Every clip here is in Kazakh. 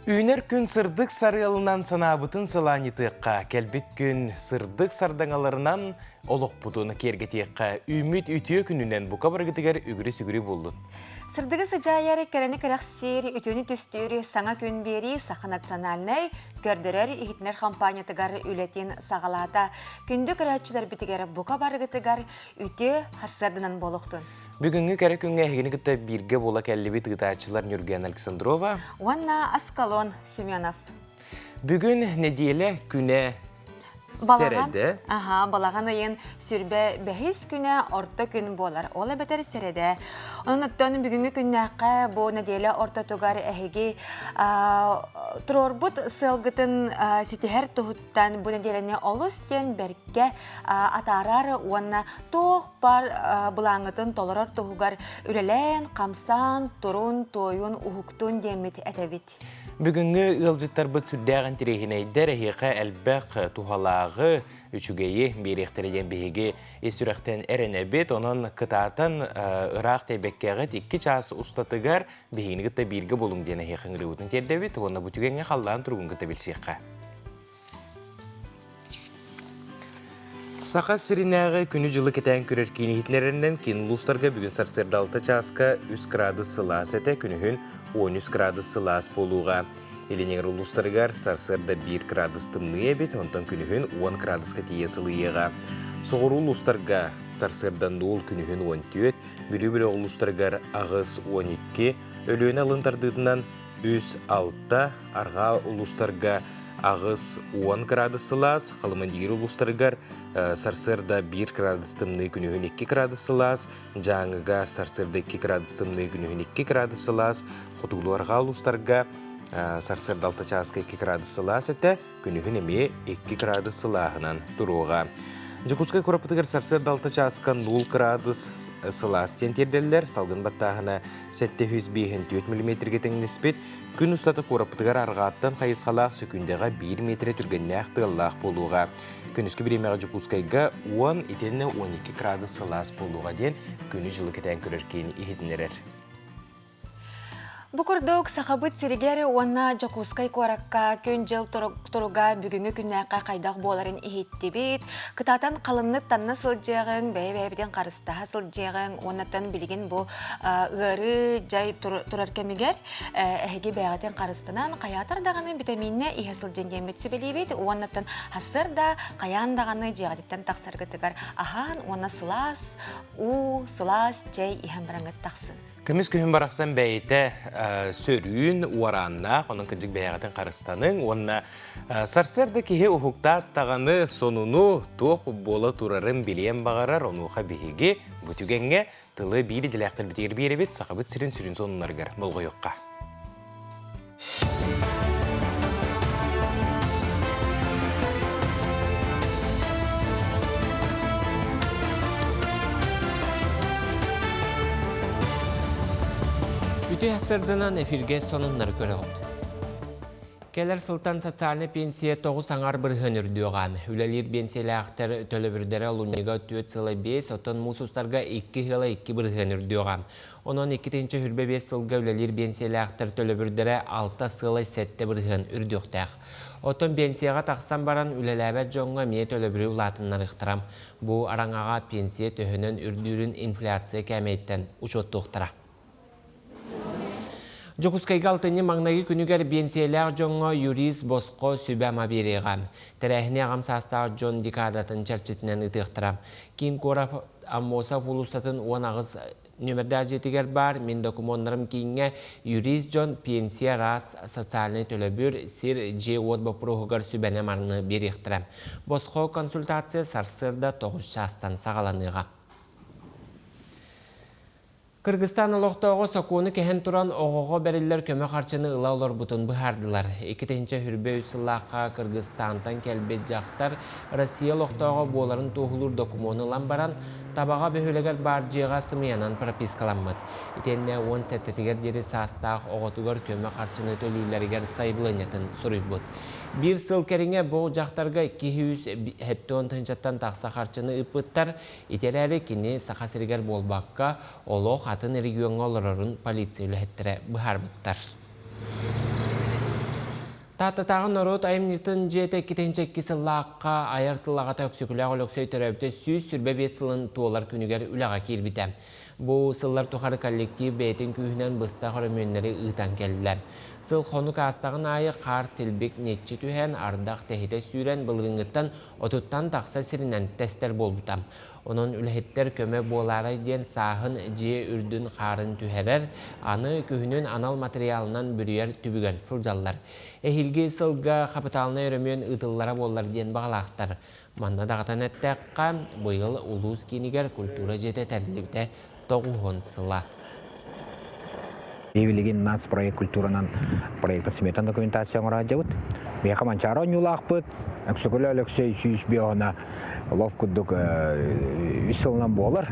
Үйнер күн сырдык сарыялынан санабытын сыланитыққа, кәлбет күн сырдык сардангаларынан олық бұтыны кергетеққа, үміт үтіе күнінен бұқа барғытығар үгірі-сүгірі болды. Сырдығы сыжайары кәрәні кәрәқсері үтіні түстері саңа күн бері Саха национальный көрдірер ихітнер компаниятығар үлетін сағалата. Күнді кәрәтшілер бітігер бұқа барғытығар үтіе хассардынан болуқтын. Бүгінгі кәрі күнге әгені күтті бірге бола кәлібі тұғытачылар Нюрген Александрова. Уанна Аскалон Семенов. Бүгін неделе күне середе. Балаған айын сүрбе бәхіз күне орта күн болар. Ола бәтер середе. Оның өттен бүгінгі күннәққа бұл неделе орта тұғар әхеге тұрорбұт сылғытын сетігер тұғыттан бұл неделені олыстен бәрікке атарар уанна тоқ бар бұлаңытын толырар тұғығар үрелен, қамсан, тұрын, тойын, ұхықтын демет әтәбет. Бүгінгі ұлжыттар бұт сүрдәғін тірехінейдер әхеқі әлбәқ тұхалағы үчігейі беректереден бейге естүрәқтен әрінәбет, оның қытатын ұрақ тәйбәккәғіт 2 час ұстатығар бейгінігітті бірге болың ден әхеқін рүгітін тердәбет, оны бұтігенге қаллағын тұрғын қыты білсеққа. Сақа сиринәғы күні жылы кетен көрер кейіні хитнерінен кейін ұлыстарға бүгін сарсырды 6 часқа 3 градус сылас әті күнігін 13 градус сылас болуға. Еленегер ұлыстарғар сарсырда 1 градус тымны әбет, онтан күнігін 10 градусқа тие сылыйыға. Соғыр ұлыстарға сарсырдан 0 күнігін 14, бүлі-бүлі ұлыстарғар ағыз 12, өліен алындардығынан 3-6, арға ұлыстарға ағыз 10 градус сылас, қалымандегер ұлыстарғар сарсырда 1 градус тымны күнігін 2 градус сылас, жаңыға сарсырда 2 градус тымны күнігін 2 градус сылас, құтығылуарға ұлыстарға сарсырда 6 часқа 2 градус сылас әті, күнігін әме 2 градус сылағынан тұруға. Жықұсқай көрапытығыр сарсырда 6 часқа 0 градус сылас тентерделер, салғын баттағына 704 мм теңнеспет, күн ұстаты көрапытығыр арғаттан қайысқалақ сөкіндеға 1 метре түргенне ақтығылақ болуға. Күніскі біремеға Жықұсқайға 10, етеніне 12 градус сылас болуға ден күні жылы кетен көрер кейін ехетінерер. Бұқырдық сақабыт сиригері онна Жақускай қораққа күн жыл тұруға бүгінгі күннәққа қайдақ боларын ехетті бет. Қытатан қалынны танна сылжағын, бәй-бәйбеден қарыстаға сылжағын, оннаттан білген бұл ғыры жай тұрар кәмігер әхеге бәйғатен қарыстанан қаятардағаны витаминне ihe сылжен демет сөбелей бет. Оннаттан хасырда қаяндағаны жиғадеттен тақсарғытығар. Ахан, онна сылас, сылас, жай ихен бараңғыт тақсын. Көміз күйін барақсан бәйті сөрүйін уаранна, оның күнжік бәйғатын қарыстаның, онына сарсырды кеге ұхықта тағаны сонуну тоқ болы тұрарын білен бағарар, оны ұға бейге бүтігенге тылы бейді діләқтір бітер бейребет сақабыт сірін сүрін сонунарғар болғы yoqqa. Үті әсірдінен эфирге сонынлар көрі ғыд. Келер сылтан социальный пенсия 9 аңар бір ғынырдуған. Үлелер пенсиялі ақтар төлі бірдері ұлынеға 4 сылы 5, отын мұсыстарға 2 ғылы 2 бір ғынырдуған. Onun 2-ci hürbe 5 sılga үлелер пенсиялі ақтар төлі бірдері 6 сылы 7 бір ғынырдуқтақ. Отын пенсияға тақстан баран үлеләбәт жоңға мие төлі бірі ұлатынлар ұқтырам. Бұл араңаға пенсия төхінің үрдүрін инфляция кәмейттен ұшоттуқтыра. Жықұсқайға алтыны маңнағы күнігер бенсиялар жоңға юрист босқо сүбәма береғам. Тәрәхіне ағам састағы жон декадатын чәрчетінен ұтықтырам. Кейін қорап аммоса пулустатын 10 ағыз нөмірдер жетігер бар. Мен документарым кейінге юрист жон пенсия рас социальный төлөбір сир же отбы пұрғығар сүбәне марыны беректірам. Босқо консультация сарсырда 9 жастан сағаланыға. Кыргызстан ұлықтауғы соқуыны кәхен тұран оғығы бәрілер көмі қарчыны ұла олар бұтын бұхардылар. 2-ші хүрбе үсіллаққа Кыргызстантан кәлбет жақтар Россия ұлықтауғы боларын тоғылыр документын ламбаран табаға бөхілігер бар жиға сымыянан пропискаламмыд. Итенне 10 сәттетігер дері састақ оғытығыр көмі қарчыны төлейлерігер сайбылынетін сұрый бұд. Bir сыл кәріңе бұл жақтарға 200 хеттон тынчаттан тақса қарчыны ұпыттар, итерәрі кені сақасыргер болбаққа олы қатын регионға олырырын полиция үлі хеттірі бұхар бұттар. Тататағы народ айымнетін жете кетенче кисыллаққа айартылаға тәксікіліға олықсой төрәбіте сүйіз сүрбе бес сылын туолар күнігер үліға келбіті. Бұл сыллар тұқары коллектив бәйтін күйінен бұста қорымөнлері ұйтан келділер. Сыл қонық астағын айы қар сілбек нетчі түйен ардақ тәхеті сүйрен бұлғыңыттан отуттан тақса сірінен тәстер болбытам. Onun ülhеттер көмі болары ден сағын жие үрдін қарын түхерер, аны күйінен анал материалынан бүрер түбігер сылжалар. Эхилге сылға қапыталына өрімен ұтыллара болар ден бағалақтар. Манна дағатан әттәққа бұйыл ұлуыз кенігер культура жете тәрлікті тоғуғын сыла. Евелеген нац проект культуранан проекта сметан документацияң ұрады Беха манчарон юлақпыт, әксөкілі әліксей сүйіс беғана ловкүддік үсілінен болар.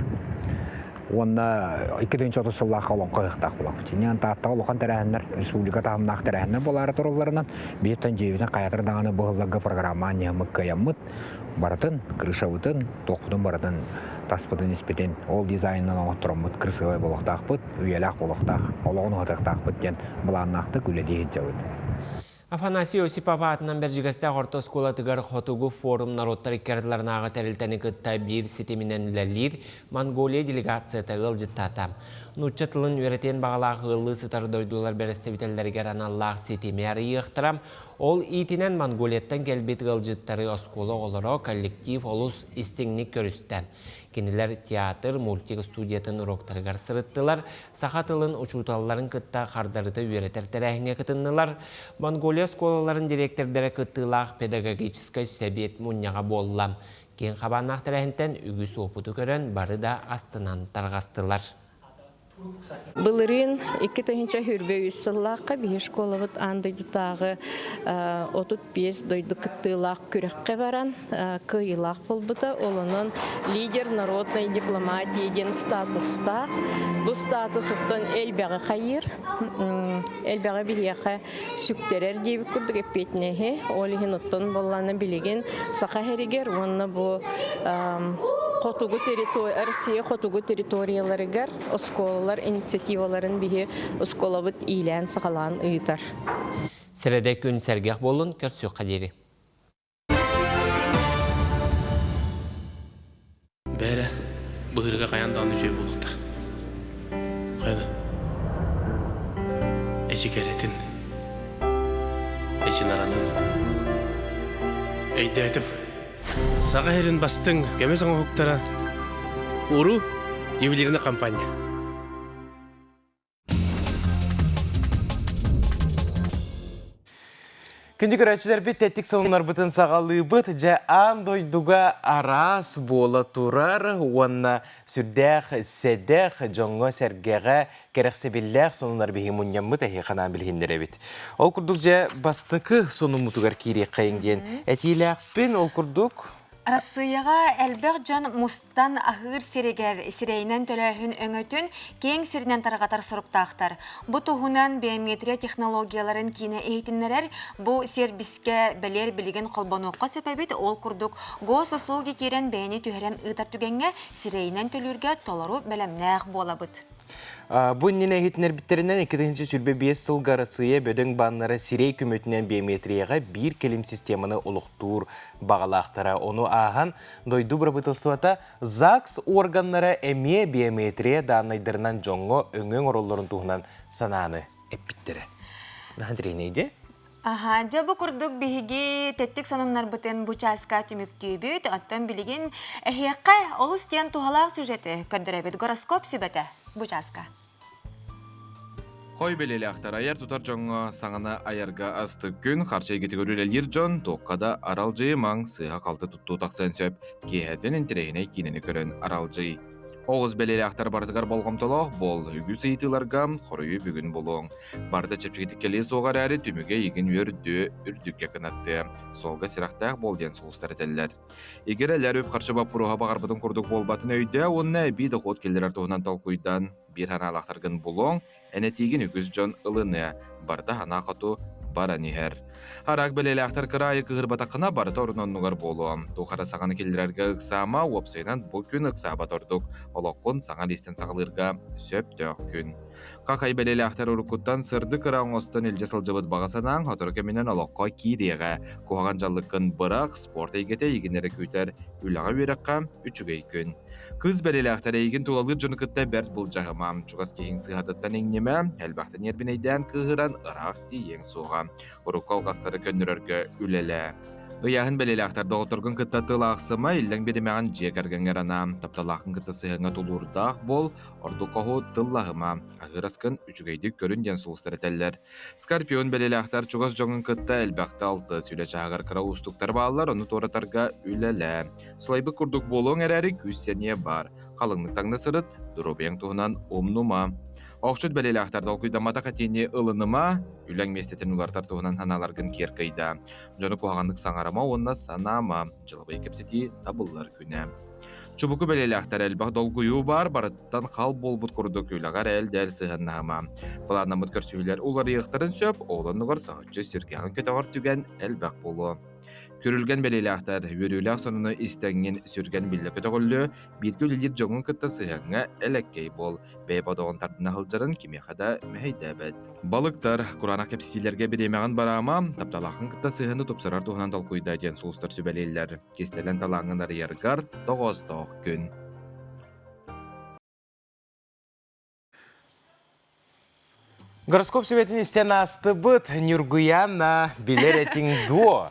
Онна 2-30 сыллаққа олон қойықтақ болақ. Ченен таттағы лоқан тәрәхінлер, республика тағымнақ тәрәхінлер болары тұрыларынан бейттен жевітен қаятыр дағаны бұғылығы программа неғымық қаямыт барытын, крышавытын, тоқпыдың барытын таспыдың іспетен ол дизайнынан оңыттырымыт крысывай болықтақ бұд, үйелақ болықтақ, олығын ғытықтақ бұд ден бұланнақты күледейін жауыд. Афанасий Осипов атынан бәржігісті ғорты скола тігір қотуғы форум народтар иккерділерінаға тәрілтәні күтті бір сетемінен үләлер Монголия делегацияты ғыл жыттатам. Нұтчы тылын өретен бағалағы ғылы сытар дойдулар бәрістевителдергер аналлағы сетеме әрі еқтірам. Ол итінен Монголияттан кәлбет ғыл жыттары оскола олары коллектив олыс істеңнік көрістен. Кенелер театр, мультик студиятын уроктарығар сырыттылар, сақатылын учуталыларын күтті қардарыты өретер тәрәхіне күтіннылар. Монголия сколаларын директордері күттілақ педагогическай сәбет мұнняға болылам. Кен қабаннақ тәрәхінтен үгіс опыты көрін бары да астынан тарғастылар. Былырын 2-тәхінчә хүрбе үссіллаққа бейі школығыт анды дұтағы 35 дойды күттілақ күрекке баран күйілақ болбыда. Олының лидер народной дипломатии ден статустақ. Бұл статусыттан әлбәғі қайыр, әлбәғі бейеқі сүктерер дейбі күрдігі петнеге. Олығын ұттан болғаны білеген сақа әрігер. Оны бұл Россия қотуғы территорияларыгар осколалар инициативаларын бихи осколабыт илән сақалан ұйтар. Сірәді күн сәргеқ болын көрсі қадері. Бәрі бұғырға қаяндағыны жөй болықтар. Қайда? Әчі кәретін, әчі наранын, әйді әтім. Саға әрін бастың кәме саңа хуқтара ұру евелеріне компания. Күнді көрәтшілер бет тәттік соңынар бұтын сағалы бұт, жа андойдуға арас бола тұрар, онна сүрдәқ, сәдәқ, жоңға сәргеға кәрәқсәбелләқ соңынар бейі мұням бұт әхе қанан білгендері бет. Ол күрдік жа бастықы соның мұтығар кейрек қайын дейін. Әтейләқпен ол күрдік Россияға әлбәқ жан мұстан ахыр сирегер сирейнен төләхін өңөтін кең сирінен тарғатар сұрыптақтар. Бұ тұғынан биометрия технологияларын кейіне ейтінлерер бұ сербиске бәлер білеген қолбануққа сөпәбет ол күрдік госуслуги керен бәйіне түйерен ұйтар түгенге сирейнен төлірге толару бәлемнәқ болабыд. Бұл нені әйітінер біттерінен 2-ші сүрбе 5 сылға Россия бөдің банлары сирей күмөтінен биометрияға бір келім системаны ұлықтуыр бағалақтара. Оны аған дойду бұрабытылсывата ЗАГС органлары әме биометрия данайдырынан жоңғы өңің оролларын туғынан сананы әппіттері. Нағын нейде? Жабы күрдік бейге тәттік санымнар бұтын бұчаска түміктүй бүйт, оттан білеген әхеққа олыс тен туғалақ сюжеті көндірәбет гороскоп сүбәті бұчаска. Қой белелі ақтар аяр тұтар жоңға саңына аярға асты күн, қарчай кеті көрілелер жон, тоққада арал жайы маң сыға қалты тұтту тақсан сөп, кейәден інтірейіне кейнені көрін арал жайы. Оғыз белелі ақтар бардығар болғамтылақ бол, үгіз ейтіларғам қорыйы бүгін болуң. Барда чепчігітік келе соғар әрі түміге егін үрдікке қынатты. Солға сирақтақ бол ден соғыстар әтелілер. Егер әлер өп қаршы бап бұруға бағарбытын құрдық болбатын өйді, онына әбейді қот келдер артуғынан талқойдан бір хана алақтарғын болуң, әнетеген үгіз жон ылыны, барда хана қату бара нехер. Арак белелектер кырайы кыгырбатакына барыта оруноннугар болу. Тухара саганы келдерерге ыксама уопсайнан бу күн ыксаба тордук. Олоккун саңа листен сагалырга сөп төк күн. Какай белелектер урукуттан сырды кыраоңостон илже сылжыбыт багасанан хотору кеминен олокко кириеге. Куаган жаллыккын бырак спорт эйгете игинере күтер үлага үйрекка үчүгей күн. Кыз белелектер эйгин тулалыр жонукытта берт булжагыма. Чугас кейин сыгатыттан эңнеме, элбахтан ербинейден кыгыран ырак тиең суга. Уруккол гастары көннөрөргө үлеле. Ыяхын белелектер доғыторгын кытта тылақсыма иллен беремеген жекергенгер ана. Тапталақын кытта сыйыңа тулурдақ бол, орду қоғу тыллағыма. Ағыраскын үчігейдік көрін ден сұлыстар этеллер. Скорпион белелектер чугас жоңын кытта әлбәқті алты сүйле жағар кыра устуктар бағалар, оны торатарға үлеле. Сылайбы күрдік болуң әрәрі күссене бар. Қалыңлықтаңны сырыт, дұрубең туғынан омнума. Оқшыт белелектер долкуйдамата қатені ылыныма, үләң местетін улар тартуғынан ханаларгын керкейді. Жоны куағандық саңарама онна санама, жылыбай кепсети табылар күні. Чубуку белелектер әлбақ долгуйу бар, барыттан қал болбут күрдік үлағар әл дәл сығыннағыма. Бұланамыт көрсүйлер улар иықтарын сөп, оғланығар сағытчы сіргеғын кетағар түген әлбақ болу. Көрілген белелектер, өрілік сонуны істәңген сүрген білі көтіғылі, беткі өлелер жоңын кытта сығыңа әлеккей бол. Бәйбі оғын тартына ғылжарын кемеқада мәйдәбәд. Балықтар, Құрана кепсетилерге беремеғін барама, тапталақын кытта сығынды топсырар туғынан талқойда ден соғыстар сөбәлейлер. Кестелен талаңын арыярғар, тоғыз-тоқ күн. Гороскоп сөбетін істен асты бұд, Нюргуяна білер әтің дуо.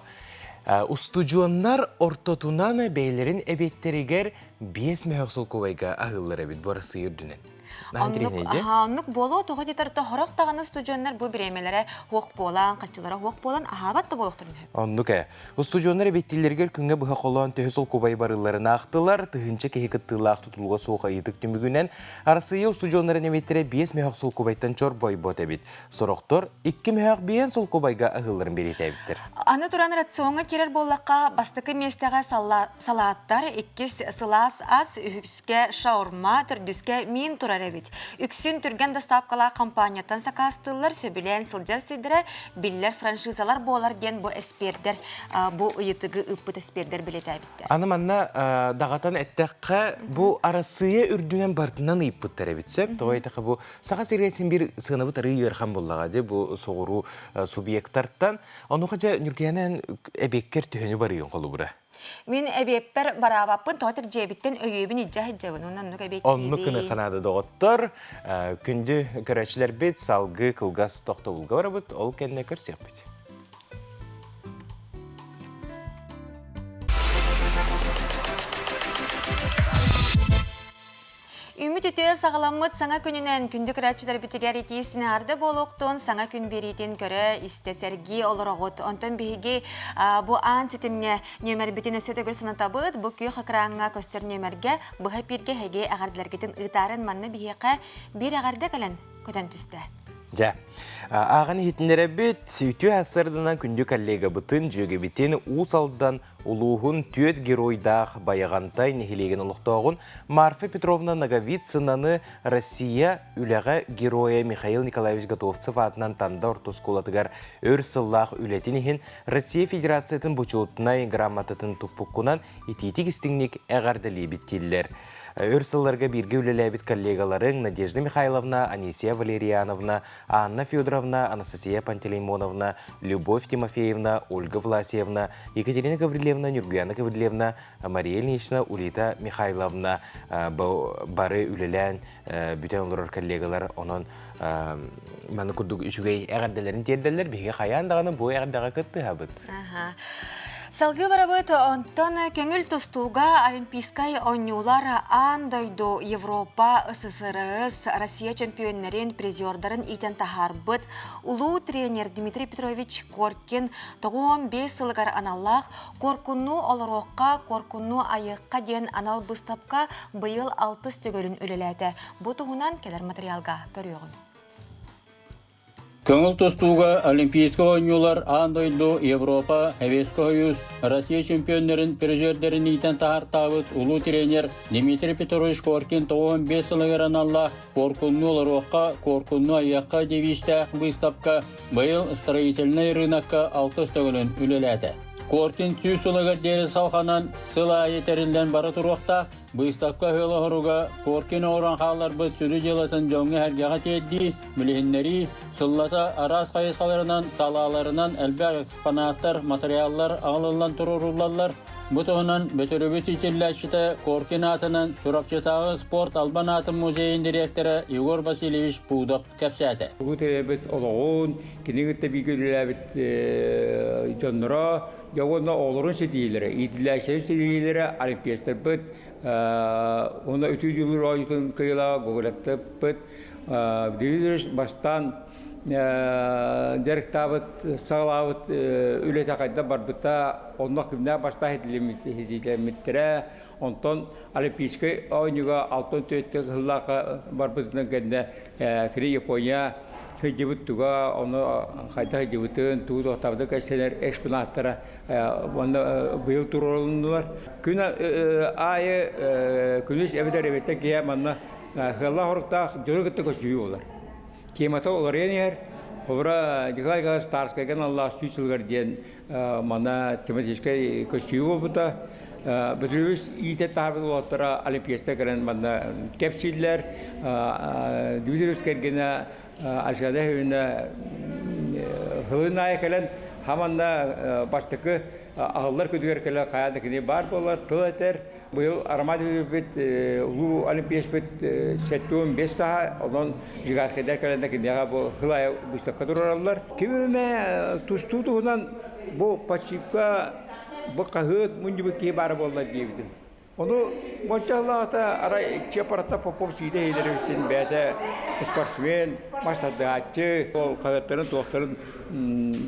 Устудионнар ортотунаны бейлерин эбеттеригер 5 мөһөксул кубайга агыллар эбит барысы үрдүнен. Оннук болу тоғы детарыта хорақ тағаны студионнар бұл біремелері хоқ болан, қатчылары хоқ болан, ахабатты болуқтырын. Оннук студионнар эбеттилергер күнге бұға қолуан төһөсул кубай барыларын ақтылар, тыхынча кехі тылақ тұтылға суға етік түмігінен, арысыйы студионнарын эбеттері 5 мөһөксул кубайттан чор бой бот эбит. Сороқтор 2 мөһөк бейен сол кубайга агылларын берет эбиттер. Аны туран рационға керер боллаққа бастықы местеға салаттар, 2 сылас ас, үхіске шаурма, түрдіске мин турар эбит. Үксін түрген доставкала компаниятан сақастылар, сөбілен сылжар сидірі, биллер франшизалар болар ген бұл эспердер, бұл ұйытығы үппіт эспердер білет әбіттер. Аным анна дағатан әттәққа бұл арасыя үрдінен бартынан ұйыппыттар әбітсеп, тоға айтаққа бұл саға сиресін бір сығынабыт арый ерхан боллаға де бұл соғыру субъекттарттан. Оны қача Нюргиянан әбеккер түйіні бар үйін қолы бұра. Мен әбеппер барабаппын, тоғатыр жебіттен өйебін иджа-хиджабын, оннан нүк әбеттері. Онны күні қанады доғыттыр, күнді көрәчілер бет, салғы, қылғас тоқты бұлға бар бұд, ол кәліне көрсек бұд. Үміт өте сағаламыт саңа күнінен күнді күрәтшілер бітігер етесіне арды болуқтың саңа күн беретін көрі істесерге олырағыт. Онтан бейге бұл аң сетімне нөмір бітін өсі төгіл сынатабыд, бұл күй қақыраңға көстер нөмірге бұға перге әге ағардыларгетін ұтарын манны бейеқі бір ағарды кәлін көтен түсті. Жа, ағын хетіндері бет, үті әсірдінен күнді коллега бұтын жөге бітен ұсалдан ұлуғын түйет геройдақ баяғантай нехелеген ұлықтауғын Марфа Петровна Наговицынаны Россия үләға героя Михаил Николаевич Готовцев атынан танда ортосколатығар өр сыллақ үлетінігін Россия Федерациятын бұчылтынай грамотатын тұппыққынан итетік істіңнік әғардалі біттелілер. Өрсылларға бірге үлеләбіт коллегаларың Надежда Михайловна, Анисия Валерьяновна, Анна Федоровна, Анастасия Пантелеймоновна, Любовь Тимофеевна, Ольга Власьевна, Екатерина Гаврилевна, Нюргуяна Гаврилевна, Мария Ильинична, Улита Михайловна бары үлелән бүтен олар коллегалар онын мәні күрдік үшігей әғарделерін терделер, беге қаяндағаны бұл әғардаға күтті ғабыт. Салғы барабыт, онтан көңіл тұстуға олимпийскай ойнулар андойду Европа, СССР, Россия чемпионнарын, призердарын итен тахарбыт. Улу тренер Дмитрий Петрович Коркин тоғуан 5 сылығар аналлақ, коркунну олароққа, коркунну айыққа ден анал бұстапқа бұйыл 6 төгөлін өлеләді. Бұ тұғынан келер материалға көріғын. Көңіл тұстуға Олимпийскі ойнулар андойду Европа, Хевескі Союз, Россия чемпионларын призердерін итен тағыртабыт улу тренер Дмитрий Петрович Коркин 95 сылығыран алла коркунну оларуаққа, коркунну аяққа девистәқ выставка байыл строительный рынокка 6 стөгілін үлеләді. Коркин түй сылығыр дері салқанан сыла етерілден бары тұруақта выставка хөлі ғыруға Коркин оран қалар бұд сүлі желатын жоңы әргеға тедді мүлігіннері сыллата арас қайысқаларынан салаларынан әлбәр экспонаттар, материаллар ағылылан тұрурулалар. Бұтығынан бөтірібіт итілләшіті Коркин атынан Турапчытағы спорт Албан атын музейін директоры Егор Васильевич Пудық кәпсәті. Бұтірібіт олығын, кенегітті бігіліләбіт жонлара, яғына олырын сетейлері, итілләші сетейлері олимпиастар бұд, оны үті жылыр ойытын қиыла ғоғылатты бұд, дүйдіріш бастан дәріктабыт, сағылабыт үлеті қайда бар бұта, онлық күміне баста хеділеметтері, онтон олимпийский ойынуға алтын төйетті ғыллақы бар бұтының кәдіне кірі Япония хеджибут туга оны қайта хеджибутын туғыз оқтабды кәсселер экспонаттары оны бұйыл тұрылындылар. Күн айы күніш әбедер әбетті кея манна ғылла ғұрықта жүргітті көшүйі олар. Кемата олар енер, қобыра Николайға Старскайған Аллах сүйсілгір ден мана тематическай көшүйі болбыта. Бұтырыбыз ете тағыбыл олаттара олимпиаста кәрін мана кәпсілер, дүбідіріз кәргені Алшада хөвіне ғылын айы кәлін хаманда баштықы ағылар көдігер кәлі қаядықыне бар болар, тыл әтер. Бұл армады бет ұлу олимпияс бет 7-15 таға, одан жығарқедар кәлінді кәлінеға бұл ғыл айы бұстыққа тұраралар. Кемеме тұсту тұғынан бұл пачипқа бұл қағыт мұнды бұл кей бары болар дейбідін. Onu Monçallıqda ara iki aparatda popop siyde eylerimizsin bəyədə sportsmen, maçladığatçı, qağıtların, toğutların,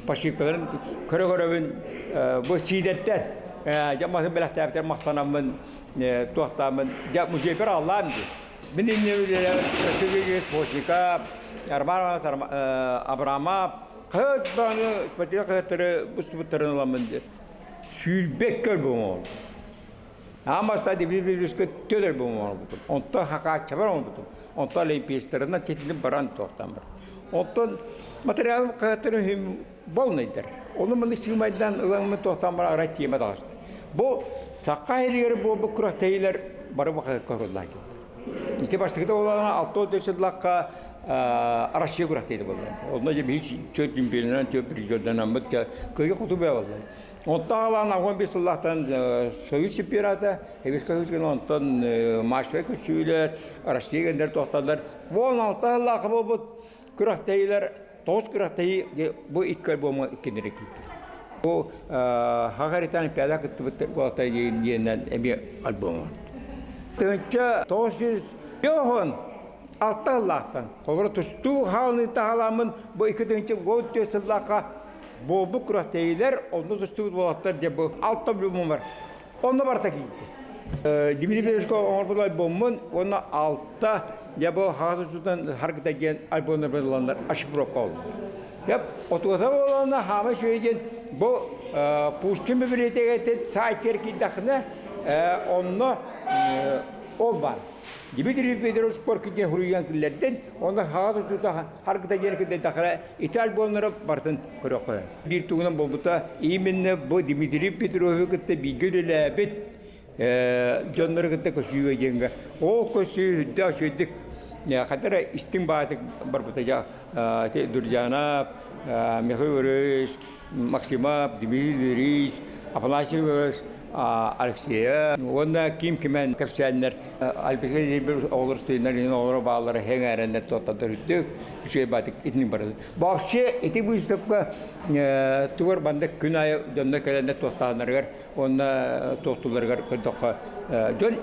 paşiklərin, körə-körəvin bu siydətlər, yapmasın belə təbətlər maqtanamın, toğutamın, müceyber Allah'ımdır. Benim nevlər, Türkiye sportsika, Arman Abramov, qağıt bağını, qağıtları, bu sıvıtların olamındır. Sülbek göl bu oldu. Ama stadi bir töder bu oldu. Onta haka çabar oldu. Onta olimpiyatlarına çetinip baran toxtan var. Onta materyal kağıtları hem bol nedir? Onun bunu silmeden ılanımı toxtan var ara tiyeme dağıstı. Bu sakayır bu kuraktaylar barı bakı korullar. İşte başlıkta olana 6-4 dakika araştırma kuraktaydı bunlar. Onlar gibi hiç çok cümlelerinden çok bir yoldan ama kıyı kutubu var. Ondan alan 15 yıllardan Sovyet çempionatı, Hevesky Soyuz'un ondan maçlar küçüğüler, araştırmalar toxtadılar. Bu 16 yıllar bu kuraktaylar, 9 kuraktayı bu ilk albümü ikinci. Bu Hagaritan piyada kıttıbıttı bu altay yayınlayan bir albümü. Önce 900 yoğun 6 yıllardan. Kovra tustu halini tahalamın bu ikinci gol yıllarca bu kuraktaylar, onu tustu bulatlar diye bu alt albümü var. Onu var takiydi. Dimitri Petros'un albümü albümün onu altta ya bu Hagaritan hareket eden albümler verilenler aşık bırak oldu. Yap, otuğuza olanlar hama söyleyen bu Pushkin biblioteket saytlar ki daxına onu olmaz. Dimitri Petros'un korkunç hürriyen killerden onu Hagaritan hareket eden daxına ithal bonlara bartın kırıklar. Bir tuğunun bulbuta iminne bu Dimitri Petros'u kitte bir gülülebet canları kitte koşuyor yenge. O koşuyor da söyledik. Ya kadar istinbatık barbutacak Durcanab, Mikhail Maksimov, Dmitri, Afanasyev, Alexeyev, onda kim kapsanlar, Alpek'e bir olur stüdyenlerin olur bağları hengerinde topladık, bir şey batık itnin barıdı. Bahçe eti bu istekle tuvar bandık günay dönde kalende topladılar, onda topladılar kırdık. Jön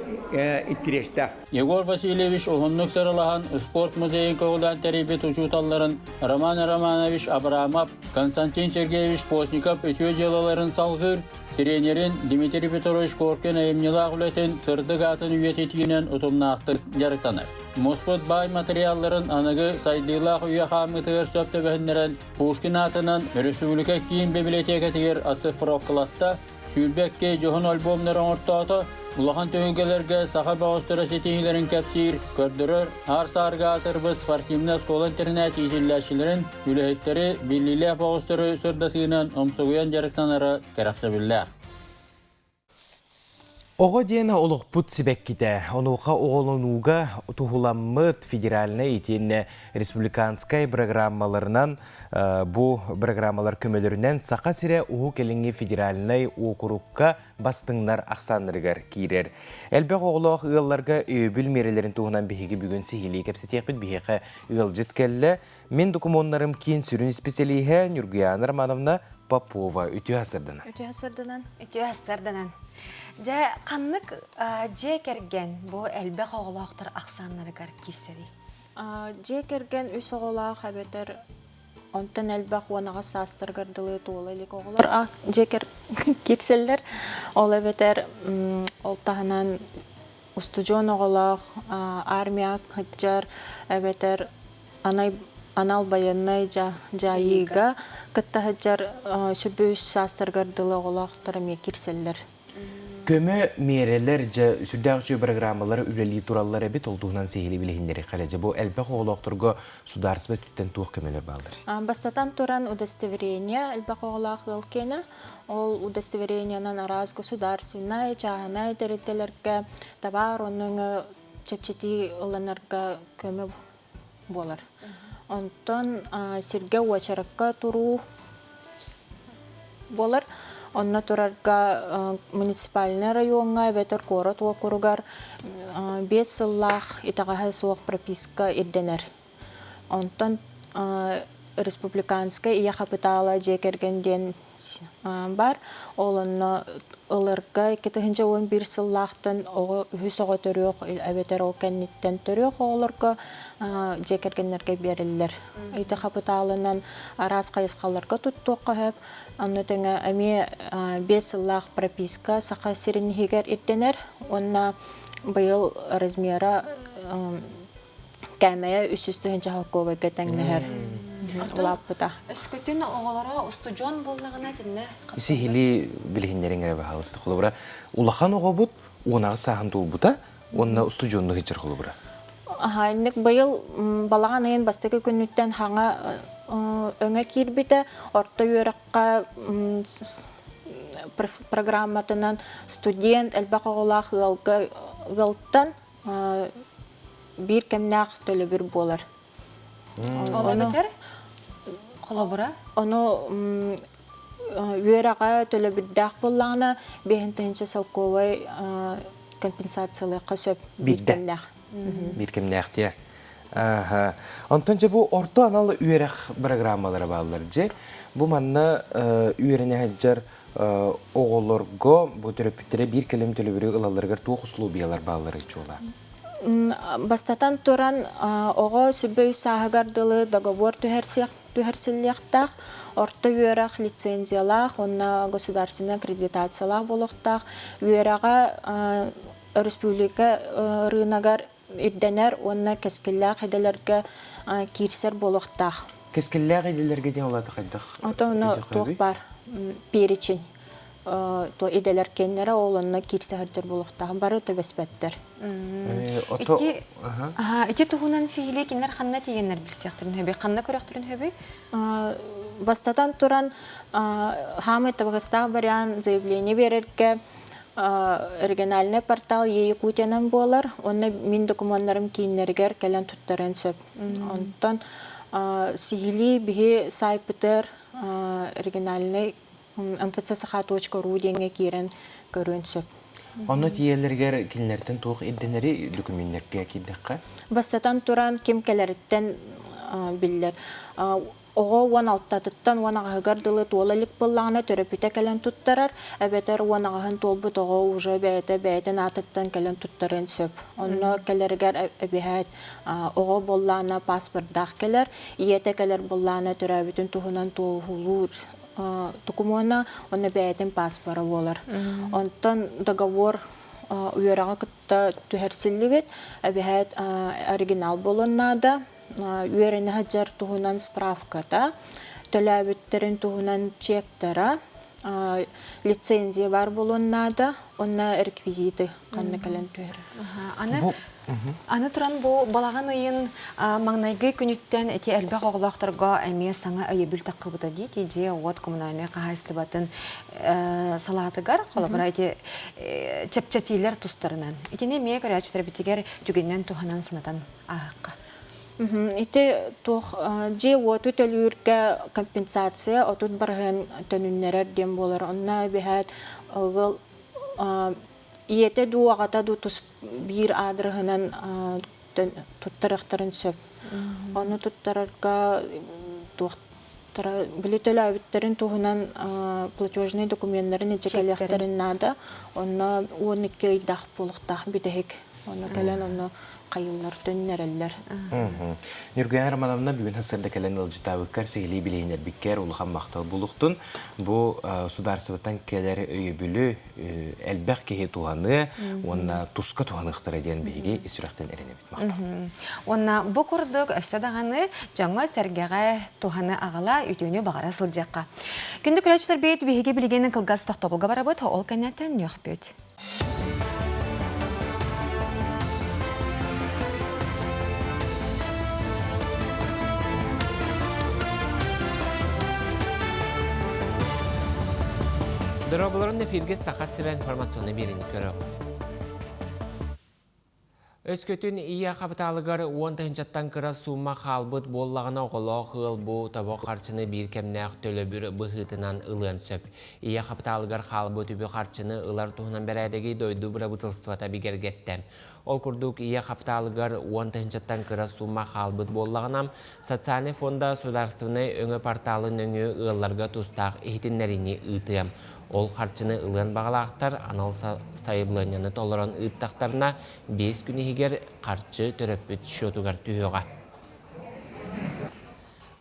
intereste. Егор Васильевич Оғынлық сырылаған спорт музейін көғылдан тәребет ұшуталарын Роман Романович Абрамов, Константин Сергеевич Постников өтіе желаларын салғыр, тренерин Дмитрий Петрович Коркин әйімнелі ағылетін сырдық атын үйет етігінен ұтымнақты жарықтаныр. Моспот бай материалларын анығы сайдыйлақ үйе қамытығыр сөпті бәхіндерін Пушкин атынан Республика кейін библиотекатығыр ацифровкалатта Сүйілбекке жоғын альбомларын ортауты Улахан төгілгелерге сақа бағыстыры сетеңілерін кәпсейір көрдірір арсарға атырбыз спортивна скол интернет етілләшілерін үләйттері білілі бағыстыры сұрдасығынан омсығыян жарықтанары кәрақсабілләқ. Оғы дейіна олықпұт сібәккеті, онуға оғылынуға тұхыламмыт федеральны етен республиканскай программаларынан бұ программалар көмелерінен сақа сірі оғы келіңі федеральны оқырыққа бастыңнар ақсанырғар кейрер. Әлбәқ оғылық ұғыларға өйбіл мерелерін тұғынан бейгі бүгін сихилей кәпсетеқпіт бейгі ұғыл жіткәлі. Мен документарым кейін сүрін специалиға Нюргияна Романовна Попова үті асырдынан. Үті асырдынан. Жа қаннық же керген бұл әлбәқ оғылақтар ақсанларығар кирсері? Же керген үс оғылақ әбетер онтан әлбәқ онаға састырғардылы туылы елік оғылар. Же кирселер ол әбетер олтағынан ұстыжон оғылақ, армия хыджар әбетер анал баяннай жайыға кітті хыджар сүрбөз састырғардылы оғылақтарыме кирселер. Көмі мерелер сүрдәғші программалары үлелі туралар әбет олдуғынан сейілі білігіндері қалады. Бұл әлбәқ оғылақтырға сударсыбы түттен туық көмелер балдар. Бастатан туран удостоверение әлбәқ оғылақ ғылкені. Ол удостоверениянан араз государственная, чағанай дәрелтелерге табар оның чепчети оланарға көмі болар. Онтон сирге уачараққа туру болар. Онна турарга муниципальный районга бетер город округар 5 сыллах итагаха суох прописка идденер. Онтон республиканская ия капитала жекергенден бар. Олонна ылырга 2011 сыллахтан хүсөго төрөк әбетер ол кенниттен төрөк олорга жекергеннерге берилер. Ita капиталынан арас кайыскаларга туттуокка хеп Анны теңе әме 5 сыллах прописка сақа сиренігер ирденер. Онна быйыл размера кәмәе 300 жағалковы кәтәңнәр. Өскөтін оғалара ұстыжон болнағына тінне? Isi hili bilhinlerin eve halıstı kulubra. Ulakan oğa bud, onağı sağın tol buta, onunla ustujonlu hıçır kulubra. Иннек быйыл балаған айын бастығы күннүттен хаңа өңе кирбіті, орта үйераққа программатынан студент әлбақ оғылақ ғылттан бір кәмнақ төлі бір болар. Оға бетер? Қола бұра? Оны үйераға төлі бірдақ болағына бейінтінші салковай компенсациялы қасөп бір кәмнақ. Bir kemnäktě. Aha. Ontonca bu orta analı üyerek programmalara bağlılarca. Bu manna üyerine haccar oğullarga bu terapütlere bir kelim tölübürü ılalargar tuğ uslubiyalar bağlıları çoğula. Бастатан туран оға сүрбөй сағығардылы договор түхерсіліқтақ, орта үйерақ лицензиялақ, онна государственный аккредитациялақ болуқтақ, үйераға республика рынагар ирденер, онна кескілләқ еделерге кирсер болуқтақ. Кескілләқ еделерге ден олады қайдақ? Ото оны тоқ бар, перечень. То еделер кеннері олынна кирсе харджар болуқтағын бары төбеспәттер. Ити туғынан сейілі кеннер қанна тегенлер білсектірін хөбей? Қанна көріқтірін хөбей? Бастатан туран хамы табығыстағы барян заявление берерге региональный портал Якутиянан болар. Онна min документларым кейіннергер кәлін тұттарын сөп. Онтан сейілі бігі сайпытыр региональный mfc.ru деңе керен көрін сөп. Оны тиелергер келінерден туық едденері документтерге кеддіққа? Бастатан туран кем кәлеріттен білдер. Оға 16-таттан оңағығардылы туолалік болағына төрөпіте кәлін тұттарар, әбетер оңағығын толбыт оға ұжы бәйті атыттан кәлін тұттарын сөп. Оны кәлергер әбіхәт оға болағына паспордақ кәлер, иеті кәлер болағына төрәбітін тұғынан туғылуыр документна, оны бәйтін паспоры болар. Онтан договор үйөрәгә кытта түһәрсиллибет, әбәһәт оригинал болоннада, үйөрәне хаҗар туһунан справката, төләбиттерин туһунан чектара, лицензия бар болоннада, онна реквизиты канны кален түһәр. Аны туран бу балаган ыйын маңнайгы күнүттен эти элбак оглактарга эмие саңа өйөбүл такыбыта дейт, же вот коммунальный кахайстыбатын салатыгар, холобара эти чепчатилер тустарынан. Этине мие көрәчтер битигер түгеннен туханан сынатан ахакка. Ите тух же вот төлүргә компенсация отут барган төнүннәр дем болар. Онна бәһәт гыл иете дуагата тус бир адрыгынан туттарактарын сөп. Аны туттарга туттара билетеләбиттерин туһунан платежный документларын ичекелехтерин нада. Онна 12 айдах булыктах битек. Аны калан аны кайыллар төннәрелләр. Нурган Романовна бүгін хасырда кәлен ылжытабықкар сегілей білейнер біккер улыған мақтал бұлықтын. Бұл сударсывыттан кәлері өйі бүлі әлбәқ кеге туғаны, онна тұсқа туғанықтар әден бейге есірақтен әріне бит мақтал. Онна бұл күрдік өссадағаны жаңа сәргеға туғаны ағала үтіуіне бағара сылжаққа. Күнді күрәчтер бейт бейге білгенің қылғас тоқтабылға барабыт, ол кәнеттен нөқ бөт. Дроболарын эфирге сақасыра информационы берін көріп. Өскөтін ия қапыталығар 10-тан кыра сумма қалбыт боллағына оғылау қыл бұл табу қарчыны бір кәмнәқ төлі бір бұғытынан ұлын сөп. Ия қапыталығар қалбыт үбі қарчыны ұлар тұғынан бәрәдегі дойду бұра бұтылстывата бігергеттен. Ол күрдік ия қапыталығар 10-тан кыра сумма қалбыт боллағынам социальный фонда сударстывны өңі порталын өңі ұлларға тұстақ ехтінлеріне ұтыям. Ол қарчыны ұлын бағалақтар анал сайыблығыны толырын ұттақтарына 5 күні егер қарчы төрөппіт шотугар түйеға.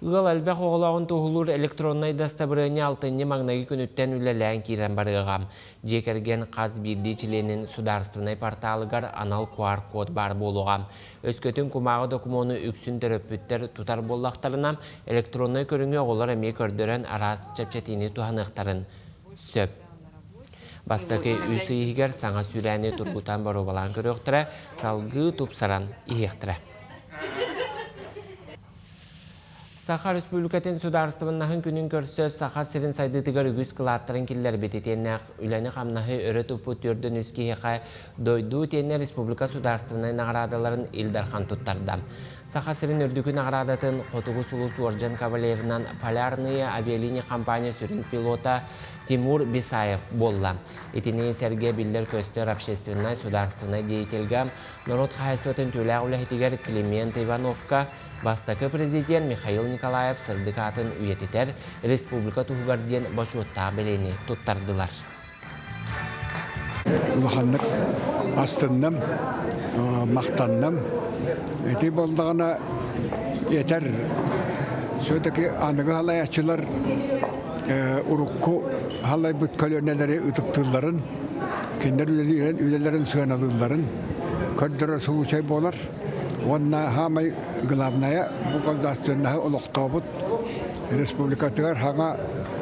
Ұғыл әлбәқ оғылауын тұғылыр электроннай дастабырыны алтынны маңнағы күніттен үлелән кейрен барығам. Жекерген қаз бірді чиленін сударстывнай порталығар анал QR код бар болуғам. Өскөтін күмағы докумоны үксін төрөппіттер тұтар боллақтарына электроннай көріңе оғылар әме көрдірін арас чәпчәтіні туғанықтарын сөп. Бастақы үсі егер саңа сүрәне тұрғытан бару балан көріқтірі, салғы тұпсаран иектірі. Саха Республикатын сударыстывыннағын күнін көрсі Саха сирин сайдытығар үгіз қылаттырын келдер бететеннәқ үләні қамнағы өрі тұпы түрдің үскеға дойду тенне Республика сударыстывынай нағырадаларын Илдархан тұттардам. Саха сирин үрдікі нағырадатын Қотығы Сулус Орджан кавалерінан Полярные авиалини компания сүрін пилота Тимур Бисаев болла. Этине Сергей Биллер көстер общественной сударственной деятельгам народ хайстватын түләғ үләхетігер Климент Ивановка, бастақы президент Михаил Николаев сырдықатын үйететер республика туғарден бачуатта белені тұттардылар. Улаханнык астынным, мақтанным. Эти болдағына етер. Сөйтеки анығы халай ачылар урукку халай бұт көлөнелері ұтықтыларын, кендер үлелерін сығанадыларын, көрдірі сұлучай болар. Онна хамай главная бұқалдастырынағы ұлықтауыт республикатығар хаңа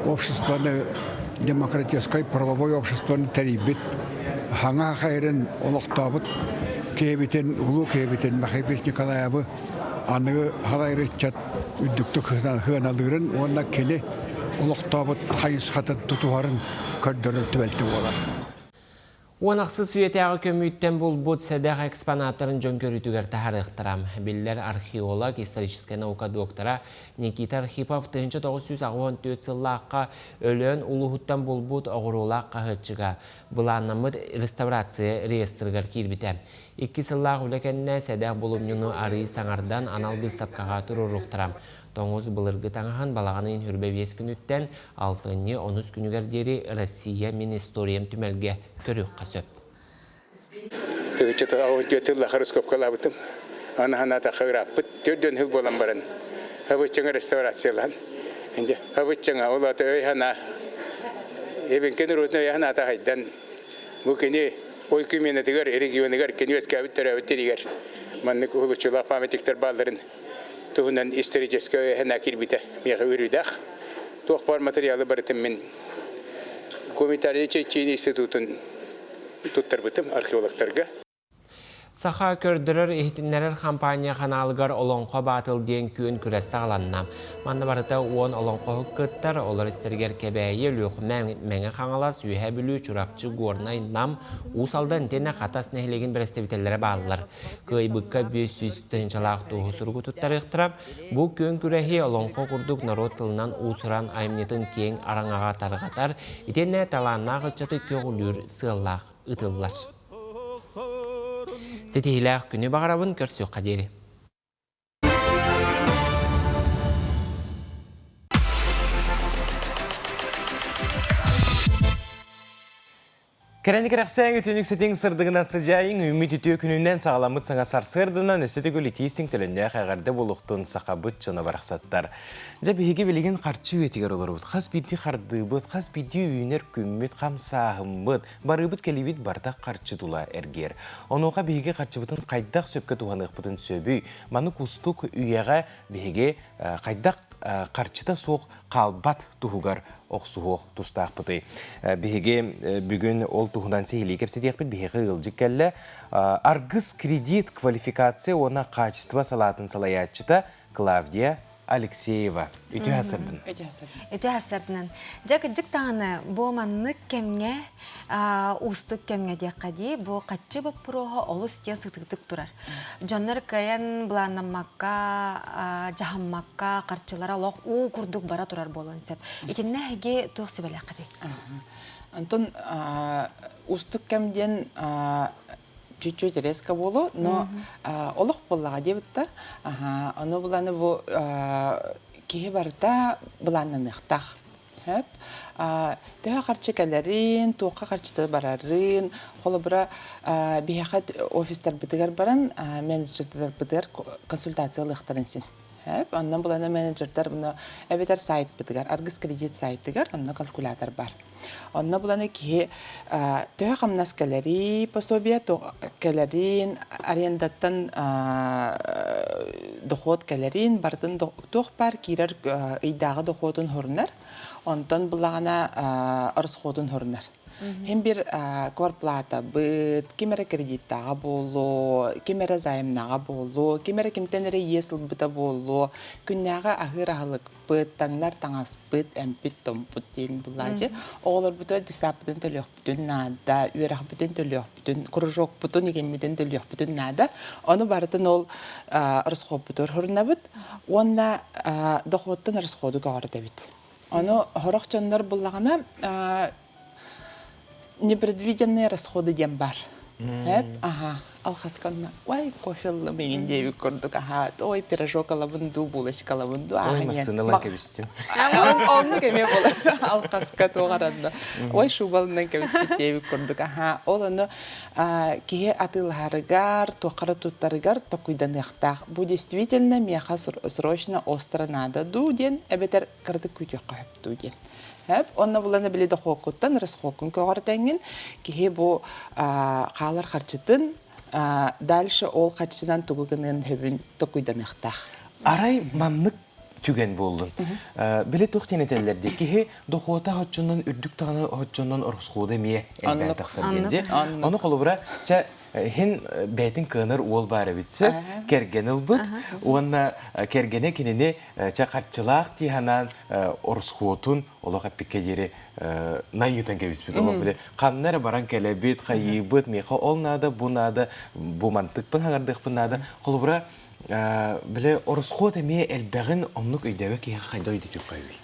обществоны демократической правовой обществоны тәрибет. Хаңа қайрын ұлықтауыт кейбетен, ұлу кейбетен Махайбеш Николаевы анығы халайры чат үдікті қығаналырын, онна келе ұлықтауыт қайыз қатын тұтуарын көрдірі түбәлті болар. Онақсы сүйетеғі көмүйттен бұл бұд сәдәқ экспонаттарын жон көрітігер тағарықтырам. Білдер археолог, историческая наука доктора Никита Архипов 1994 сыллаққа өлін ұлығыттан бұл бұд оғырулақ қағытшыға. Бұл аннамыд реставрация реестргар кербітем. 2 сыллақ үлекенне сәдәқ болымнуны арый саңардан анал бұстапқаға тұрырықтырам. Тоңыз бұлырғы таңған балағанын хүрбе 5 күніттен 6-13 күнігердері Россия мен историям түмелге көрік қасөп. Түгітші ауытетілі қырыскопқа лабытым. Ана-ханата қығыраппыт, төрден хүл болан барын. Хабытчыңа реставрациялан. Хабытчыңа олаты өй хана, ебенкен ұрытын өй хана тағайдан. Бұкіне ой күменетигер регионыгар кенюэскә биттер маннык улучулар памятниктер балларын туһунан историческая хәнәкир бите мига үрүдәх тохпар материалы барытым мен комментарий чечен институтын туттырбытым археологтарга. Саха көрдірір ихтиннерер компания каналыгар олонқо батыл ден күн күресті аланна. Манна барыта оон олонқо хүккіттар, олар істергер кебәйі лөк мәңі қаңалас үйе білу чурапчы горнай нам усалдан тене қатас нәхілеген бірестебітелері бағылар. Кыйбыққа 500 тынчалақ туғы сұрғы тұттар иқтырап, бұл күн күрәхи олонқо күрдік народ тылынан усыран аймнетін кең араңаға тарғатар, итенне таланна ғытчаты көгілір сыллақ ұтылылар. Сетейләқ күні бағарабын көрсі қадері. Кәрәнік рәқсәң өтінік сетің сырдығынан сыжайын үміт үтіе күнінен сағаламыт саңа сарсырдынан өсеті көлі тейістің төлінде қағарды болуқтың сақабыт жоны барақсаттар. Жабеге білеген қарчы өтігер олар бұд. Қас биді қарды бұд, қас биді үйінер күммет қамсағым бұд. Бары бұд кәлебет бардақ қарчы тұла әргер. Онуға беге қарчы бұдың қайдақ сөпке туғанық бұдың сөбүй. Маны күстік үйеға беге қайдақ қарчыта соқ қалбат тұғығар оқсуғық тұстақ бұды. Беге бүгін ол тұғынан сейілі кепсетек біт беге ғылжық кәлі. Аргыз кредит квалификация ona качество салатын салаятчыта Клавдия Алексеева. Үті ғасырдың? Үті ғасырдың. Жак тағаны бұл манны кемге, ұстық кемге деқади, бұл қатчы бұл пұруға олы стен сықтықтық тұрар. Жонлар кәйін бұланамаққа, жағамаққа, қарчылара лоқ ұл күрдік бара тұрар болуын сәп. Екенне әге тоқ сөбәлі қади? Антон, ұстық кемден чуть-чуть резко болу, но олық болаға дебітті. Оны бұланы бұл кейі барда бұланы нықтақ. Төға қарчы кәлерін, туыққа қарчыты барарын, қолы бұра бейхат офистар бітігер баран, менеджердер бітігер консультациялы ұқтарынсен. Ондан бұланы менеджердер бұны әбетер сайт бітігер, аргыз кредит сайттігер, онына калькулятор бар. Онна буланы ки төһө камнас кэлери пособие кэлерин арендаттан доход кэлерин бардын тох бар кирер ыйдагы доходун хорнар онтон булагана арысходун хорнар. Hem bir kvarplata bit, kimere kreditaga bolu, kimere zayımnaga bolu, kimere kimtenere yesil bita bolu, günnaga ahır ahılık bit, tanglar tangas bit, empit tomput diyen bulacı. Oğlar buta disapıdın tölüyor bütün nada, üyerak bütün tölüyor bütün, kurujok bütün yegemmiden tölüyor bütün nada. Onu barıtın ol arıskop butur hırna bit, onda doxottan arıskodu gağırda bit. Onu horak canlar bulağına непредвиденные расходы дембар. Алхасканна, ой, кофеллы менен деби көрдүк, ой, пирожок алабынду, булочка алабынду. Ой, масыналан кебистин. Онны кеме болар, алхаска тоғаранда. Ой, шубалынан кебиспит деби көрдүк, ол оны кие атыларыгар, тоқары туттарыгар токуйдан яқтақ. Бу действительно меха срочно остро надо дуден, эбетер кырдык күтек қойып дуден. Онна буланы биледе хокуттан расхокун когортеңин ки бу калар харчытын дальше ол качынан тугунун хөбүн токуйдан ыктах. Арай маннык түген болдун. Биле тохтенетелерде ки дохота хочунун үрдүк таганы хочунун орусхода мие элбе таксырденде. Аны колубра ча Хин бәйтін кыныр ол бары бітсі, кергеніл бұд, онна кергене кенені чақартчылақ тиханан орысқуотын олаға пеккедері найытан кебіс біт. Қаннары баран кәлі біт, қайы бұд, меқа ол нады, бұ нады, бұ мантықпын, хағардықпын нады. Қолыбыра, біле орысқуот әме әлбәғін омнық өйдәуі кейі қайда өйдетіп қайбей?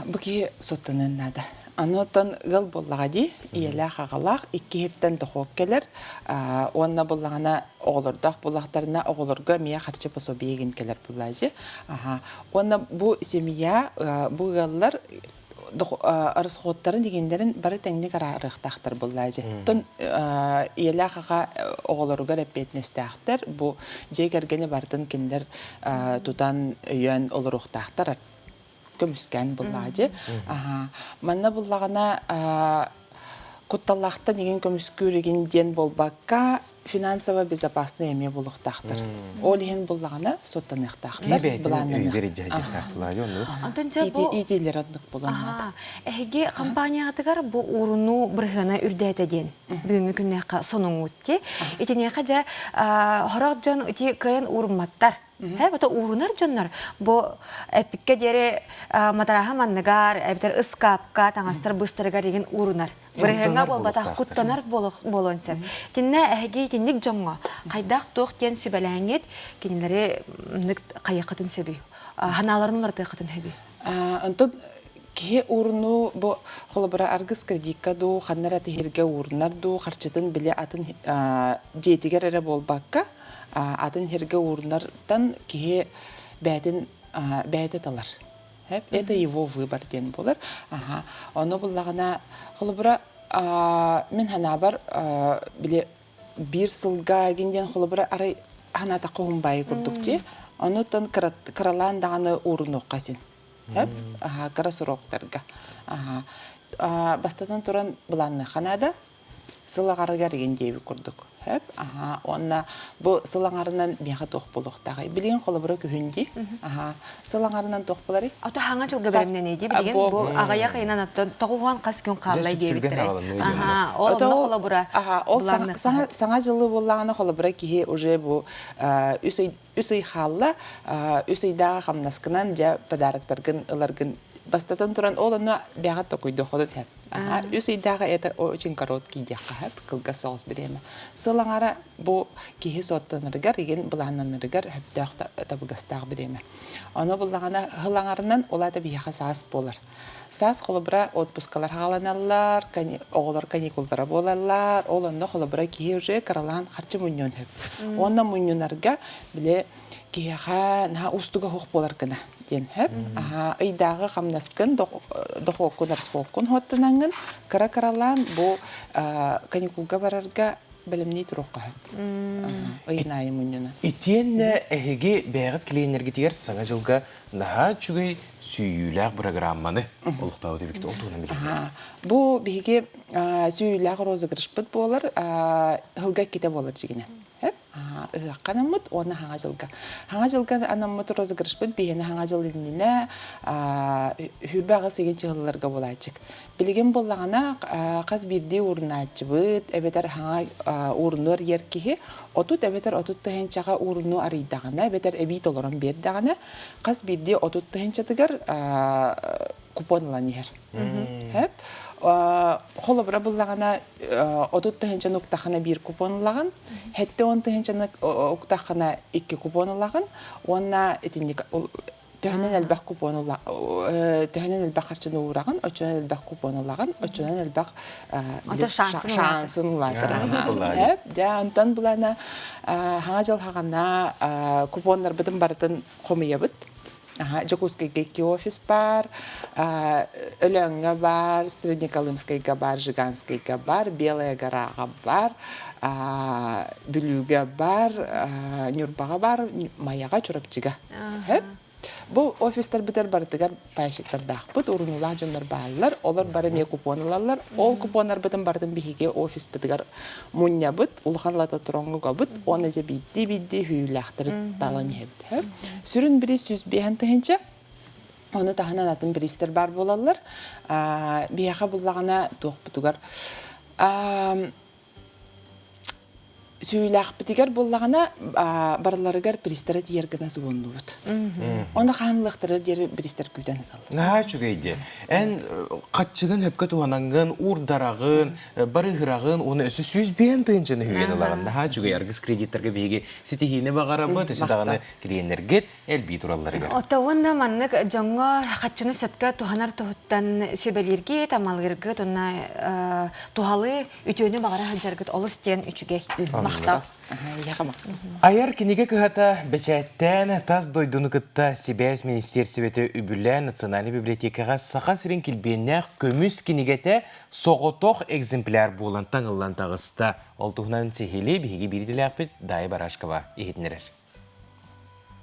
Бұ кей соттанын нады. Анотон гыл боллагади, иелә хагалак, икки хептен тохоп келер. Онна боллагана оғлордақ боллақтарына оғлорга мия харчы пособиеген келер боллажы. Онна бу семья, бу гыллар арысхоттарын дегендерін бары тәңне қарарықтақтар боллажы. Тон иелә хага оғлорга репетнестақтар, бу жегергені бардын кендер тутан үйен олырықтақтар. Көміскен бұллағыды. Манна бұллағына Кутталлахта деген көміскүреген ден болбаққа финансово безопасный эме болуқтақтыр. Ол еген болағына соттанықтақтар. Идейлер аднық болуынады. Әйге компаниятығар бұл урыну бірғына үрдәтеден бүгінгі күннеқа соның өтте. Етенеқа жа хорақ жон өте көйін урматтар. Бата урунар жоннар. Бұл әпікке дере матараға манныгар, әбітер ұскапқа, таңастыр бұстырға деген урунар. Бірғыңа бол батақ құттанар болуынсыр. Тенне әйге теннік жонға қайдақ тоқ кен сүбәләңет кенелері қайықытын сөбей. Ханаларын оларды қытын сөбей. Антон ке урну бу холобра аргыс кредитка ду ханнара тихирге урнар ду харчытын биле атын жетигер эре болбакка атын хирге урнардан ке бәдин бәйде талар. Это его выбор ден болар. Оны буллагана холобра мен ханабар биле бир сылга генден холобра арай хана тақуым бай курдук же. Оны тон кралан даганы урну касин. Карасуроқтарға. Бастадан тұран бұланны қанада сылағарығар еген дейбі көрдік. Онна бұл сылаңарынан меға тоқ болуқтағы. Білген қолы бұры күйінді. Сылаңарынан тоқ болары. Ата хаңа жылғы бәрімнен ейді білген бұл ағая қайынан тоғуған қас күн қалай дейбіттірі. Ол қолы бұра бұланны қанады. Саңа жылы болағаны қолы бұра кейі уже бұл үсей қалла, үсейдағы қамнаскынан жа падарықтарғын, ыларғын бастатан тұран олыны бәға тоқойды қолы тәп. Үсейдағы это очень короткий дяқа, кылға соғыз біремі. Сылаңара бұл кейі соттанырғар, еген бұлананырғар, табығастағы біремі. Оны бұлағана ғылаңарынан олады бияға саас болар. Саас қолыбыра отпускалар ғаланалар, оғылар каникулдара болалар, оланды қолыбыра кейі уже қаралаған қарчы мұньон хөп. Онна мұньонарға біле кейіға на устуға хоқ болар кіна. Ден хөп. Айдағы қамнаскын доқуқын арсқоқын хоттынаңын, кара-каралан бұл каникулға барарға білімней тұруққа хөп. Айнайы мұньона. Итенне әйге бәғыт келейінерге тегер саңа жылға наға чүгей сүйіләқ программаны олықтауы дебекті олтуынан білген. Бұл бейге сүйіләқ розыгрышпыт болар, ғылға кете болар жегінен. Қанамыт, оны хаңа жылға. Хаңа жылға анамыт розыгрышпыт бейені хаңа жыл елініне хүрбағы сеген чығылыларға болайчык. Білген болағына қаз бірде урын айтчыбыт, әбетер хаңа урыныр еркеге, отут әбетер отут тұхенчаға урыну арыйдағына, әбетер әбейт олырын бердіғына, қаз бірде отут тұхенчатығар купонлан ер. Холы бұра бұллағана отут тұхенчаны ұқтақына бір купонлаған, хәтті он тұхенчаны ұқтақына 2 купонлаған, онына төхінен әлбәқ купонлаған, төхінен әлбәқ қарчыны ұраған, өтшінен әлбәқ купонлаған, өтшінен әлбәқ шансын ұлатыр. Онтан бұлана хаңа жыл хағана купонлар бұдың бардың қомия бұд. Жакускайга офис бар, Өлөңга бар, Среднеколымскайга бар, Жиганскайга бар, Белая горага бар, Бүлүга бар, Нюрбага бар, Маяга чурапчыга. Бұл офистар бітер бардығар пайшықтар дақпыт, ұрынула жонлар бағылар, олар бары ме купонылалар, ол купонлар бітін бардың бігеге офис бітігар мұння бұт, ұлғанлата тұроңғыға бұт, оны же бидді хүйіліқтірі балан ебді. Сүрін бірі сөз бейін тұхынша, оны тағынан атын бірістер бар болалар, бияға бұлағана тоқ бұтығар. Сүйіләқ бітігер болағына барларығар бірістері дергіна зуынды бұд. Оны қанылықтары дері бірістер көйден қалды. Наға чүгейді. Ән қатчығын өпкі туғанаңғын, ұрдарағын, барығырағын, оны өсі сөз бейін тұйыншыны хүйген олағын. Наға чүгей арғыз кредиттерге бейге сетихіне бағара бұд, өсі дағаны креденергет әлбей тураларығар. Ота онда маннық жаңға қатчыны сөпкі туғанар тұғыттан сөбелерге, тамалғырғы, туғалы үтөні бағара ханжарғыт олыс тен үчігей. Аяр кенеге кыхата бәчәттән таз дойдуны кытта Сибәс министерсіветі үбілі национальный библиотекаға сақа сірен келбеннәқ көміс кенегеті соғытоқ экземпляр болан таңылан тағыста. Олтуғынан сехелі бейге берділі ақпет дайы барашқава ехетінерер.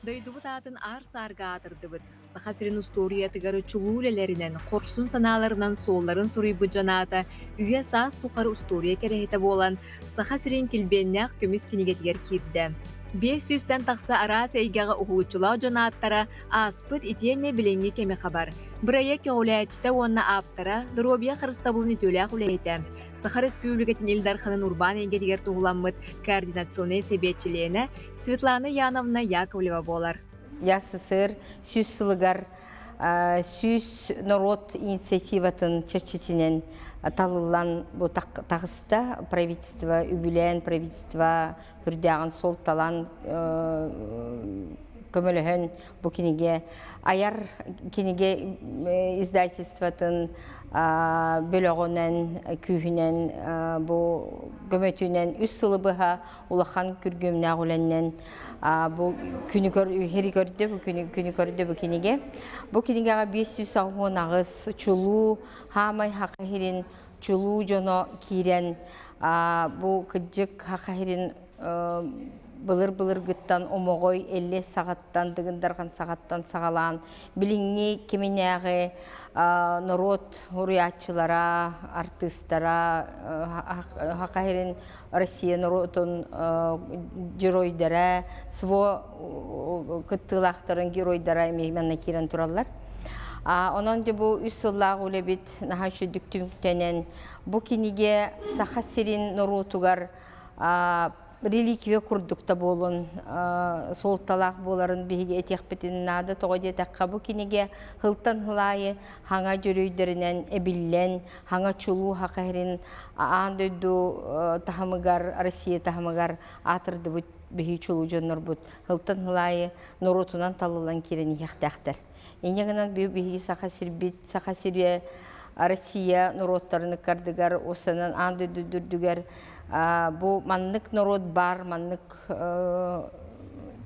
Дойдубут атын ар-сарга атырдыбыт. Сахасирин устория тыгары чулуулелеринен, корсун саналарынан солларын суруйбу жанаата, үйе саас тухары устория керехете болан, Сахасирин килбеннях көмүс кинигетигер кирді. 500-тен тақса арас эйгеға ухулучулау жанааттара аспыт итиенне биленги кеме хабар. Бұрая кеулячта онна аптара, дробия хырыстабылын итөлях улейті. Сахар Республикатын Илдарханын урбан эйгедигер туғуламмыт координационный себетчилиене Светлана Яновна Яковлева болар. СССР сүз сылыгар, сүз народ инициативатын черчетинен талылан bu тағыста правительство, үбілен правительство үрдіғын сол талан көміліғін бұ кенеге аяр кенеге издательстватын бөліғінен, күйінен, бұ көмөтінен үс сылы бұға улахан күргіміне ғоленнен bu күні көрді bu кенеге. Bu кенегеға 500 ағуын ағыз чулу, хамай хақахирин, чулу жоно кирен, bu күджік хақахирин былыр-былыр гыттан омоғой 50 сағаттан, дығындарған сағаттан сағалан, біліңне кеменяғы народ хуриятчылара, артистара, хақахирин Россия народун геройдара, сво кыттылақтарын геройдара емейменна керен туралар. Онан де бұл үс сыллағы олебет нахашы дүктүміктенен бұл кенеге Сахасирин народугар реликвия курдукта болын, сол талақ боларын бейге етек бітін нады тоғыде таққа бұл кенеге хылтан хылайы хаңа жүрейдерінен әбіллен, хаңа чулу хақайрин аңдойду тахамыгар, Россия тахамыгар атырды бұд бейге чулу жоныр бұд. Хылтан хылайы нұрутынан талылан керені яқтақтар. Енегінен бейге Сахасирбе Россия нұроттарыны кардыгар, осынан аңдойду дүрдігер bu manlık narod bar, manlık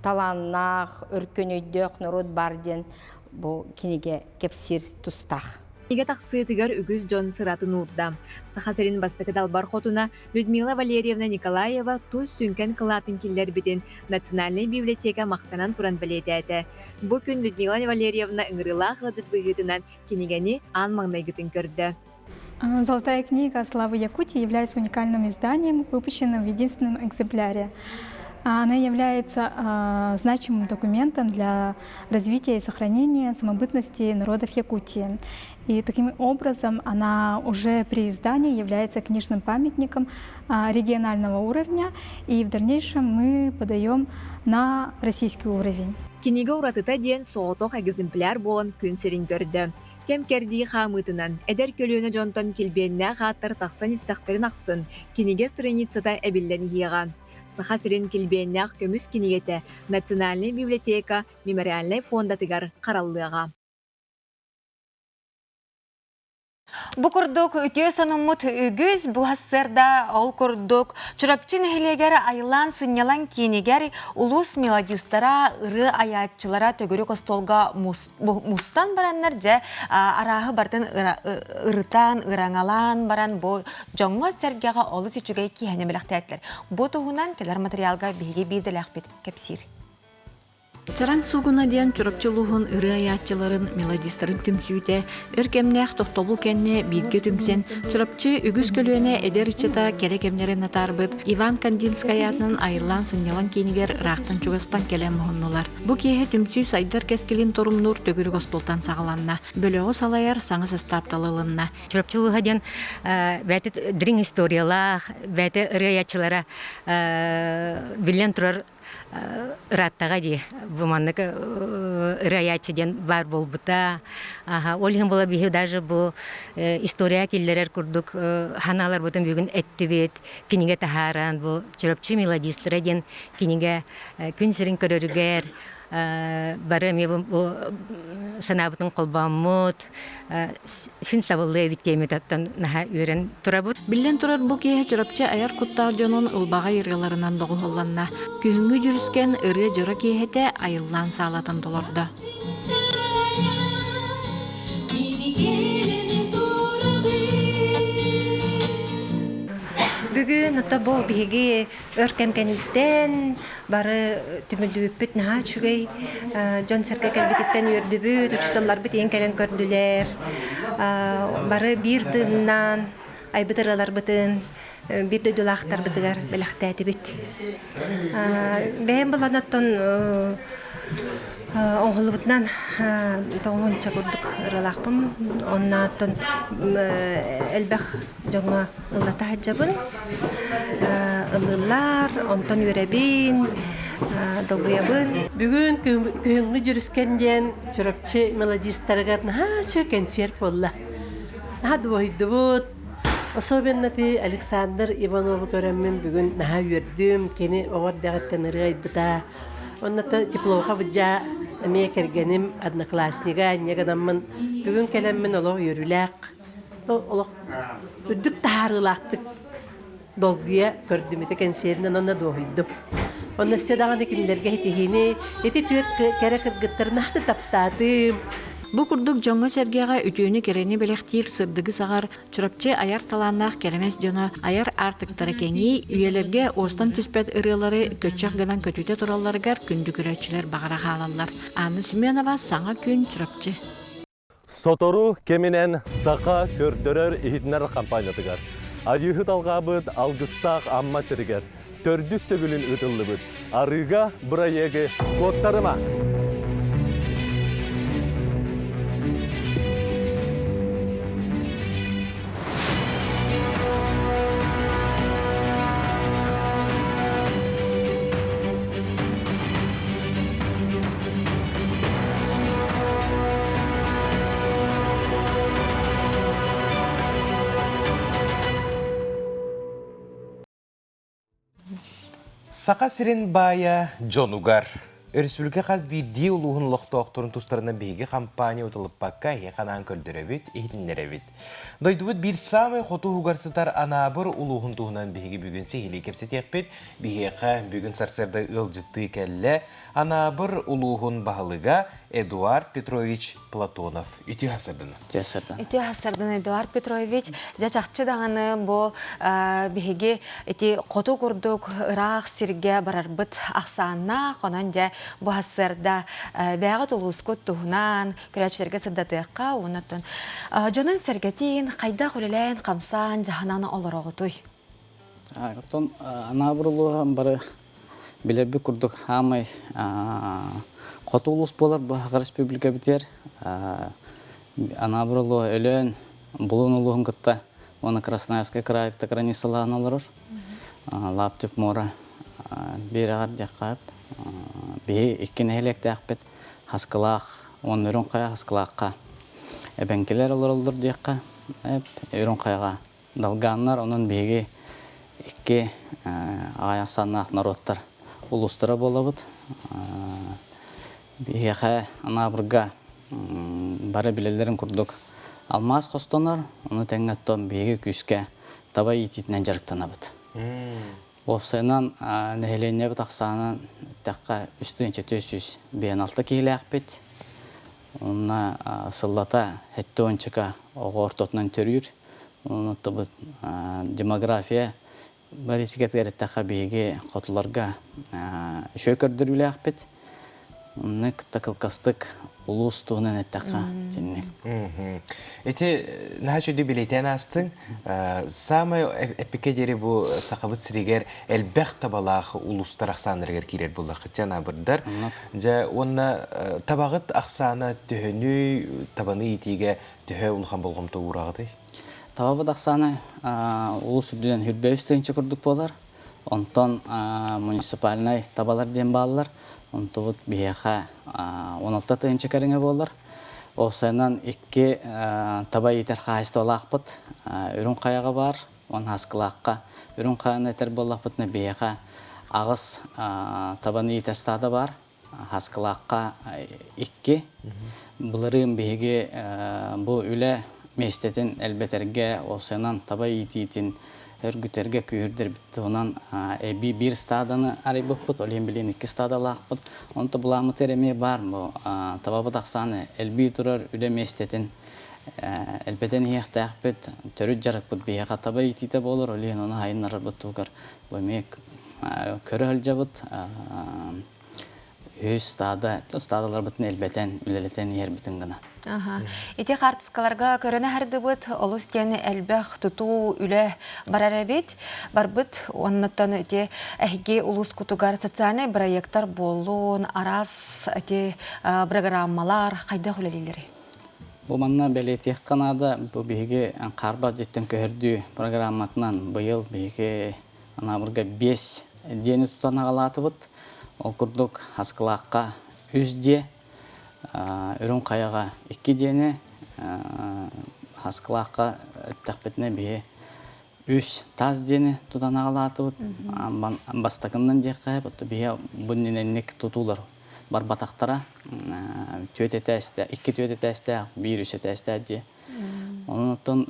talannak, örkönöydök narod bar den bu kinige kepsir tustaq. Иге тақсытыгар үгіз Джон сыратын урда. Сахасирин бастықы далбар хотуна Людмила Валерьевна Николаева туз сүнкен кылатын киллер битин Национальный библиотека мақтанан туран білеті әті. Бұ күн Людмила Валерьевна ыңырыла қылжыт бұғытынан кинигені ан маңнайгытын көрді. «Золотая книга славы Якутии» является уникальным изданием, выпущенным в единственном экземпляре. Она является значимым документом для развития и сохранения самобытности народов Якутии. И таким образом она уже при издании является книжным памятником регионального уровня, и в дальнейшем мы подаем на российский уровень. Книга уратыта ден соотох экземпляр болан күн серин көрді. Кемкердии хамытынан, эдер көлөөнө жонтон килбенне хаттар тахсан истактарын аксын, кинеге страницата эбиллен хиега. Сахасирин килбенне көмүс кинегете Национальный библиотека мемориальный фондатыгар караллыга. Бу курдук үтө сонумут үгүз бу хассерда ол курдук чурапчин хелегер айлан сынялан кинегер улус мелодистара ыры аятчылара төгөрү костолга мустан бараннар же арахы бартын ырытан ыраңалан баран бу жоңго сергега олус үчүгэй кихене белактатлар. Бу тугунан келер материалга биги биделах бит кепсир. Чаран сугуна диэн чурапчылуһун ыры аятчыларын мелодистарын түмсүүтэ, өркемнэх тохтобул кенне биирге түмсен, чурапчы үгүс көлүөнэ эдер ичета керекемнерин атарбыт Иван Кандинскаятнын айырлан сыннялан кинигер рахтан чугастан келем мухуннулар. Бу киэхэ түмсүү сайдар кескилин торумнур төгүрү гостолтан сагаланна, бөлөҕө салайар саңы сыстапталылынна. Чурапчылыга диэн бәті дрин историялах, бәті ыры аятчылара билен турар раттага ди буманнык раячиден бар болбута олин бола бихи даже бу история киллерер курдук ханалар бутун бүгүн эттибет киниге тахаран бу чурапчы мелодистра ден киниге күн сирин көрөрүгер барым бу санабытын колбамут син табылы биттеме таттан наха үрен турабут Билен турар бу киһи чурапчы аяр куттар жонун ылбага йыргаларынан догу холланна. Күһүнгү жүрүскен ыры жора киһите айыллан салатын долорда. бүгүн ото бу биги өркемкениден бары түмүлдүбүт наха чүгей жон серке келбититтен үрдүбүт учталлар бит эң келен көрдүлөр бары бир дыннан айбытыралар бытын бир дөдүлахтар бытыгар белахтати бит бэм баланоттон оңғылыбытынан тоңынча көрдік ыралақпын. Оннаттон әлбәқ жоңа ыллата хаджабын. Ылылар, онтон өрәбін, долгуябын. Бүгін күнгі жүріскенден чүрөпчі мелодистарығар наха концерт болла. Наха дуойды бұд. Особенно ты Александр Иванову көрәммен бүгін наха үрдім. Кені оғыр дәғаттен ырғай бұта. Онната теплоха вджа ме кергеним одноклассника негадаммын бүгүн келеммин олох йөрүләк олох үдүк таарылактык долгуя көрдүмүтэ концертинен онна доойдум онна седаганы кинилерге хитихини эти түөт кере кыргыттарнахты таптаатым. Бу курдук жоңго сергега үтүүнү керени белектир сырдыгы сагар чурапчы аяр талааннаах келемес жоно аяр артыктары кеңи үйелерге остан түспет ырыылары көчөк гынан көтүтө туралларыгар күндү көрөчүлөр багара хаалаллар. Анна Семенова саңа күн чурапчы. Сотору кеминен сака көрдөрөр ихитнер кампаниятыгар. Айыхыт алгабыт алгыстак амма сиригер. Төрдүс төгүлүн ытыллыбыт. Арыга бұрайеги коттарыма. Сақа сирен бая Джонугар. Республика қаз бейді ұлығын лоқтоқтырын тұстарынан бейге компания ұтылып баққа еқанан көлдіребет, ехтінлеребет. Дойдуыт бір самай қоту ұғарсытар анабыр ұлығын тұғынан бейге бүгін сейілі кепсетекпет, бейге бүгін сарсырды ұлжытты кәлі анабыр ұлығын бағылыға Эдуард Петрович Платонов. Үті хасырдын? Үті хасырдын Эдуард Петрович. Жачақчы дағаны бұл бейге қоту күрдік ұрақ сирге барарбыт ақсанна, қонан де bu hasırda bəğət uluskut tuğunan, körəçlərə sıddatıqqa, onatın. Jonun sərgətin, qayda xülələn, qamsan, jahanana olur oğutuy. Oton, ana buruluğun barı bilərbi kurduk hamay qotu ulus bolar, bu Haqa Respublika biter. Ana buruluğu ölən, bulun uluğun qıtta, onu Krasnoyarskaya krayıqta kranisalahan olur. Laptip mora bir ağır жаққап. Бей ikkin heлекті ақпет хаскылақ, он өрін қая хаскылаққа. Әбәнкелер олар дейққа, өрін қаяға далғанлар, оның бейге ikki аясанақ народтар ұлыстыра болабыд. Бейге анабырға бары білелерін күрдік. Алмаз қостанар, оны тәңгәттен бейге күске таба ететінен жарықтанабыд. Офсайнан нәхелене бұт ақсанын тәққа үстінше 300 бейналты кейлі ақпет. Онына сыллата әтті ончыға оғыр тотынан төрір. Оны бұт демография барисикетгер тәққа бейге қотыларға үші көрдірілі ақпет. Оны тақылқастық улус туғынан әттәққа теннек. Эти нахачуды билетен астың, самай эпикедері бұл сақабыт сірегер әлбәқ табалағы улустар ақсаныргер керер болақы жана бұрдар. Онна табағыт ақсаны түхіні табаны етеге түхі ұлған болғымты ұрағыды? Табабыт ақсаны улус үрдіден хүрбе үстігінші күрдік болар. Онтан муниципалинай табалар ден балылар. Онтабыт бияқа 16 тыынчы кәріңе болар. Осайнан 2 таба етер қайысты олақпыт. Үрін қаяға бар, он хаскылаққа. Үрін қаяны етер болақпытны бияқа ағыз табаны етестады бар. Хаскылаққа 2. Бұлырын бейге бұл үлі местетін әлбетерге осайнан таба ететін өргүтерге күйірдер бітті. Онан әбі бір стаданы арай бұппыт, олен білен 2 стада лақпыт. Онты бұламы тереме бар. Табабыт ақсаны әлбі тұрар үлі местетін Elbeten hiyaqtaqbet törüt jaraqbut biya qataba itite bolur olen onu hayınlar butugar bomek körü hıljabut stadalar butun elbeten üleleten yer bitin gana. Ити қартысқаларға көріне әрді бұд, олыс тен әлбәқ тұту үлі барар әбет, барбыт, оннаттан өте әйге ұлыс күтугар социальный проекттар болуын, арас өте программалар қайда құлелелері? Бұл манна бәлетек қанада бұл бейге қарба жеттен көрді программатынан бұйыл бейге анабырға 5 дені тұтан ағалаты бұд. Ол күрдік асқылаққа 100 де, үрін қаяға 2 дені, асқылаққа тақпетіне бейе 3 таз дені тұтан ағалаты бұд. Бастақыннан дек қайып, бейе бұннененнек тұтулар. Бар батақтара 2 тәсті, 1 3 тәсті де. Оның ұттын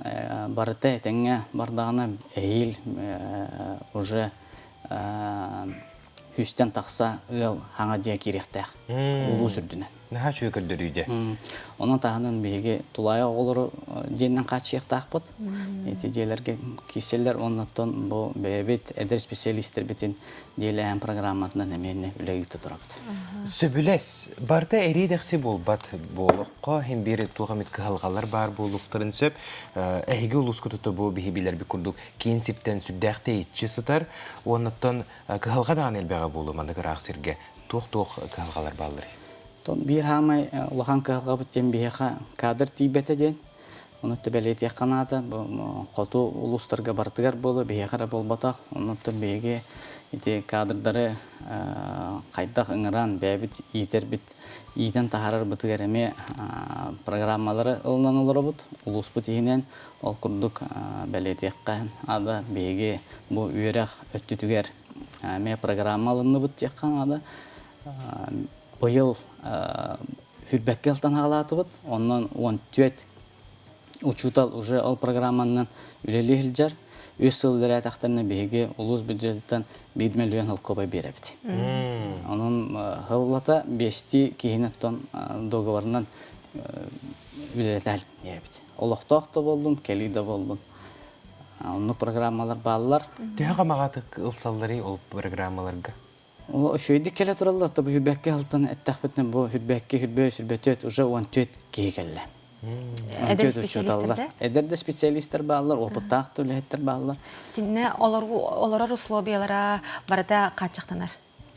барыта әтенге бардағына әйіл уже хүстен тақса ұл хаңа дия керектәқ. Улу сүрдінен. Наға чөй көрдірүйде? Оның тағынан бейге тұлайы олыры деннен қатшияқтақ бұд. Еті дейлерге кеселер оннаттан бұл бәйбет әдір специалистер бетін дейлі ән программатынан әменне үләгікті тұрабыд. Сөбілес, барда әрейдәқсі болбат болуққа, хем бері туғамет кығалғалар бар болуқтарын сөп, әйге ұлыс күтіті бұл бейбелер бі күрдік кейін септен сүрдәқті етші сытар, оннаттан кығалға даған әлбәға болу мандығыр ақсерге тоқ-тоқ кығалғалар балыр. Bir hamay улахан кыһалга бүттен биһа кадр тибете ден. Онутта белете канада коту улустарга бартыгар болу биһара болбата. Онутта беге ите кадрдары кайдак ыңыран бәбит итер бит итен тахарар бытыгар эме программалары ылнан олорбут. Улус бутинен ол курдук белете кан ада беге бу үйрәк өттүтүгер эме программаларны бут яккан ада Бұйыл хүрбәкке алтан ағалаты бұд, оннан 14 учутал уже ол программаннан үлелі хілжар, өз сылдары әтақтарына бейге ұлыз бюджеттен 1 миллион ұлқобай беребді. Оның ғыллата 5 кейінеттен доғаварынан үлелеті әлін ебді. Олықтоқты болдым, келі де болдым. Оны программалар балылар. Дүйаға мағатық ұлсалдары ол программаларға? Шөйді келе тұралар, табы хүрбәкке алтын әттәқпетінен бұл хүрбәкке уже 14 кейгелі. Әдер специалистер де? Әдерді специалистер бағалар, опыттақ төлеттер бағалар. Тінне оларар условиялара барада қатшақтанар?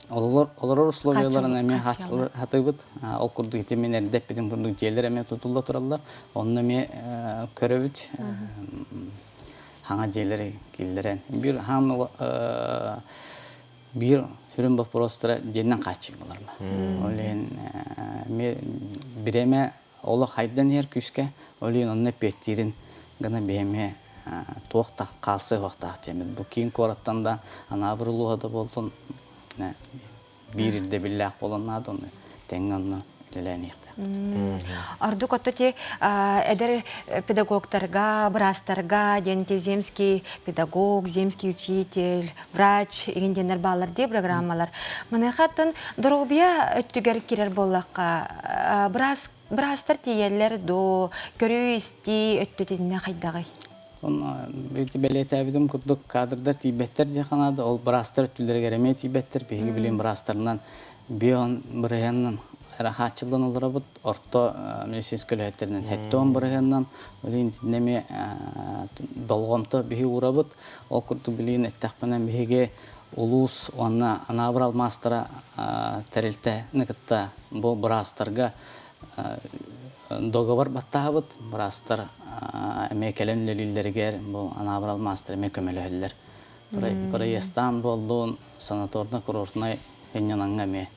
Оларар условияларын әме хаты бұд. Ол күрдік ете мен әрдеп бетін күрдік жерлер әме тұтылда тұралар. Оның әме көрі бүд. Хаңа жерлері келдерен. Bir sürüm bu prostra denilen kaçık olur mu? Olen bireme ola haydan yer küske, olen onun pettirin gana bireme tohta kalsı vakta temed. Bu kim korattan da ana buruluğa da boldun bir ilde billah bolanlar onu tenganla ilerleyecekti. Ardu kottati eder pedagoglarga, brastarga, dente земский pedagog, земский учитель, врач, игенденер балар ди программалар. Мына хатын дробия өттүгер кирер боллакка брастар тиелер до көрүсти өттүтүнө кайдагай. Бити белете абидим курдук кадрдар тибеттер жаканады, ол брастар өттүлөргө эме тибеттер, беги билим брастарынан бион биренен Рахатчылдан оларабыд, орто медицинская лөйеттерінен хеттон бұрығынан, олейін неме долғамты бігі урабыд, ол күрді білейін әттәқпінен бігі улус, онына анабырал мастера тәрелті нұқытта бұл бұрастарға доғавар баттағыбыд, бұрастар әмекелен лөлілдергер, бұл анабырал мастер әмекөмелі өлілер. Бірі естан болуын санаторна курортына әнен ме.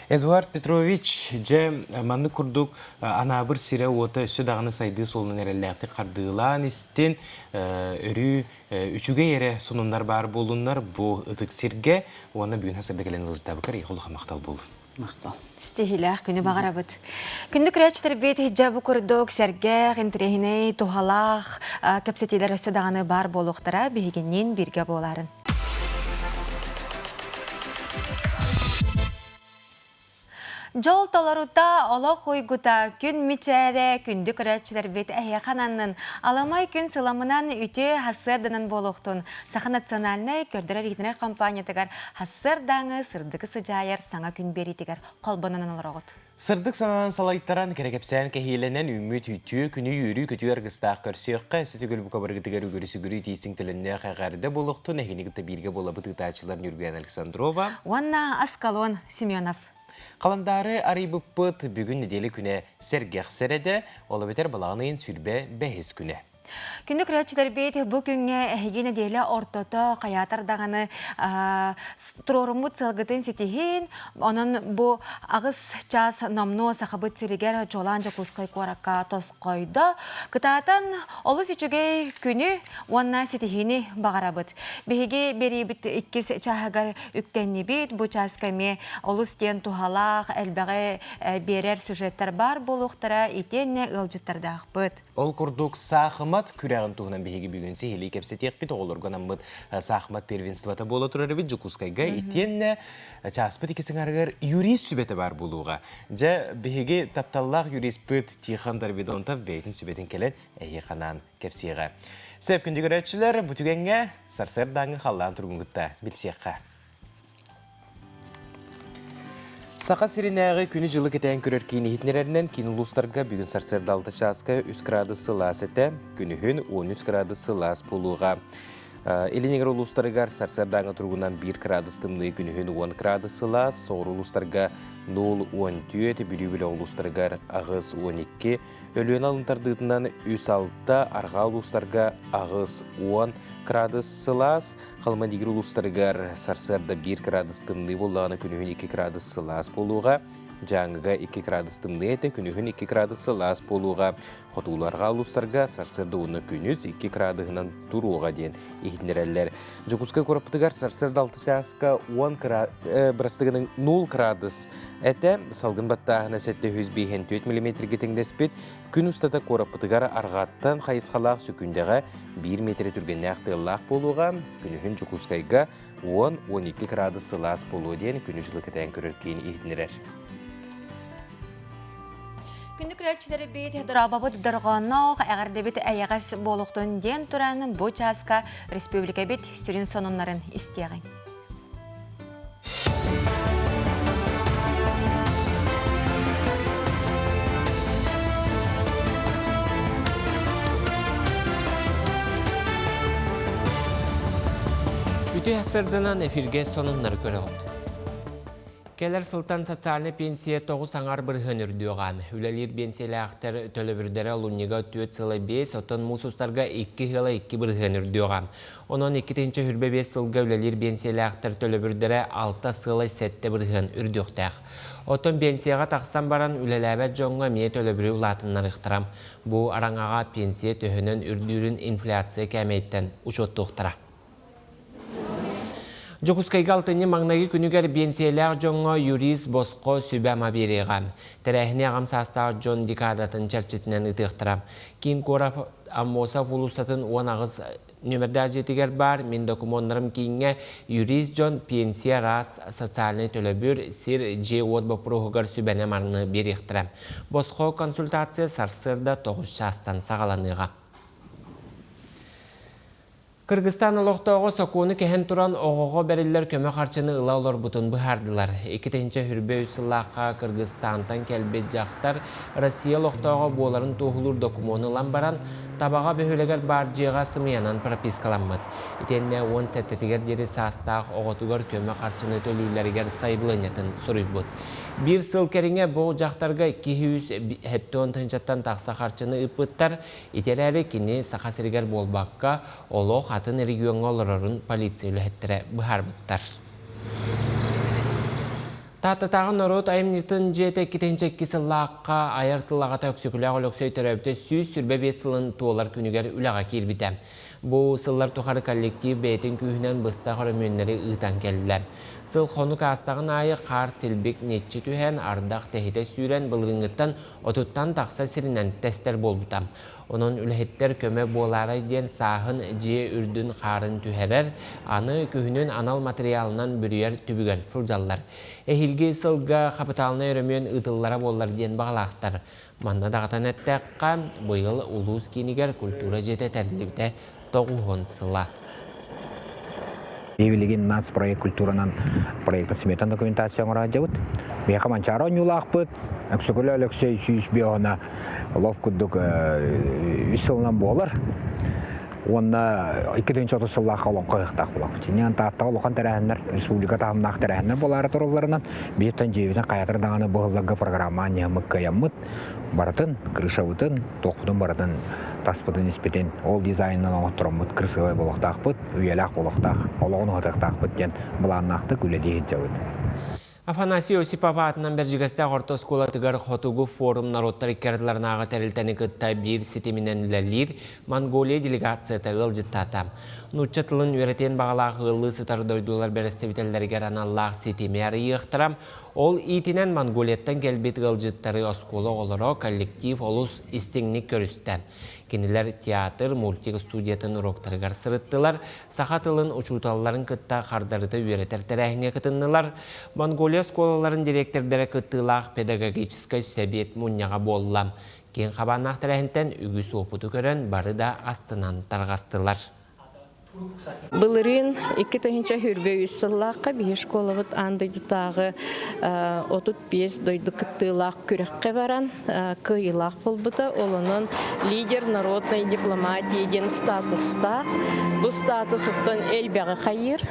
Эдуард Петрович, же манны курдук анабыр сире ота өсі дағыны сайды солының әрелләқті қардығылан істен өрі үчіге ере сонындар бар болындар бұл ұтық сирге, оны бүгін хасырдекелен ұлызда бұқар, еқылыға мақтал болын. Мақтал. Стихилах, күні бағара бұд. Күнді күрәчтер бет хиджабы күрдік, сәргәқ, интерегіне, тухалақ, кәпсетелер өсі дағыны бар болуқтара бейгеннен бірге боларын. Жол толорута олох ойгута күн мичәре күнді көрәтчілер бет әйе қананның аламай күн сыламынан үте хассырдынан болуқтын. Саха национальный көрдірер етінер компаниятығар хассырдаңы сырдығы сыжайыр саңа күн беретігер қолбанынан оларағыт. Сырдық сананан салайттаран керекепсән кәхеленен үміт үтті күні үйрі көті арғыстақ көрсеққа сөтігіл бұқа барғытығар үгірісі күрі тейсің тілінне қағарды болуқтын әхенігіті бірге болабы тұтачылар Нүрген Александрова. Уанна Аскалон Семенов. Қаландары арайбыппыт бүгін неделі күне сәргеқ сәреді, олы бетер балағынайын сүрбе бәхес күне. Күнді күрәтчілер бейт бұл күнге әйгені дейлі ортото қаятардағаны тұрорымыт сылғытын сетихин, оның бұл ағыз час номно сақыбыт сиригер жоланжа құсқай қораққа тос қойды. Қытаатан олы сүчігей күні онна сетихини бағарабыт. Бейге бері біт иккіз чағығар үктенні бейт, бұл час кәме олы стен тухалақ, әлбәғі берер сюжеттер бар болуқтара итенне ұлжыттардақ бұд. Ол күрдік сақымат күрәғын туғынан бейге бүгінсе хелі кәпсетек бит оғылырған аммыд сақымат первенствата бола тұрары бит Жукускайға итенне часпыт екесің арығар юрист сүбеті бар болуға. Жа бейге тапталлақ юрист бұд тихан дарбидонтав бейтін сүбетін келен әйе қанан кәпсеға. Сөп күнді көрәтшілер бұтігенге сарсырдаңы қаллан тұрғынгытта білсеққа. Сақа сиринәғі күні жылы кетен көрер кейіні хитнерерінен кейін ұлыстарға бүгін сарсырда 6 часқа 3 градус сылас әті, күні хүн 13 градус сылас болуға. Елінегер ұлыстарығар сарсырдаңы тұрғынан 1 градус тымны күні хүн 10 градус сылас, соғыр ұлыстарға 0-10 бүрі ұлыстарығар ағыз 12, өлуен алынтардығынан 3-6, арға ұлыстарға ағыз 10 градус сылас, қалмадегер ұлыстарығар сарсырда 1 градус тымны болағына күні хүн 2 градус сылас болуға. Жаңыға 2 градус тымны әті, күнігін 2 градус сылас болуға. Хотуларға ұлыстарға сарсырды оны күніз 2 градығынан тұруға дейін ехіднерәлілер. Жукуска көріптігар сарсырды 6 часқа 10 бірістігінің 0 градус әті, салғын баттағына сәтті 154 мм кетіңдеспет, күн ұстата көріптігар арғаттан қайысқалақ сүкіндеға 1 метр түргенне ақтығылақ болуға. Күнігін Жукускайға 10-12 градус сылас болуға дейін күні жылы кетен көрер кейін ехіднерәр. Күнді күрәтшілері бейт дұрабабы дұрғанық әғірді бет әйеғас болуқтың ден тұранын бұл часқа республика бет сүрін сонынларын істеғін. Үті әсірдінен эфирге сонынлары көрі олды. Келер сылтан социальный пенсия 9 аңар бірген үрдіған. Үлелер пенсиялі ақтар төлі бірдері олуниға 4 сылы 5, отын мұсыстарға 2 ғылы 2 бірген үрдіған. Onun 2-ci hürbə 5 sılga үлелер пенсиялі ақтар төлі бірдері 6 сылы 7 бірген үрдіқтәq. Otun pensiyaga taqstan baran ülelәbət jonga miye төлі бірі ұлатынлар ықтырам. Bu arаңaға pensiya töhünün ürdüğün infляция kəmeytten uçottuqtıra. Жокускайга алтыны маңнagi күнігер бенсиялар жоңға юрист босқо сүбәма береғам. Тәрәхіне ағам састағы жон декадатын чәрчетінен ұтықтырам. Кейін қорап аммоса пулустатын оң ағыз нөмірдәр жетігер бар. Мен документарым кейінге юрист жон пенсия рас социальный төлөбір сир же отбы проғығар сүбәне марыны береқтірам. Босқо консультация сарсырда 9 частан сағаланыға. Кыргызстан олықтауғы сокуны кәхен тұран оғығы бәрілер көмі қарчыны ұлаулар бұтын бұхардылар. 2-ci хүрбе үсіллаққа Кыргызстантан кәлбет жақтар Россия олықтауғы боларын тоғылыр документын баран табаға бөхілігер бар жиға сымыянан пропискаламмыд. Итенне 10 сәттетігер дері састақ оғытығыр көмі қарчыны төлілерігер сайбылынетін сұрый бұд. Bir сыл кәріңе бұл жақтарға 200 хеттон тынчаттан тақса қарчыны ұппыттар, ителәрі кені сақасыргер болбаққа олы қатын регион олырырын полициялы хеттірі бұхар бұттар. Тататағын орот айымнитын жете 2-ci сыллаққа айыртылаға тәуксікіліға өліксөй төрәбіті сүйіз сүрбе 5 сылын туолар күнігер үліға келбіті. Бұл сыллар тұқары коллектив бәйтін күйінен бұста қорымөнлері ұйтан келілі. Сыл қону қастағын айы қар сілбек нетчі түйен ардақ тәхеті сүйрен бұлырыңыттан отуттан тақса сірінен тәстер болбытам. Onun ülhеттер köme boğları den sahın je ürdün qarın tüherer, anı kühünün anal materialından bürüyer tübüger sıljallar. Ehilgi sılga kapitalına örümüyen ıtıllara bollar den bağlaqtar. Manda dağıtan ettekka bu yıl ulus kiniger kultura jete terlibde toğuhun sıla. Evligin nas proyek kulturanın proyekta smetan dokumentasyon rajavut. Meka mancaron yulaqput. Aksukula Alexey süyüş bir ona lofkuduk üsülünden boğular. Onda 2030 yıllığa olan koyuqtaq bulaq. Çinyan tağıttağı oluqan tərəhinlər, Respublika tağımnaq tərəhinlər boları torullarından bir tən cevizden qayatır dağını бұғылығы programma neyamık kayamıt. Baratın, kırışavıtın, toqudun baratın, taspıdın ispeten, ol dizaynından oğutturamıt, kırışavay boluqtaq bud, üyelaq boluqtaq, oluğun oğutaqtaq bud, gen bulannaқты күледі етжауыд. Афанасий Осипов атынан Бержигасты Орто Скола тыгар хотугу форум народтар иккерділернаға тәрілтәні кытта бір сетемінен үләлер Монголия делегация тағыл жыттата. Нұрча тылын өретен бағалағы ғылы сытар дойдулар бәрістевителлергер аналлақ сетеме әрі еқтірам. Ол итінен Монголияттан келбет ғылжыттары осколы олары коллектив олус істеңнік көрісті. Кенелер театр, мультик студиятын уроктарыгар сырыттылар, саха тылын учуталларын кытта қардарыты өретер тәрәхіне кытыннылар. Монголия сколаларын директордары кыттылақ педагогическай сәбет мұнняға боллам. Кен қабаннақ тәрәхінтен үгіс опыты көрін бары да астынан тарғастылар. Былырын 2-нче хүрбе үсіллаққа бейш колығыт анды жұтағы 35 дойды кыттылақ күрекке баран кыйлақ болбыта. Олының лидер народной дипломатии ден статуста. Бұл статусыттан әлбәғі қайыр,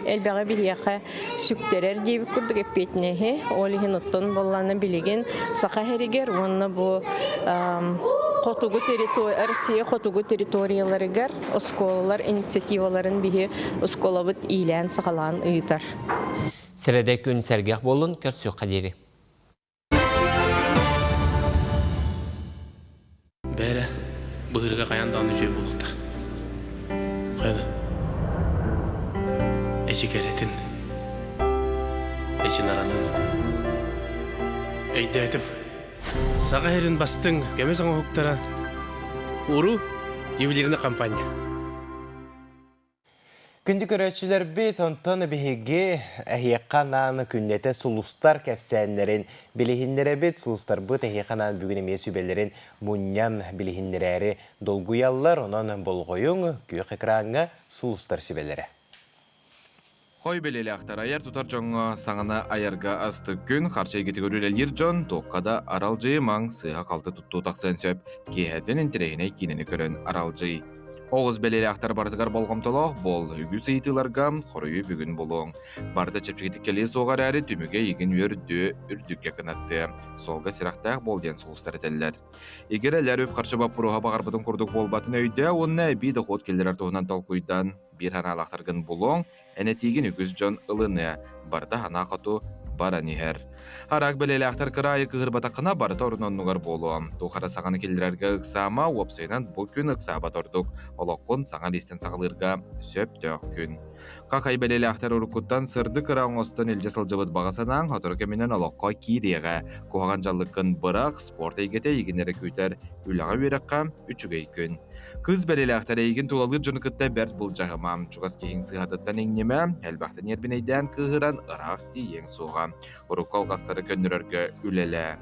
әлбәғі білеқі сүктерер дейбі күрдік еппетнеге. Олығын ұттан болғаны білеген сақа әрігер, оны бұл Россия хотугу территорияларыгар осколалар инициативаларын биһи осколабыт илән сақалан ыйтар. Сиреде күн сәргех болын көрсі қадері. Бәрі бұғырға қаяндан жөй болықта. Қайда? Әчі кәретін. Әчі наранын. Әйді әтім. Саға әрін бастың кәме саңа хуқтара ұру евелеріне компания. Күнді көрәтшілер бет онтан бігеге әйеққанан күннеті сұлыстар кәпсәнлерін білігіндері бет сұлыстар бұт әйеққанан бүгін емес үбелерін мұннян білігіндері долгуялар онан болғойың күйек экранға сұлыстар сүбелері. Хой белелі ақтар аяр тұтар жоңға саңына аярға асты күн қарчай кеті көрілелер жон тоққада арал жайы маң сыға қалты тұтту тақсан сөп кейәден інтерейіне кейнені көрін арал жай. Оғыз белелі ақтар бардығар болғамтылақ бол үгі сейтіларға қорыйы бүгін болуң. Барды чепшігітік келе соғар әрі түміге егін өрді үрдік якынатты. Солға сирақтақ болден соғыстар әтелілер. Егер әлер өп қаршы бап бұруға бағарбыдың құрдық болбатын өйді, онына әбейді қот келдер артығынан талқойдан бір ханалақтарғын болуң, әнетеген үгіз жон ылыны, барды хана қату бара нихер. Арак белелі ақтар қырайы кығырбатақына барыта орынын нұғар болуым. Тоқара сағаны келдерерге ұқсама, опсайнан бұл күн ұқсаба тордық. Олыққын саңа листен сағылырға сөп төк күн. Қақай белелі ақтар ұрыққыттан сырды қырауын остан елже сылжыбыт бағасанан, отыркеменен олыққа кейдеға. Қоған жалыққын бұрақ, спорт егете егінері көйтер, үліға өріққа үчігей күн. Кыз белелі ақтар егін тулалыр жынықытта бәрт бұл жағымам. Чуғас кейін сығадыттан еңнеме, әлбақты нербінейден кығыран ұрақ дейен соға. Ұрық алғастары көнірерге үлелі.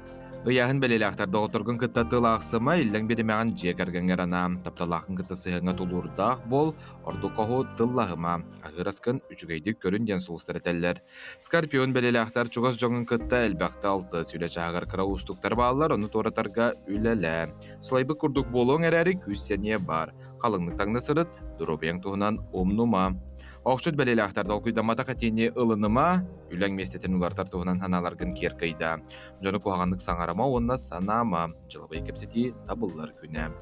Ыяхын белелі ақтарда отырғын кыттатыл ақсыма илдің беремеған жекергengер ана. Тапталақын кытты сығыңа тулурдақ бол, орду қоғу тыллағыма. Ағыраскын үчігейдік көрінден сұлыстыр әтәлілер. Скорпион белелі ақтар чуғас жоңын кытта әлбақты алты. Сүйлечі ағар қыра ұстықтар бағалар, оны торатарға үлелі. Сылайбы күрдік болуң әрәрі күссене бар. Қалыңлықтаңны сырыт, дұрубең туғынан омнума. Оқшыт бәлелі ақтарды олқүйдамата қатейіне ылыныма, үләң местетін ұлар тартуғынан ханаларғын керкейді. Жоны қоғандық саңарама, онына санама, жылыбай кепсеті табылар күні.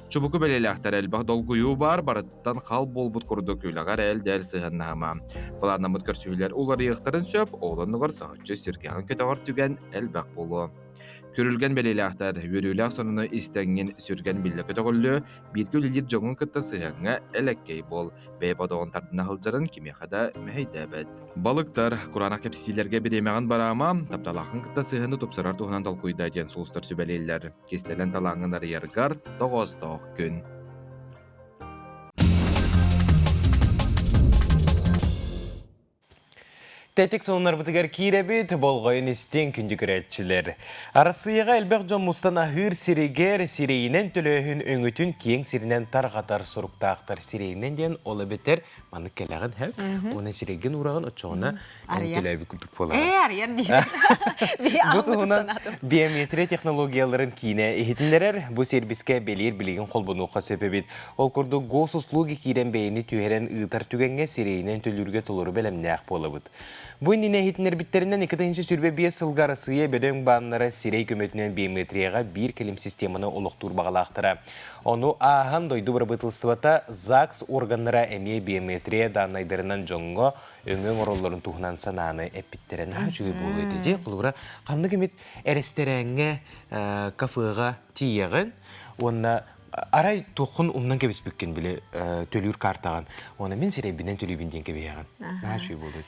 Чубуку бәлелі ақтар әлбақ долгүйу бар, барыттан қал болбұт құрдық үліғар әл дәл сығыннағыма. Бұланамыт көрсүйлер олар еқтарын сөп, оғылынығыр сағытчы сіргеғын көтағыр түген әлбақ болу. Көрülgen belelahtar, yürüylüğü sonunu istengen sürgen billek ötөгөлü, bir gülülir жоңun kıtta sığanğa elekkey bol, beybadoğun tardına hılcarın kimiyakada meheydebet. Balıktar, Kur'ana kepsilerge bir emeğin barama, taptalakın kıtta sığanı topsarar tuğunan dalkuyda jen soğustar sübeleyler. Kestelen talağın arı yargar, 9 gün. Тәтік соңынар бұтығар кейребет болғайын істен күнді күрәтчілер. Арасыйға әлбәқ жон мұстан ахыр сирегер сирейінен төлөйін өңітін кейін сирінен тарғатар сұрықтақтар сирейінен ден олы бетер маңық кәләғын әп. Оны сиреген ұрағын ұтшоғына төлөйбі күптік болар. Арияр дейбі. Бұтығынан биометрия технологияларын кейіне ехетіндерер бұл сербиске белер білеген қолбынуға сөпебет. Ол күрді госуслуги кейрен бейіні түйерен ұйтар түгенге сирейінен төлірге толыры бәлемнәқ болыбыд. Бұл ніне хитінер біттерінен 2-ші сүрбе 5 сылғары сүйе бөдөң бағынлары сирей көметінен биометрияға бір келім системаны олықтур бағалақтыра. Оны ағын дойды бір бұтылсывата ЗАГС органлары әме биометрия данайдарынан жоңғы өңің оролларын туғынан сананы әппіттерін жүгі болу етеде. Құлғыра қанды кемет әрестерәңе кафыға тиеғін, онына арай тоқын умнан кебес бүккен біле төлүр картаған. Оны мен серебінен төлүбінден кебеяған. Нәчүй болды.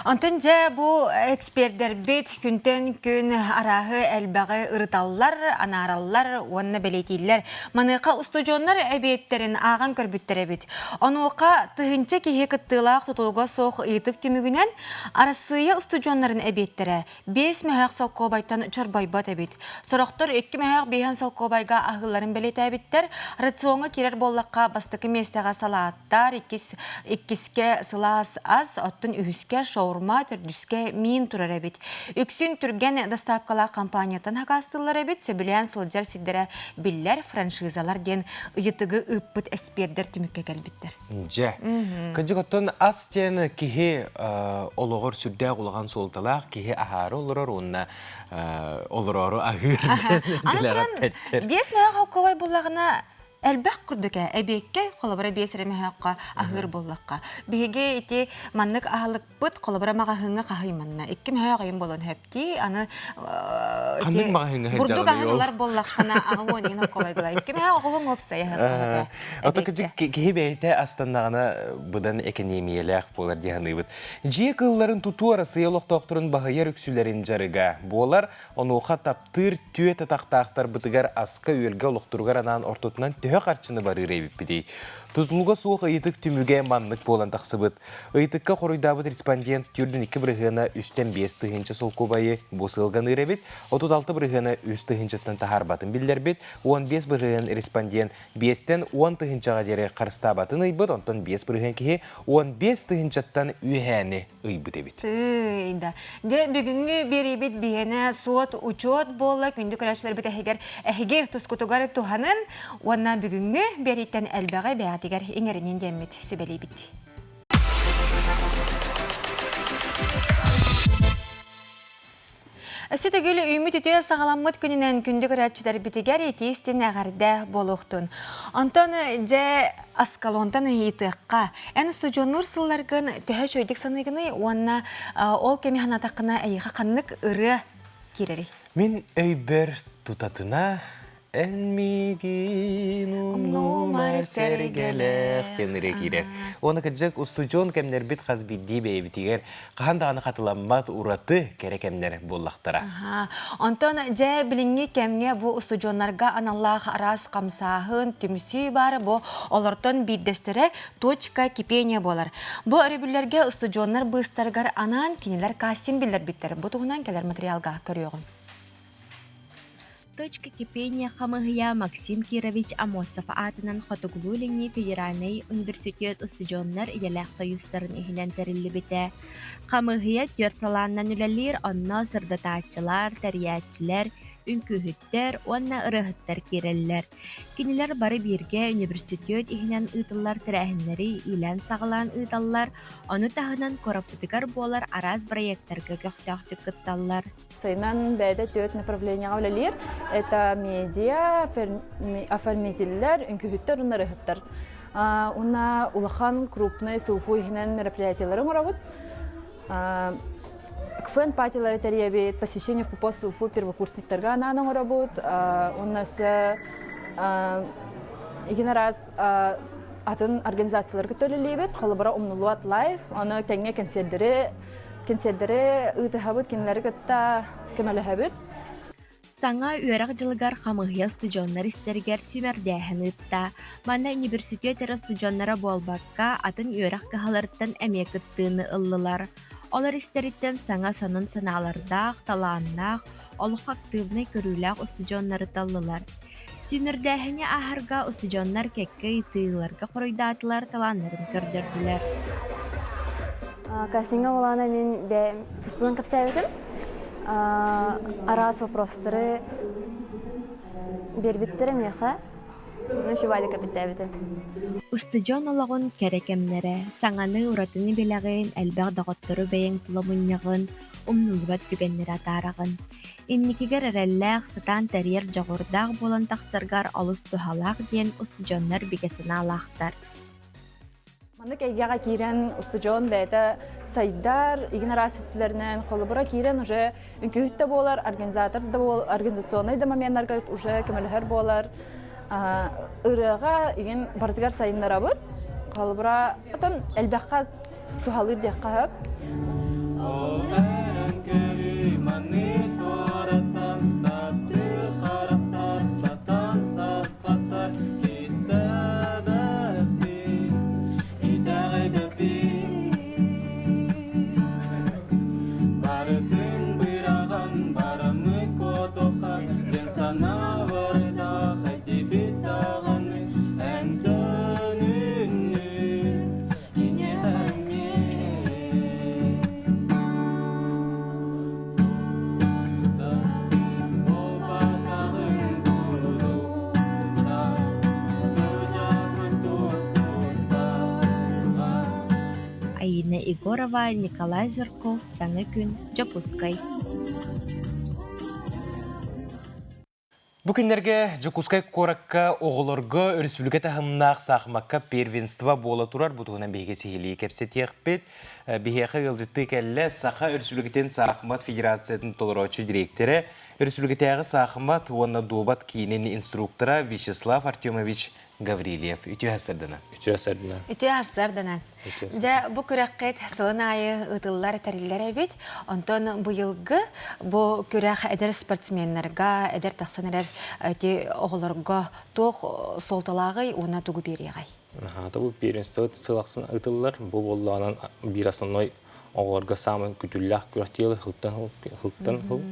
Антын жа бұл эксперттер бет күнтен күн арағы әлбәғі ұрытаулар, анаралар, онына белетейлер. Маныға ұстыжонлар әбеттерін аған көрбіттер әбет. Онуға тұхынча кейе кіттілақ тұтылға соқ ұйтық түмігінен арасыя ұстыжонларын әбеттері 5 мәйақ салқобайтан чарбайбат әбет. Сұрақтар 2 мәйақ бейхан салқобайға ағыларын белеті әбеттер, рационға керер боллаққа бастықы местеға салаттар, иккіске сылас аз, оттын үхіске шаурма, түрдіске мин тұрар әбет. Үксін түрген доставкала компаниятын хақастылар әбет, сөбілен сылджар сидері білер франшизалар ден ұйытығы үппіт әспердер түмікке кәлбеттер. Жа. Күнжіғыттың аз тен кеге олығыр сүрдәк олған солталақ, кеге ағары олырыр, онына олырары ағырден білерат пәттер. Ковай боллағына әлбәқ күрдіке, әбекке қолабыра бесірі хаққа ағыр боллаққа. Беге еті маннық ағылық бұд қолабыра мағahыңы қағайманна. Иккім хағайым болуын әпті, аны бұрдық ағылар боллаққына ағы онығын ковай бұла. Иккім хағығын опсай хаққа. Оты күчік кейбейті астанағына бұдан экономиялық болар дейханы бұд. Жие қылларын тұту арасы елоқ тоқтырын бағайар үксілерін жарыға. Болар, оны оқа таптыр, түйет атақтақтар бұтығар асқа өлге олықтырғар анан ортотынан қарчыны бары рейбіп бідей. Тұтылуға суық ұйытық түміге манлық болан тақсыбыд. Ұйытыққа қоройдабыд респондент түрдің 2 бірғына үстен 5 тұхынчы сол көбайы босылған үйребет, 36 бірғына үст тұхынчыттан тахар батын білдер бет, 15 бірғын респондент 5-тен 10 тұхынчыға дере қарыста батын ұйбыд, онтан 5 бірғын кеге 15 тұхынчыттан үйәне ұйбыд ebit. Де бүгінгі беребет бейені суот учет болы, күнді көрәшілер біт әхеге тұскутуғары туғанын, онна бүгінгі береттен әлбәғі бәғатығар еңерінен демет сөбелей бітті. Сөтігілі үміт үте сағаламыт күнінен күнді көрәтшілер бітігер етестен әғарда болуқтын. Антон жә аскалонтан ейтіққа. Әні студионлар сылларғын төхі шөйдік санығыны, онына ол кәмі ханатақына әйіға қанық ұры керері. Мен өйбір тұтатына Әлмеген ұмнумар сәргелек тенірек ерер. Оны күджік ұстуджон кәмдер біт қаз бидді бейбітігер қағандағаны қатыламмат ұраты керек кәмдер боллақтара. Антон, жә біліңе кәмге бұл ұстуджонларға аналлах арас қамсағын түмісі бары бұл олардың биддестері точка кипения болар. Бұл өребілерге ұстуджонлар бұстарғар анан кенелер кастин білдер біттер. Бұл тұғынан кәлер материалға көріоғын. Точка кипения хамыгия Максим Кирович Амосов атынан Хотоглулини Федеральный университет студенттар Елек союздарын ихинен терилли бите. Хамыгия тёрталаннан үлелер онна сырдатачылар, тәриятчилер, үнкүһүттер, онна ырыһыттар киреллер. Кинилер бары бирге университет ихинен ытыллар тирәһиннәри илән сагылан ыталлар, оны таһынан корапытыгар болар араз проекттарга көктөктүк кытталлар. Сайнан бәйдә төт направлениега үлелер. Это медиа, оформителләр, үнкүһүттер, ырыһыттар. Уна улахан крупный суфу ихинен мероприятиялары морабыт. КФН патилары теребит, посещение в ПУПОС УФУ первокурсниктарга наның работ. У нас един раз атын организацияларға төлелейбет, қолыбыра умнулуат лайф, оны тәңе кенседері ұйтығабыт, кенлері күтті кемелі әбіт. Саңа үөрак жылыгар хамыгыя студионнар истергер сүмердäһен ытта. Манна университетера студионнара болбакка атын үөрак каһаларыттан эмиекыттыыны ыллылар. Олар истериттен саңа сонун санаалардаах, талааннаах, олух активный көрүүлээх студионнары таллылар. Сүмердäһине аһарга студионнар кекке ытыыларга хоройдаатылар талааннарын көрдөрдүлэр. Кастинга болана мен туспунан капсайбытым. Арас вопростары бербиттері меха, нөшібайды капиттәбітім. Устыжон олагын керекемнере, саңаны уратыны белағын, әлбәқ дағыттыры бәйін тұламыннағын, умнулбат күгеннері атарағын. Инникігер әрәлләқ сатан тәрер жағырдақ болан тақсыргар алыс тұхалақ ден устыжоннар бігесіна алақтар. Маны кәйгеға кейрен устыжон бәйті сайдар, игін арас үттілерінен қолыбыра кейрен уже үнкүйітті болар, организационный да моменттарға уже көмілігер болар. Үріға игін бардығар сайынлар абыд, қолыбыра отын әлбәққа тұхалыр дейққа хөп. Аина Егорова, Николай Жирков, Саңы күн, Жапускай. Бу күннерге Жакускай коракка оғылырғы республиката хымнақ сақмаққа первенства бола турар бұтығынан бейге сейілі кепсетек бет. Бейхе ғылжытты кәлі Сақа республикатен Сақмат Федерациятын толыраушы директоры, республикатағы Сақмат онна добат кейінен инструктора Вячеслав Артемович Гаврилиев. Үті әсірдіна? Үті әсірдіна. Бұ күрәққет сылын айы ұтылылар тәрілер әбет. Онтон бұйылғы бұ күрәқ әдер спортсменлерға, әдер тақсанырар оғыларға тоқ солталағы оны тұғы береғай. Бұл первенствот сылақсын ұтылылар. Бұл болуынан бір асынной оғыларға самын күтілләқ күрәттелі ғылттан ғыл.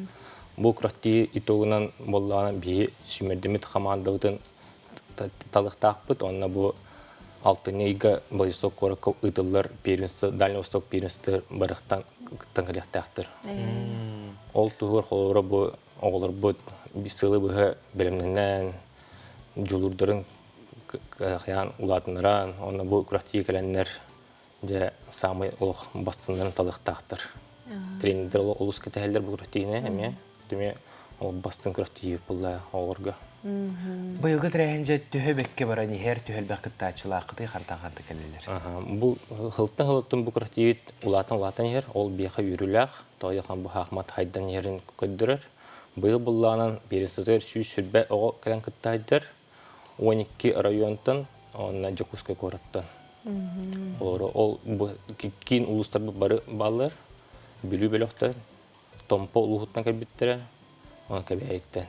Бұл күрәттелі итоғынан болуынан бір сүмердемет қамандығын талықтақпыт, онына бұл алтынейгі Владивосток коракка ұтылылар первенство, Дальний Восток первенство барықтан таңғылияқтақтыр. Ол тұғыр қолуыра бұл оғылар бұд, сылы бұғы білімненен, жолырдырын қиян ұлатыныран, онына бұл күрәттей кәләнлер де самый олық бастындарын талықтақтыр. Тренерлер олыс кәтәлдер бұл күрәттейіне, әме, түме ол бастын күрәттей бұлла оғырға. Бұйылғы тірәйінже түхі бәкке бара нехер түхіл бәкітті ачылақыды қанта-қанта кәлелер. Бұл ғылттың бұл күрәттейіт ұлатын ер, ол бейқі үйріләқ, тоғыяқан бұл хақмат хайдан ерін көддірір. Бұйыл бұлланын бересіздер сүйіз сүрбә оғы кәлін күтті айдар, 12 районтын, онына Жакускай кораттан. Ол кейін ұлыстар бары балыр, білу бөліқтар, томпа ұлғыттан кәлбеттері, оны кәбе әйттен.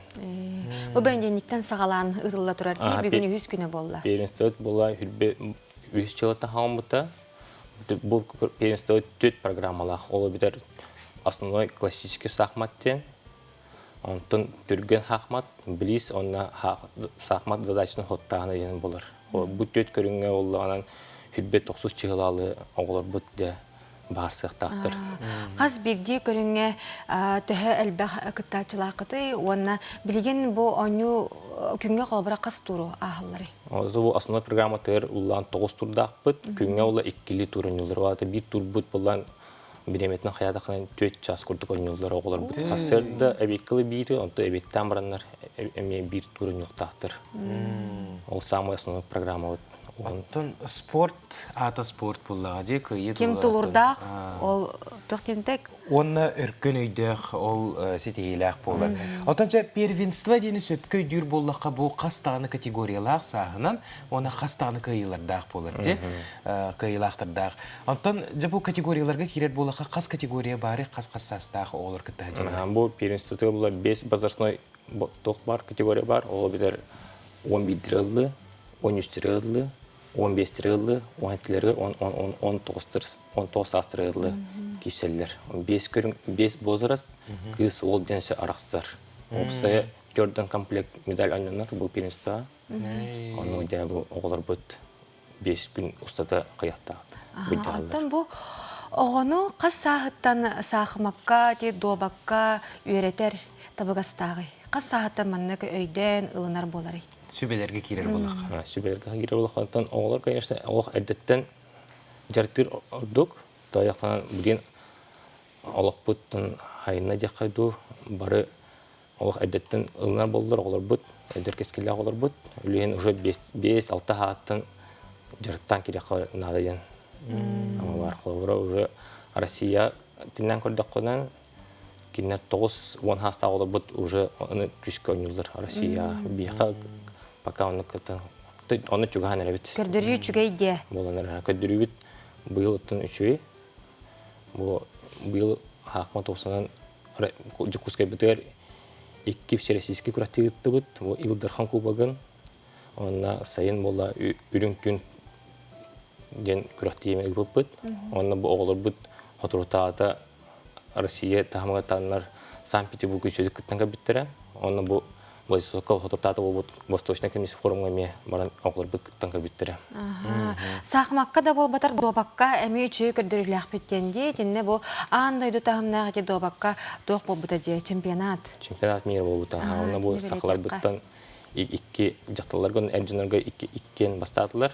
Бұл бәнденіктен сағалан ұтылла тұрар дей, бүгіні 100 күні болла. Перенстауыт болла үрбе 100 жылыта қауым бұта. Бұл перенстауыт 4 программалақ. Олы бітер основной классический сақматтен. Онтын түрген хақмат, біліс, онына сақмат задачының хоттағына дейін болыр. Бұл 4 көрінге олығынан үрбе 90 жылалы оғылар бұт де бар сықтақтыр. Қаз бегде көрінге түхі әлбәқ күттачылақыды, онына білген бұл оңы күнге қолбыра қас тұру ағылары? Бұл основной программа тәр ұлан 9 тұрдақ бұд, күнге олы 2 турын үлдір. Олады 1 тур бұд болан біреметінің қаядақынан 4 час күрдік ойнылдар оғылар бұд. Қасырды әбеккілі бейді, онты әбеттен баранар әме 1 турын ұқтақтыр. Ол самый основной программа бұд. Оттон спорт, ата спорт буллага же кыйы. Кем тулурдах, ол тохтентек. Онна өркөн өйдөх, ол сетейлах болар. Отанча первенство дені сөпкөй дүр боллаққа бұл қастағыны категориялақ сағынан, оны қастағыны кыйылардақ болар, де, кыйылақтырдақ. Онтан, бұл категорияларға керер боллаққа қас категория бары, қас-қас састағы олар кітті жана. Бұл первенствоты бұл 5 базарсыной тоқ бар, категория бар, ол бітер 11 тірілді, 13 тірілді, 15 тірілді, 19 астырылды киселлер. 5 бозыраст, кыз ол денсі арақсыздар. Опсая көрден комплект медаль ойнанар бұл первенство. Оны өйдә бұл оғылар бұд 5 күн ұстата қияқтағыды. Аттан бұл оғыны қас сағыттан сақымаққа, добаққа үйретер табығастағы. Қас сағыттан маннығы өйден ұлынар болары. Сүбелерге керер болақ. Сүбелерге керер болақ. Аттан оғылар, конечно, оғық әдеттен жарықтыр ұрдық. Таяқтан бүгін олық бұттың хайына жақайду бары олық әдеттен ұлынар болдылар, олар бұт, әдер кескелі олар бұт. Үлеген уже 5-6 хаттың жарықтан керек надайын. Ама бар қылғыра уже Россия тіннен көрдік қойдан кейінер 9-10 хаста олар бұт уже оны күшкі ойнылдар Россия. Бейқа пока оны күттін. Оны чүгіған әрі біт. Көрдірі чүгей де. Боланыр. Көрдірі біт бұйыл ұттың үші. Бұл хақма тоқсанан жүкускай бітер 2 всероссийский күрәттегі бұд. Бұл Илдархан кубагын. Онына сайын бола үрін күн ден күрәттегі өбіп бұд. Онына бұл оғылыр бұд. Хотырутағыда Россия тағымыға тағынар Санкт-Петербург үшөзі күттінгі біттірі. Онына бұл Владивостокал хотыртаты бол Восточный комиссия форумға ме баран оғылыр бұд күттінгі біттірі. Сақмаққа да бол батар добаққа әме үші көрдіріліғ біттенде, тенне бұл аңдайды тағымнаға де добаққа доқ бол бұта де чемпионат. Чемпионат мейір бол бұта. Онына бұл сақылар бұттан 2 жақталарға, әрджінарға 2 бастатылар.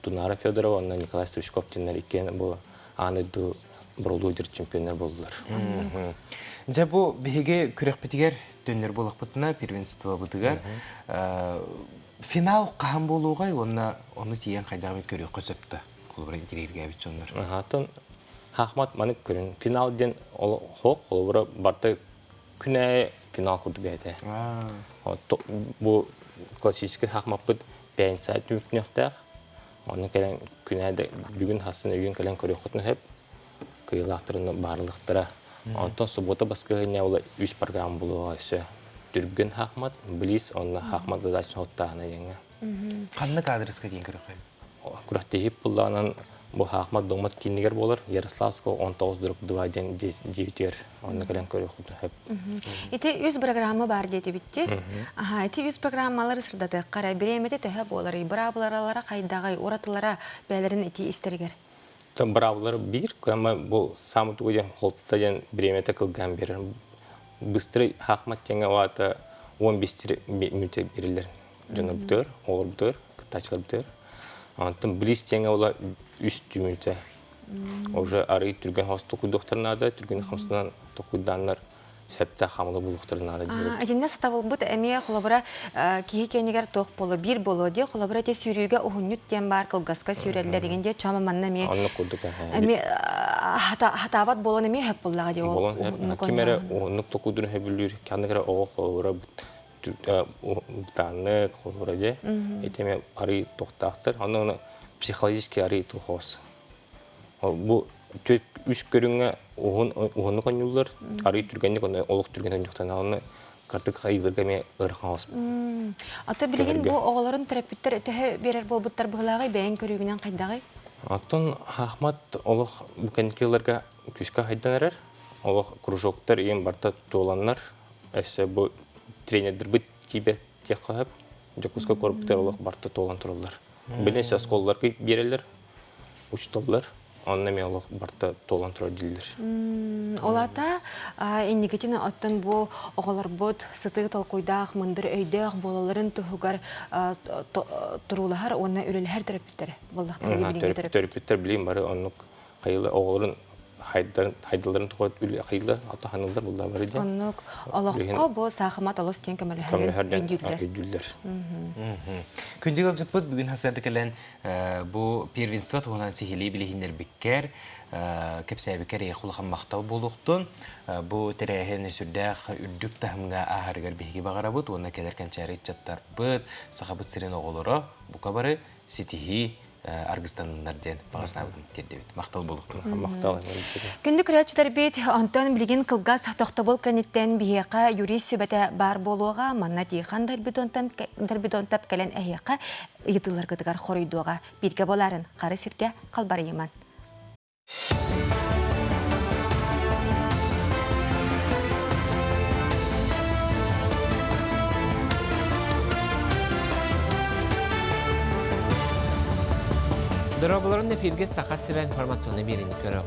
Тунара Федорова, онына Николай Стручков тенлер 2 бұл аңдайды бұрылу өдір чемпионер болдылар. Жа бұл бейге күрек бітігер дөнер болақ бұтына, первенство бұтығар. Финал қаған болуғай, оны тиен қайдағымет көрек қөсіпті. Қолыбыра интерерге әбіт сонлар. Атын хақмат манық көрін. Финал ден хоқ, қолыбыра барты күнәй финал құрды бәйті. Бұл классический хақмат бұд 5 сайт үмітінеқтәқ. Оның кәлен күнәйді бүгін хасын үйін кәлен көрек құтын әп. Кыйлақтырыны барлықтыра. Онтан суббота басқығыне ола 3 программ болуға өсі. Түрген хақмат, біліс, онына хақмат задачын оттағына еңі. Қанны кадрысқа дейін көрек қай? Күрәттегі бұллағынан бұл хақмат доңмат кейінігер болыр. Ярославско 19-2 ден 9-ер. Онына кәлен көрек құтын әп. Ити 3 программы бар дейті бітті. Ити 3 программалар сырдады. Қара біреметі төһә болары. Бұрабыларалара қайдағай оратылара бәлерін ити істергер. Бравлар бир, кама бұл самы тугуя холттайын біреметі қылған берір. Быстрый хақмат теңі вата 15 минуте берілер. Жана бұтыр, олар бұтыр, кытачылар бұтыр. Антын біліс теңі ола 3 минуте. Уже ары түрген хост тоқуйдықтырнады, түрген қамсынан тоқуйданлар сәпті қамылы бұлықтырнады. Әдінне сатавыл бұд әме қолабыра кейі кенегер тоқ болу, бір болу де, қолабыра те сүйрүйге ұғынют ден бар, қылғасқа сүйрелерігенде чама манна әме хатабат болуын әме хөп болуға де ол. Кемері ұғынық тоқуйдың хөбілдер, кәндігері оғы қолабыра бұтаны қолабыра де, етеме ары тоқтақтыр, оны психологически ары тоқуыз. Бұл 3 көріңі оғыны қойнулар, ары түргенде олық түрген өндіктен алыны картық қайылырға ме ұрқан ауыз. Аты білген бұл оғыларын терапевттер өтігі берер бол бұттар бұғылағай бәйін көрігінен қайдағай? Атын Ахмат олық бүкәндікелерге күшкі қайдан әрер. Олық кружоктар ең барта туыланлар. Әсі бұл тренердер бұт тибе тек қағып, жакуска корпуктар олық барта туылан тұрылар. Білен сөз қолыларға берелер, ұшталар. Онна мен олық барта толан тұрар дейділер. Олата индикатина оттан бұл оғалар бұд сытығы талқойдақ, мұндар өйдіғ болаларын тұхығар тұрулағар, онна өрелер терапевттері. Терапевттер білейін бары, онық қайылы оғаларын хайдыларын тұғат үлі қиылы, аты ханылдар бұлда бар еді. Оннық олаққа бұл сақымат олыс тен көмілі өйділер. Күндегі алжыппыд бүгін хасарды кәлін бұл первенство туғынан сихили білігіндер біккер, кәпсәбікер еқұлыған мақтал болуқтын. Бұл тәрәхен сүрдәқ үрдік тахымға ағарғар бейгі бағара бұд, оны кәлеркен чәрі чаттар бұд, сақабыд сирен оғылыры, бұл қабары сетихи Аргыстаннарден бағасына бұдың тердебет. Мақтал болуқтын. Мақтал. Күнді күрәтшілер бет, онтан білген қылғас тоқтабыл кәнеттен бейеқа юрист сөбәті бар болуға, манна дейқан дарбидонтап кәлен әйеқа ұйытылар қытығар қорыйдуға бірге боларын қары сірде қалбары еман. Дұрабыларын эфирге сақас сірі информационы беріні көрі.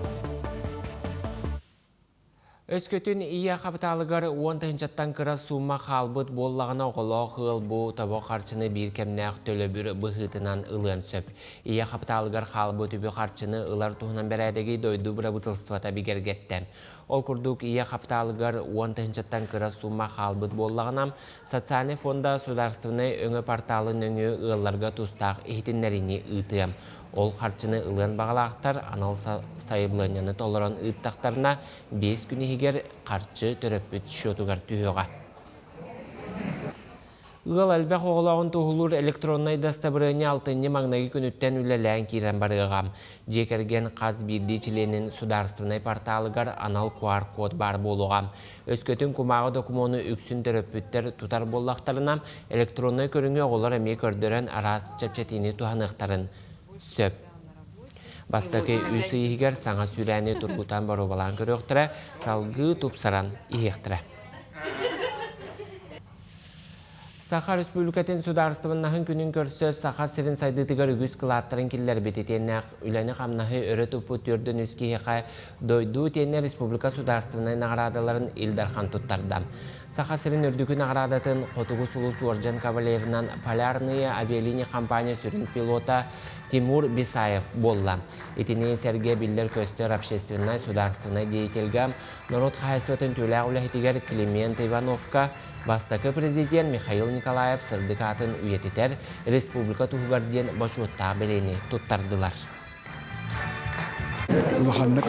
Өскөтін ия қапыталығар 10-жаттан кыра сумма қалбыт боллағына оғылы қыл бұ табы қарчыны бір кемнәқ төлі бір бұғытынан ұлын сөп. Ия қапыталығар қалбыт үбі қарчыны ұлар тұғынан бәрәдегі дойду бұра бұтылстывата бігергеттен. Ол күрдік ия қапыталығар 10-жаттан кыра сумма қалбыт боллағынам социальный фонда сударстывны өңі порталын өңі ұлларға тұстақ ехтінлеріне ұтыям. Ол қарчыны ұлын бағалақтар анал сайыблыняны толырын ұттақтарына 5 күні егер қарчы төрөппіт шотугар түйеға. Ұғыл әлбәқ оғылағын тұғылыр электроннай дастабырыны 6-ні маңнағы күніттен үлелән кейрен барығам. Жекерген қаз бірді чиленін сударстывнай порталығар анал QR код бар болуғам. Өскөтін күмағы докумоны үксін төрөппіттер тұтар боллақтарынан электроннай көріңе оғылар әме көрдірін арас чапчатini туғанықтарын сөп. Бастақы үйсі егер саңа сүрәне тұрғытан бару балан көріқтірі, салғы тұпсаран иектірі. Саха Республикатын сударыстывыннағын күнін көрсі Саха сирин сайдытығыр үгіз қылаттырын келдер бететеннәқ үләні қамнағы өрі тұпы түрдің үске еқа дойду тенне Республика сударыстывынай нағырадаларын илдархан тұттардам. Саха сирин үрдігін ағырадатын Қотуғы Сулус Орджан Кавалерінан Полярные авиалини компания сүрін пилота Тимур Бисаев болла. Етіне сәрге білдер көстер общественной сударыстывынай деятельгам Народ хайстватын төләғ үләхетігер Климент Ивановка Бастакы президент Михаил Николаев сырдыкатын үйететер Республика Туғарден бачуытта білені тұттардылар. Улаханлык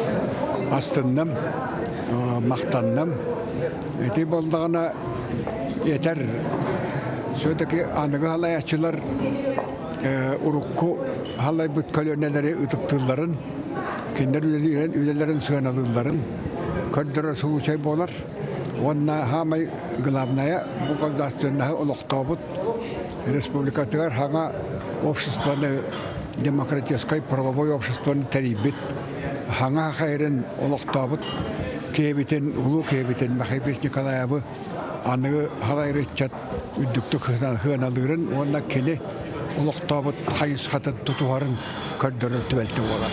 астынным, мақтанным. Эти болдағына етер. Сөйтеки анығы халаячылар урукку халай бұт көлөнелері ұтықтыларын, кендер үйлелерін сүйен алыларын, көрдірі сұлучай болар. Онна хамай главная бугaldastığında oluktabut республикатыгар хана обществоны демократической правовой обществоны терибит хана хайрен олуктабут кебитен улу кебитен Михаил Николаевы аны халайрычат үддүктүк хыналырын онна келе олуктабут хайыс хатын тутуарын көрдөрүп түбелте болар.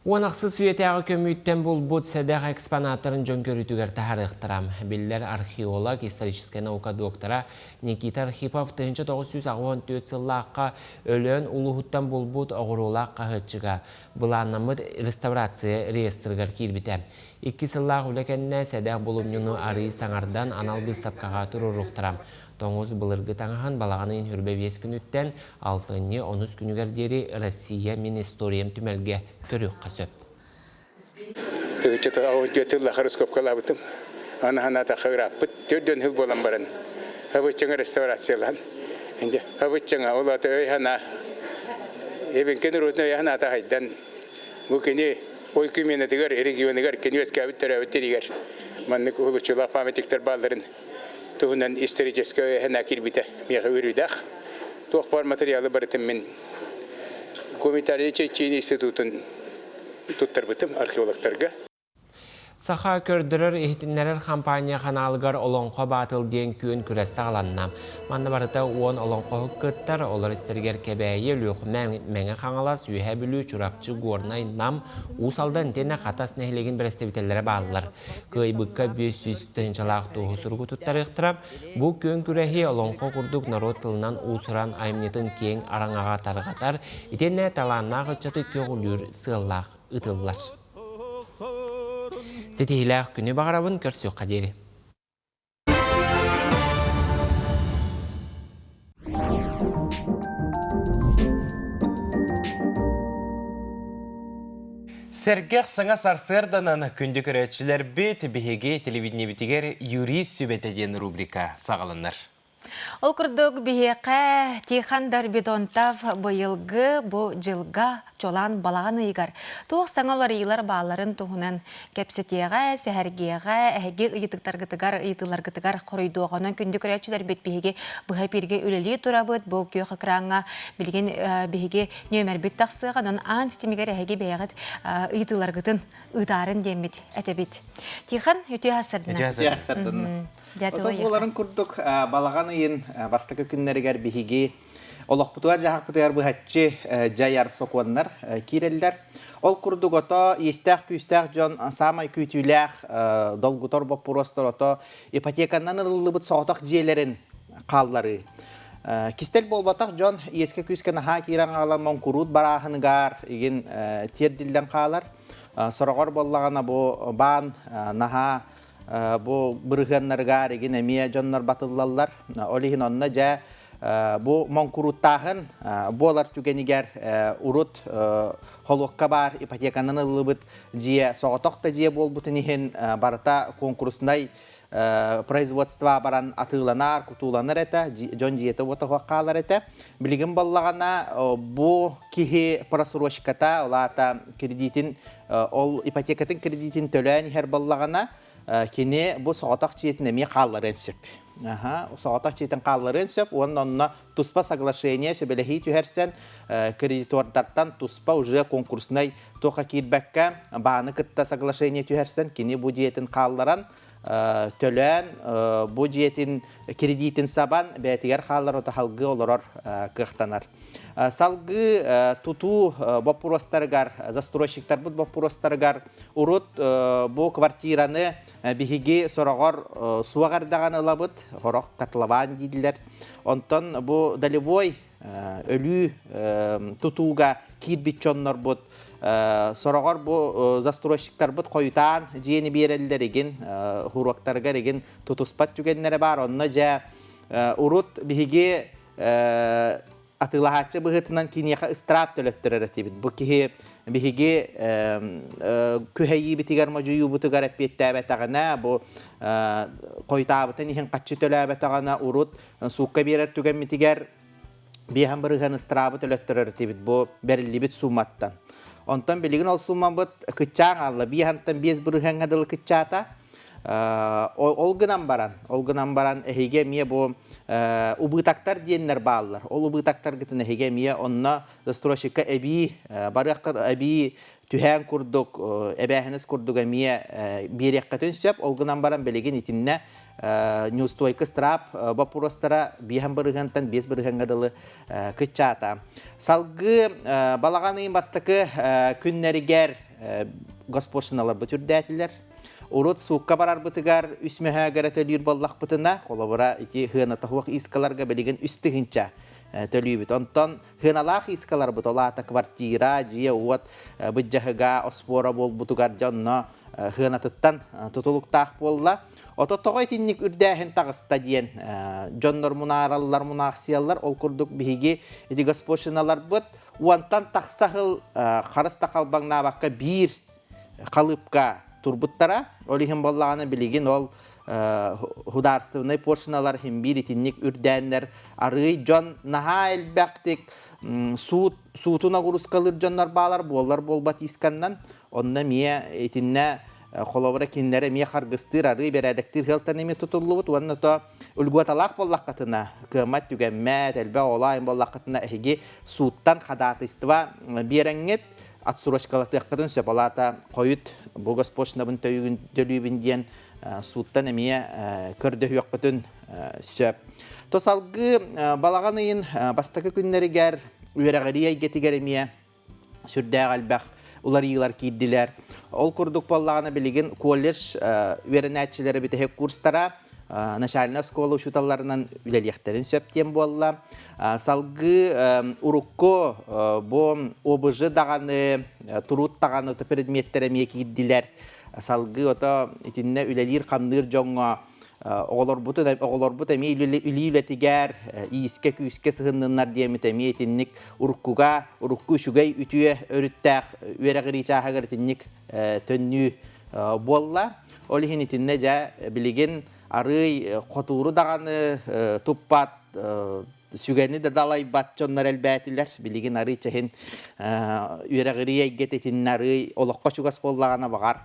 Онақсы сүйетәғі көмүйттен бұл бұд сәдәқ экспонаттарын жон көрітігер тәхарықтырам. Білдер археолог, историческая наука доктора Никита Архипов 1964 сыллаққа өлен ұлығыттан бұл бұд оғырулақ қағытшыға. Бұл аннамыд реставрация реестргар келбіті. 2 сыллақ үлекенне сәдәқ болымнюны ары саңардан анал выставкаға тұрырықтырам. Тоңыз бұлырғы таңыған балағанын хүрбе 5 күніттен 6-10 күнігердері Россия мен историям түмелге көрік қасөп. Түгітші тұғауыт хоросқопқа лабытым. Ана-ханата қағыраппыт, төрден хыл болан барын. Хабытчыңа реставрациялан. Хабытчыңа олаты өйхана, ебенкен ұрудын өйхана тағайдан. Бұл кені ой күменетігер, регионығар, кені өскәбіттер өттерігер. Маннық ұлычылар памятиктер балдарын. Туһунан историческая ханакир бите мега үрүдах. Тух бар материалы барытым мен комментарий чечени институтун туттар битим археологтарга. Саха көрдірір ехтінлерер компания қаналығар олонқо батыл ден күйін күресті аланна. Манны барыта 10 олонқо хүккіттар, олар істергер кебәйе лөқ мәңі қаңалас үйе білу чурапчы горнай нам усалдан тені қатас нәхілеген бірестебітелері бағылар. Көйбікка 500 тынчалақ туғы сұрғы тұттар иқтырап, бұл күйін күрәхе олонқо күрдік народ тылынан усыран аймнетін кең араңаға тарғатар, етенне таланна ғытчаты көгілер сығылақ ұтылылар. Сетейләқ күні бағарабын көрсі қадері. Сәргәқ саңа сарсырданан күнді көрәтшілер бет бігеге телевидение бітігер юрист сүбетеден рубрика сағалыныр. Ол күрдік бігеқі Тихандар Бедонтав бұйылғы бұ жылға чолан балаған ұйғар. Туық саңалар ұйлар бағаларын тұғынан кәпсетеға, сәхәргеға, әге ұйытықтар ұйытылар құройдуғанын күнді көрәтшілер бет бігеге бұға перге өлелі тұрабыд, бұл күйі қықыраңға білген бігеге нөмір бет тақсыға, нон аң системегер әге бәйғыт ұйытылар ғытын ұйтарын демет әтебет. Тихан өте асырдына. Оларын күрдік балаған үйін бастықы күннерігер бігеге олықпытуар жағықпытығар бұғатчы жайар соқуаннар кейрелдер. Ол күрдік ото естәқ күйістәқ жон самай күйтүйләқ долгутор боппуростор ото ипотеканнан ұрылыбыт соғытақ жиелерін қаллары. Кистел болбатақ жон еске күйіскен аға кейран ағалар монкурут барағынығар еген терділден қалар. Сұрағар болағана бұл бан наға bu bırğanlargar egen emiye jonlar batıllallar olihin onna ja bu monkuruttahın bolar tügeniger urut holokka bar ipotekanın ılıbıt jiye soğotokta jiye bolbutun ihin barata konkursnay производства баран атыланар кутуланар эте жон жиете бота хакалар эте билигин баллагана бу кихи просрочката олата кредитин ол ипотекатын кредитин төлөн хер баллагана кене бу соғатақ чиетіне ме қалларын сөп. Соғатақ чиетін қалларын сөп, онына туспа соглашение сөбелехи түйерсен кредитордартан туспа уже конкурсынай тоқа кейлбәкке баны кітті соглашение түйерсен кене бу жиетін қалларан төлөн бу жиетін кредитин сабан бәтігер қаллар ота халғы оларар қықтанар. Салгы туту бопуростаргар, застройщиктар бұд бопуростаргар урут бу квартираны бігеге сорағар суағардаған ылабыд, хорақ қатылаван дейділер. Онтан бу долевой өлі тутуға кейдбит чоннар бұд, сорағар бу застройщиктар бұд қойытан жиені берелдер еген, хурақтарғар еген тутуспат түгенлері бар. Онна жа урут бігеге атылахачы бұғытынан кейнеға ыстырап төлөттірер әтебет. Бұ кейі бігеге көйі бітігер мәжүйі бұтығар әппетті әбәтағына, бұ қойтабытын ехін қатшы төлі әбәтағына ұрут суққа берер түген бітігер бейхан біріған ыстырабы төлөттірер әтебет. Бұ бәрілі біт суматтан. Онтан білігін ол суман бұт күтчаң алла. Бейхантан без біріған ғадылы күтчата. Олгынан баран әхеге мие бұ убытактар дейінлер бағалар. Ол убытактар ғытын әхеге мие онына застройщикка барыққы әбі түхән күрдік, әбәхініз күрдік әмие берекқа түнсеп, олгынан баран білеген етінне нюстойқы страп бапуростара бейхан бірігантан без бірігангадылы күтчата. Салғы балағанайын бастықы күннерігер госпоршыналар бұтүрдәтілер. Урут суққа барар бұтығар үсмеға ғаратөлер боллақ бұтына, қолабыра ити ғына тахуақ искаларға білеген үстігінші төлүй бұт. Онтан ғыналақ искалар бұт, олата квартира, жия уат бұджағыға оспора бол бұтығар жанна ғына тұттан тұтылықтақ болла. Ото тоғай тіннік үрдәхін тағыста дейін жоннар мұнаралар, мұнақсиялар, ол күрдік бігі ити госпошыналар бұт. Уантан тақсағыл қарыста қалбаңна баққа бір қалыпқа турбуттара, олихин боллағаны білеген ол хударстывный поршыналар химбир итинник үрдәнлер, ары жон наха әлбәқтік суутуна ғұрысқалыр жонлар бағалар боллар болбат исканнан, онна мие итинне қолабыра кенлері мие қарғыстыр, ары берәдіктір хелтан еме тұтылы бұд, онна то үлгуаталақ боллаққатына, көмат түгәммәт, әлбә олайын боллаққатына әхеге суыттан қадатыстыва берәңет, Атсурашкалаты аққадын сөп алата қойыт бұғыз пошынабын төлүйбін дейін суыттан әмие көрді өкпітін сөп. Тосалғы балаған үйін бастақы күнлерігер үйерағария гетігер әмие сүрдәғ әлбәқ олар иылар кейділер. Ол күрдік балағаны білеген колледж үйерін әтшілері бітіхек курстара начальная школа учуталларынан үлелиектерин сөптен болла. Салгы урукко бу ОБЖ даганы, турут даганы предметтере мекиддилер. Салгы ото итинне үлелир камныр жоңга оголор бут эми үлилетигер ийиске күйіске сыгыннар диемит эми этинник урукку шугай үтүе өрүттәк үерегиричахагыр тинник төннү болла. Олихин итинне жа билеген арый котуру даганы туппат сүгәне дә далай батчоннар әлбәтиләр билеген арый чехин үерегирие гететиннары олокка чугас боллагана багар.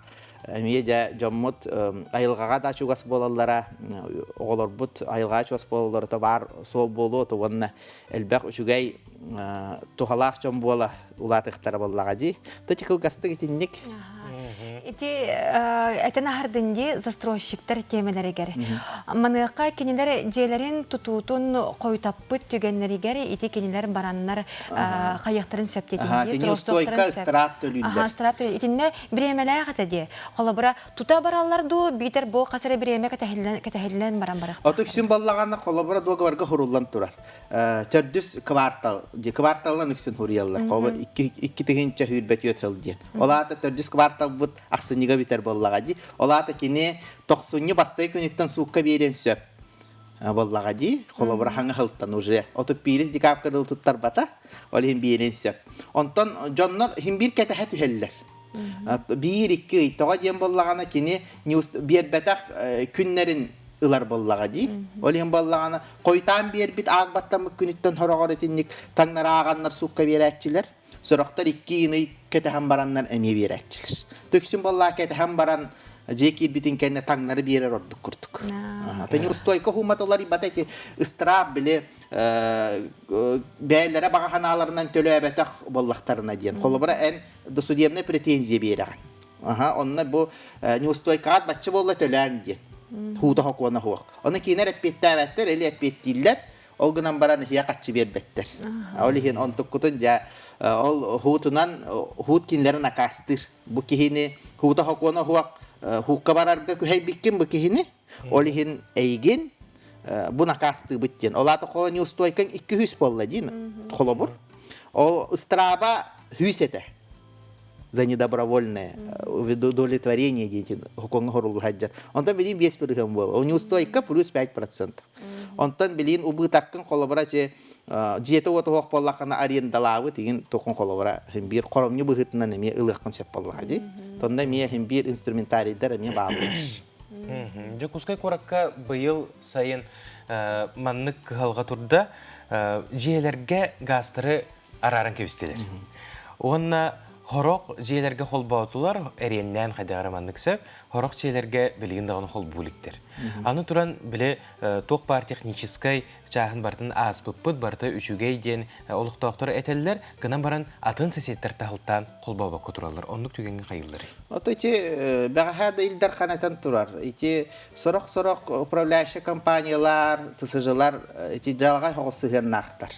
Мие жа жоммут айылгага да чугас болаллара оголорбут айылгага чугас болаллары та бар сол болу то вонна элбек үчүгай тухалак жом бола улатыктар боллага жи тотикыл гастык итинник Ити этен ахардынди застройщиктер темелеригер. Маныка кинилер жээлерин тутуутун койтаппыт түгеннеригер ити кинилер бараннар каяктарын сөптетинди. Тени стойка страп төлүндер. Страп итинне биремелер катади. Холобура тута баралларду битер бул касыры биреме катахиллен баран барак. Отуксин баллаганда холобура дуга барга хуруллан турар. Төрдүс кварталдан үксүн хурияллар. Коба 2 тегенче хүрбет өтөлден. Оларда төрдүс квартал бут ақсыныға битер боллаға ди. Олата кені 90-ны бастай күнеттен суыққа берен сөп боллаға ди. Холобыра хаңа хылттан уже. Отып биріз дикапкадыл туттар бата, ол хем берен сөп. Онтан жоннор хем бір кәтәхә түхеллер. Bir iki итоға ден боллағана кені бербәтәк күннерін ылар боллаға ди. Ол хем боллағана қойтан бербит ағбаттан бұк күнеттен хорағар етінник таңнар ағаннар суыққа берәтчілер. Сұрақтар 2 yıны кәтәһәм бараннан әме берәтчілер. Төксін болла кәтәһәм баран жекер битин кәнне таңнары берер ордық күрдік. Тәне устойка хумат олар ибат әте ыстырап біле бәйлері баға ханаларынан төлі әбәтәқ боллақтарына дейін. Қолы бұра ән судебіне претензия береген. Онына бұл неустойкаат батчы болла төләң дейін. Хууда хокуана хуақ. Оны кейінер әппетті әбәттер, әлі әппеттілер. Ол гынан баран хия катчы бербеттер. Олихин он туккутун жа ол хуутунан хуут кинлерин акастыр. Бу кихини хуута хокуана хуак хуукка барарга күхей биккен бу кихини. Олихин эйген бу накасты биттен. Олата колони устойкан 200 болла дин. Холобур. Ол ыстраба хүйсете. За недобровольное удовлетворение дети хоконга хорул хаджар. Он там билин 5% было. У него стойка плюс 5%. Он там билин убытаккан коллаборация жете ото хок боллакана арендалабы деген токон коллабора бир коромню быгытынан эме ылыккан сеп боллага ди. Тонда мия бир инструментарийдер эме баалыш. Жокускай коракка быйыл сайын маннык кыгалга турда жээлерге гастыры арарын кебистелер. Онна хорок жээлерге холбаутулар эреннен кадагырамандык сеп, хорок жээлерге билген дагы хол буликтер. Аны туран биле ток бар техническай чахын бартын аспыппыт барты үчүгей ден олуктоктор этеллер гынан баран атын сесеттер тахылтан холбаба котуралар. Ондук түгенге кайылдыр. Оточи багада илдар ханатан турар. Ити сорок управляющий компаниялар, тсжлар ити жалгай хогсыгыннактар.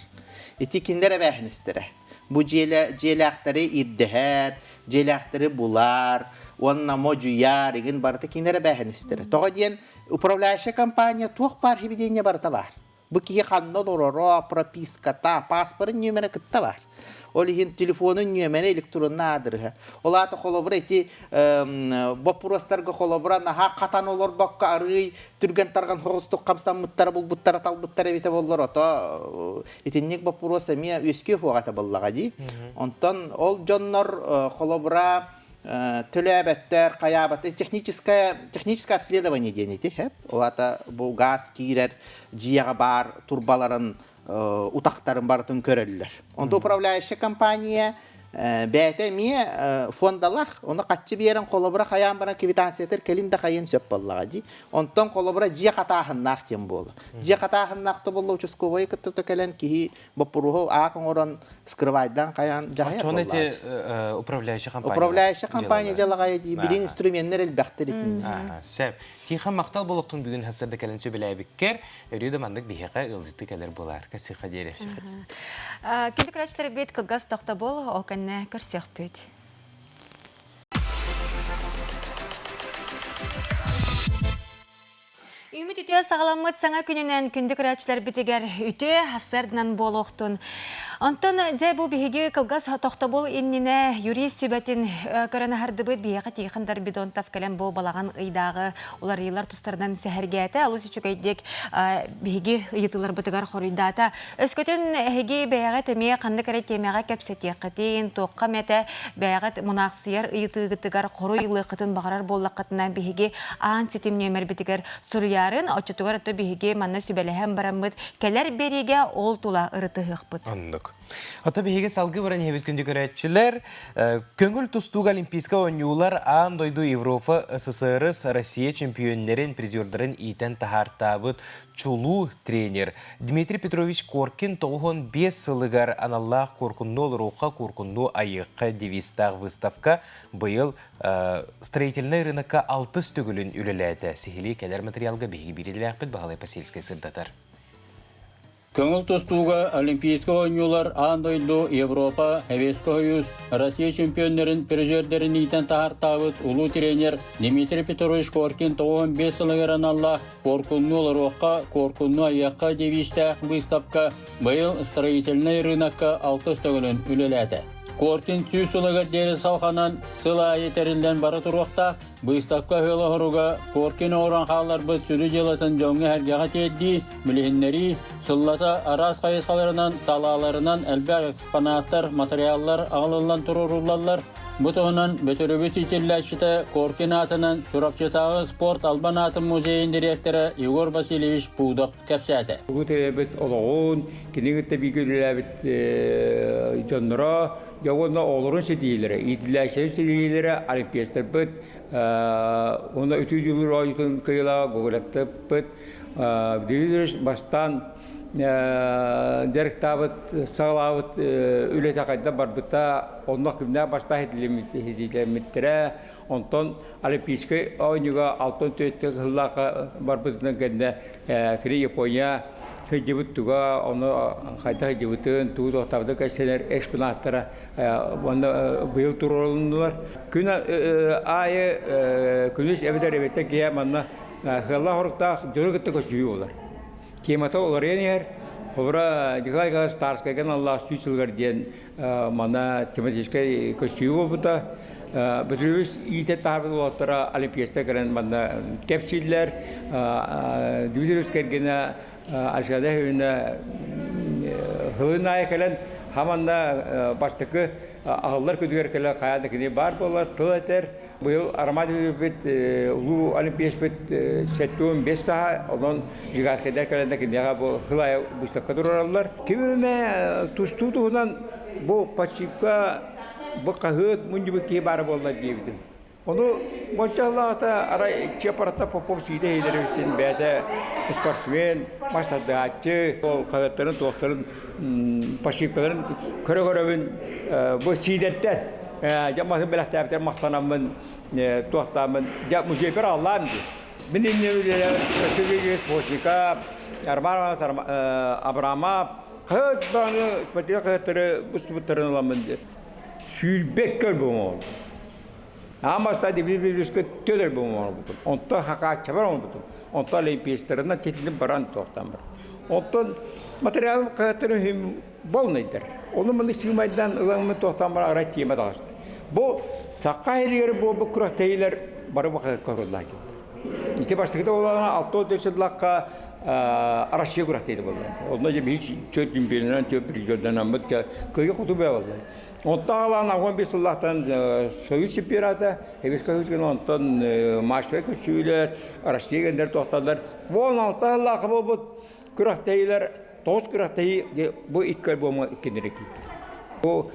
Ити киндер бәхнистере. Bu jelakları irdihar, jelakları bular, onunla mocuyar, egin barata kinlere beğenistere. Toğa diyen upravляющая компания tuğ par hibidenya barata var. Bu ki kanno dororo, propiskata, pasporun numara kıtta var. Olihin telefonun numara elektronuna adırha. Ola ta kolobra eti bopurostarga kolobra naha katan olur bakka arıy türgen targan horostuk kamsam muttara bul buttara tal buttara bite bollar ata etinnik bopurosa miya üskü huagata bollaga di. Ondan ol jonnor kolobra төлөбөттөр, каябат, техническое обследование денети, хеп. Олата бу газ кирер, жияга бар турбаларын утактарын бартын көрөллөр. Онда управляющая компания бәте мие фондалах, оны катчы берен колобра каян бара квитанциятер келинде кайын сөп боллага ди. Онтон колобра жия катахыннак тем болду. Жия катахыннакты болду участковый кытты келен ки бопуруху акын орон скрывайдан каян жая болду. Чонете управляющая компания. Управляющая компания жалагай ди. Билин инструменттер элбәктер итин. Сәп. Тихан мактал болуктун бүгүн хасырда келен сөбеләбиккер, өрүдө мандык бихека ылжыты келер болар. Касыха дересе. Кинде крачлар бет кылгас тохта бол, ол кенне көрсөк бүт. Үміт үтіе сағаламыт саңа күнінен күнді күрәтшілер бітігер үті асырдынан болуқтын. Антон жай бұл бігеге қылғас тоқты бұл инніне юрист сүбәтін көріні хардыбыт бігеға тейхандар бидонтав кәлем бұл балаған ұйдағы олар елар тұстарынан сәхіргеті алыс үчікайдек бігеге ұйытылар бітігер қорыйдата. Өскөтін әйге бәяға тәмеге қанды кәрет темеға кәпсетек қытейін тоққа мәті бәяғат мұнақсияр ұйытығытығар қорыйлы қытын бағарар боллаққытынан бігеге аң сетім нөмір бітігер сұрыярын очытығар ұтты бігеге манна сүбәліхен барамыд кәлер береге ол тула ұрытығық бұд. Ата беге салгы баран хебет күнді көрәтчілер, көңіл тұстуға олимпийска ойнулар аң дойду Европа, СССР, Россия чемпионлерін, призердерін итен тахартабыт чулу тренер. Дмитрий Петрович Коркин тоғын 5 сылыгар аналлах коркунну олыруққа коркунну айыққа девистақ выставка бұйыл строительный рынокка 6 түгілін үліләді. Сихили кәлер материалға беге береділі ақпет бағалай поселскай сырдатар. Көңіл тұстуға олимпийска ойнулар андойду Европа, Хевеско Союз, Россия чемпионлерін призердерін итен тахартабыт улу тренер Дмитрий Петрович Коркин тоғын 5 сылығыран алла коркунну ларуаққа, коркунну аяққа девистақ выставка бұйыл строительный рынокка 6 түгілін үлеләді. Коркин түй сылығыр дері салқанан сыла етерілден бары тұруқтақ, бұйстапқа хөлі ғыруға Коркин оран қалар бұд сүрі желатын жоңы әргеға тедді, білігіннері сыллата арас қайысқаларынан, салаларынан әлбәр экспонаттар, материаллар ағылылан тұрырулалар. Бұтығынан бөтірібіт ителләшіті Коркин атынан Турапчытағы спорт Албан атын музейін директоры Егор Васильевич Пудық кәпсәді. Бұтыребіт олығын, кенегітті бігіліләбіт жонлара, Яғына олырын сетейлері, итіләшері сетейлері, олимпиастар бұд, оны үті жылыр ойытын қиыла, ғығылатты бұд, дүйдіріш бастан дәріктабыт, сағылабыт, үлеті қайда бар бұдта, онлық күміне баста хетілеметтері, онтон олимпийский ойынуға 6 төтті ғыллақы бар бұдының кәнде кірі Япония, Хыджибыттуға, оны қайта хыджибыттын, туғыз оқтабды кәсенер экспонаттары бұйыл тұрылындылар. Күн айы күніш әбедер әбеттен кея манна ғылла ғырықтақ жөргітті көшүйі олар. Кемата олар енер, қобыра Николай Старскайған Аллах сүйсілгір ден манна тематическай көшүйі болбыта. Бұтырыбыз ете тағыбыл олаттара олимпиаста кәрін манна кәпсілер, дүбізіріз кәргені Ашқада өйіні ғылын айы кәлін хаманда баштықы ағылдар көдігер кәлі қаяды кіне бар болар, тыл әтер. Бұл армады бет, ұлу олимпияс бет сәттуын 5 таға, онын жығарқедар кәлінді кінеға бұл ғыл айы бұстыққа тұраралар. Кемеме тұсту тұғынан бұл пачипқа бұл қағыт мұнды бұл кей бары болар дейбідім. Onu Monçalı'da ara çaparata popop şeyde ilerlesin bende sportsmen, maçtadaki o kağıtların doktorun paşıkların körevin bu şeylerden jamasın belahtar maksanamın tuhtamın ya mücevher Allah'ım diye. Benim nevriler Türkiye sportika Armağan Abraham'a kağıtlarını sportika kağıtları bu sportların Allah'ım diye. Sülbek kalbim Ama stadi bir töder bulunur budur. Onta haka çabar budur. Onta olimpiyatlarına çetinip baran toxtamır. Onta materyal kağıtları hem bol nedir? Onun bunu silmeden ılımı toxtamır aray tiyeme dağıştı. Bu sakka her bu kurak teyler barı bakı korullar ki. İşte başlıkta olana 6 döşedlakka araşıya kurak teydi bulunur. Ondan önce hiç çöt cümbelinden tüp bir jölden amıt ki kıyı kutubu oldu. Ondan alan 15 yıllardan Sovyet çempionatı, Hevesco Soyuz'un ondan maçlara köşüler, araştırma gönder toxtadılar. Bu 16 yıllar bu kürahteyler, 9 kürahteyi bu ilk albümü ikinci gitti. Bu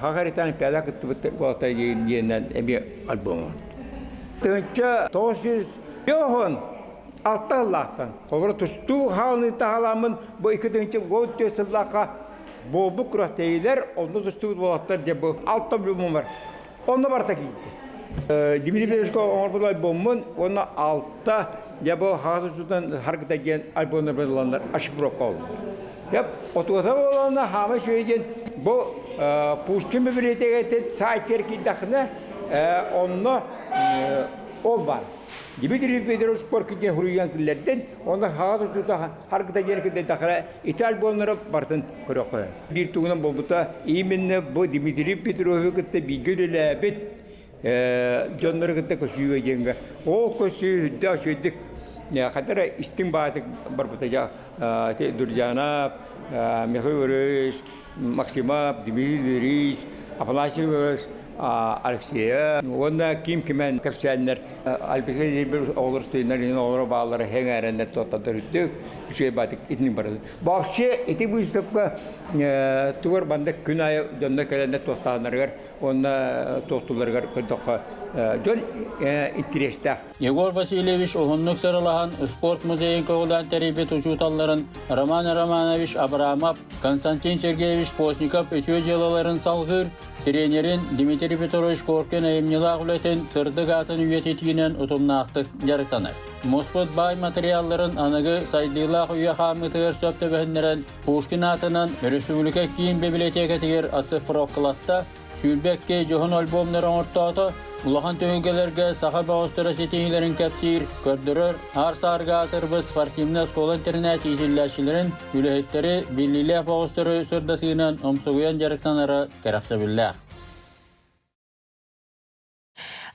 Hakarita'nın piyada kıttı bu hafta yayınlanan bir albümü. Önce 900 yoğun 6 yıllardan, kolları tuttuğu halini tahalamın bu ikinci gol yıllarca bu kürahteyler, onu tuttuğu bolatlar diye bu alt tablomum var. Onu var da gitti. Dimitri Petrovich'in albümün onu altta ya bu Hazırsu'dan hareket eden albümler bazılanlar açık bırak oldu. Yap, otuğuta olanlar hama şöyle bu Pushkin biblioteket sayt terki dakine onu ol var. Дмитрий Петрович Поркине хуруян киллерден, онда хагат тута харкыта жеркеде дакара итал болнары бартын көрөкө. Бир тугунан болбута именно бу Дмитрий Петрович кытта бигөлелебит жоннор кытта көсүйгө жеңге. О көсүй да шөйдүк. Я кадара истин баатык барбута жа Дуржанов, Михаил Максимов, Дмитрий Афанасьевич, Алексея, онда ким-кимен капсианнар, албекеде бир олар стойнарын олар баалары хеңәрендә тоттадыр үтүк, үче батык итнин барды. Вообще, эти выставка тугар бандык күн айы жонда келенде тоттаныргар, онда тоттуларгар кырдыкка жон интереста. Егор Васильевич Огоннук саралахан спорт музейин көгүлән теребет учуталларын Роман Романович Абрамов, Константин Сергеевич Постников өтө жылаларын салгыр, тренерин Дмитрий Петрович Коркен айымнылақ үлетін сырдық атын үйететінен ұтымнақтық жарықтаныр. Моспот бай материалларын анығы сайдылақ үйе қамытығыр сөпті бөхіндерін Пушкин атынан Республика кейін библиотекетігер ацифровкалатта Сүйілбекке жоғын альбомларын ортауты Улахан төгілгелерге сақа бағыстыры сетеңілерін кәпсейір, көрдірір, арсарға атырбыз спортивны скол интернет етілләшілерін үліхеттері білілі бағыстыры сұрдасығынан омсығыян жарықтанары кәрақсы білләқ.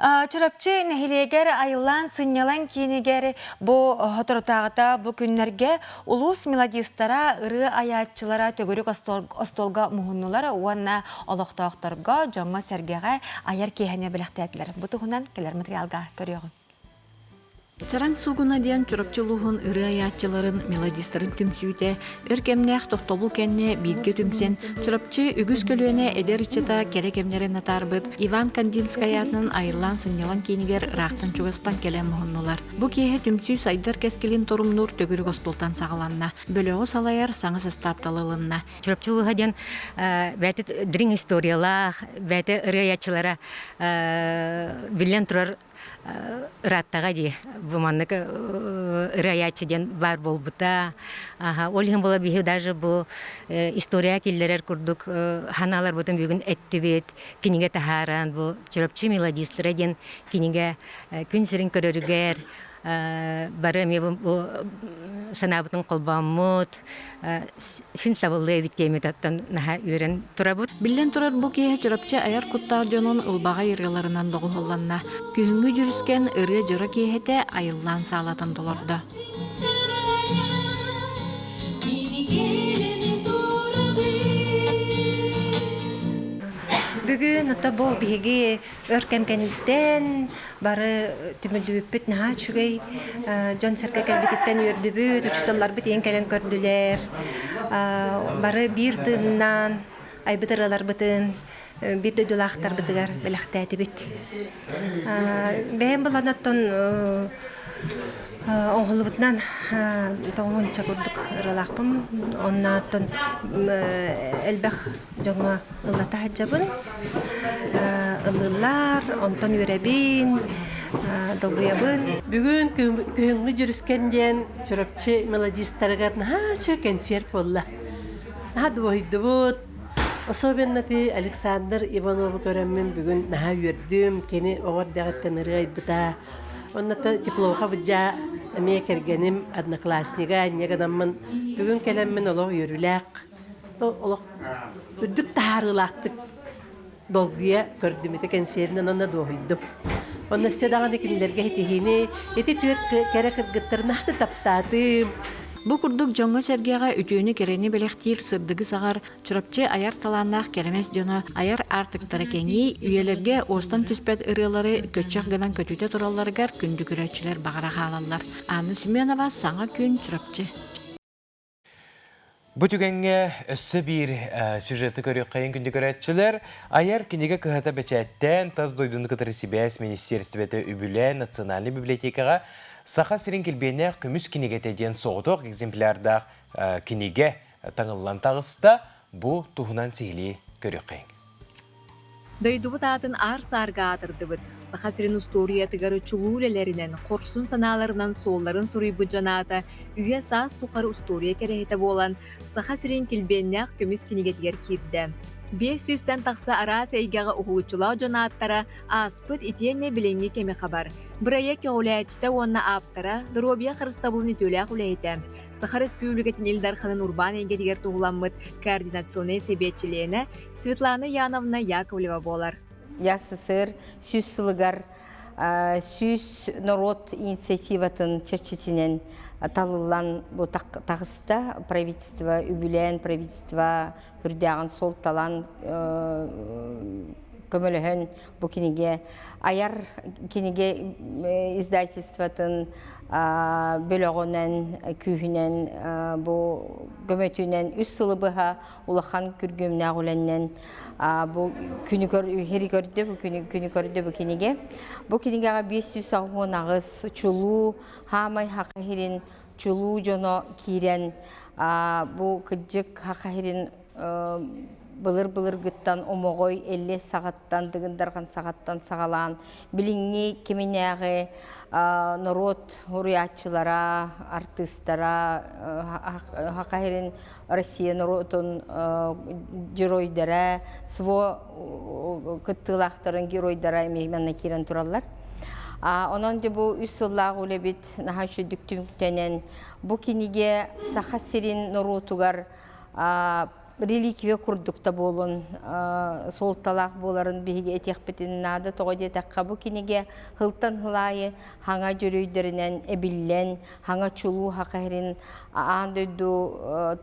Чырапчы нәхилегер айылан сынялан кейінегер бұ хоторотағыта бұ күннерге улус мелодистара ыры аятчылара төгірік остолға мұхыннулар уанна олықтауқтарға жаңа сәргеға аяр кейхіне біліқтәділер. Бұ тұғынан келер материалға көріғын. Чаран сугуна диан чурапчылуғын ыры аятчыларын мелодистарын түмсүйте, өркемнәқ тоқтолу кәнне бирге түмсен, чурапчы үгіз көлуіне әдер ичета керекемнерін атарбыт, Иван Кандинскаятның айырлан сынялан кейінігер рақтын чуғыстан келем мұхыннулар. Бұ кейі түмсүй сайдар кәскелін торумнур төгірік остолтан сағаланна, бөліғі салайар саңыз ыстапталылынна. Чурапчылуға диан бәті дрин историялар, бәті ыры аятчылара билен тұрар раттага ди буманнык раячыден бар болбута. Олхин бола бихи даже бу история киллерер курдук ханалар бутун бүгүн эттибет киниге тахаран бу чурапчы мелодистра ден киниге күн сирин көрөрүгер бары ме бу санабытын колбамут син табылы биттемет аттан наха үрен турабут. Билен турар бу кие чурапчы аяр куттар жонун ылбага иргаларынан догу холланна. Күнгү жүрүскен ыры жора киехете айыллан саалатын долорду. Бүгін ұта бұл бігі өркемкенттен бары түмілдібіппіт наға чүгей жон сәрке кәлбекеттен өрдібіт, ұчыталар біт ең кәлін көрділер. Бары бір дыннан айбытыралар бітін, bir de dolaktar bıdıgar belaktayti bit. Ben bulan ottun oğulubutnan toğun çakurduk ralakpım. Onna ottun elbek jonga ıllata hacabın. Illılar, onton yürebin, dolguyabın. Bugün köyünlü jürüskenden çorapçı melodistlergar naha çöken serp olla. Naha duvoydubut. Особенно ти Александр Иванов görəmmen bugün naha gördüm keni oğur dağıttan ırayıbıta. Onnata теплоха vıca emeğe kergenim adnaklassniga negadamman bugün kelemmen oluq yürülək. Oluq ürdük taharılaqtık dolguya gördüm ete kenserinden onna doğuydum. Onna sedağın ekinlerge hitihini eti tüyet kere kırgıtları nahdı taptadım. Бу курдук жоңго сергега үтүүнү керени белектир сырдыгы сагар чурапчы аяр талаанах керемес жоно аяр артыктары кеңи үйелерге остан түспөт ырылары көчөк гынан көтүтө туралларгар күндү көрөчүлөр багара халаллар. Аны Семенова саңа күн чурапчы. Бу түгенге өссө бир сюжеты көрөк кайын күндү көрөчүлөр аяр кинеге кыхата бечеттен таз дойдуну кытыры Сибиэс министерството үбүлө национальный библиотекага Саха сирин келбейіне күміс кинегетеден соғытоқ экземплярда кинеге таңылан тағыста бұ тұғынан сейлі көрек қайын. Дойдубут атын ар-сарга атырдыбыт. Саха сирин устория тыгары чулулелерінен, қорсын саналарынан солларын сұрыйбы жаната, үйе саас тұқары устория керехеті болан, Саха сирин келбейіне күміс кинегетігер кирді. 500-тен тақса арас әйгеға ұғылычылау жанаттара аспыт итенне біленге кеме қабар. Бірайы кеуләчті онна аптара дробия қырыстабылын өтөләқ үләйті. Сахар Республикатын Илдарханын урбан әйгедігер туғыламмыд координационный себетчілені Светлана Яновна Яковлева болар. СССР сүз сылыгар, сүз народ инициативатын чечетінен талылан бұл тағыста правительство үбілен, правительство үрдіғын сол талан көміліғін бұл кенеге аяр кенеге издательстватын бөліғінен, күйінен, бұл көмөтінен үс сылы бұға улахан күргіміне ағыленнен бұл күні көрді бұл кенеге. Бұл кенегеға 500 ағуын ағыз чулу, хамай хақахирин, чулу жоно кирен, бұл күджік хақахирин былыр-былыр гыттан омоғой 50 сағаттан, дығындарған сағаттан сағалан, біліңі кеменяғы народ хуриятчылара, артистара, хақахирин Россия народын геройдара, сво кыттылақтарын геройдара емейменна керен туралар. Онан де бұл үс сыллағы өлі бет нахашы дүктүміктенен бұл кенеге сақасырин народугар реликвия күрдікті болын, сол талақ боларын бейге етек бітін нады тоғыде таққа бұл кенеге ғылтан ғылайы хаңа жүрейдерінен әбіллен, хаңа чулу хақайрын аңдойду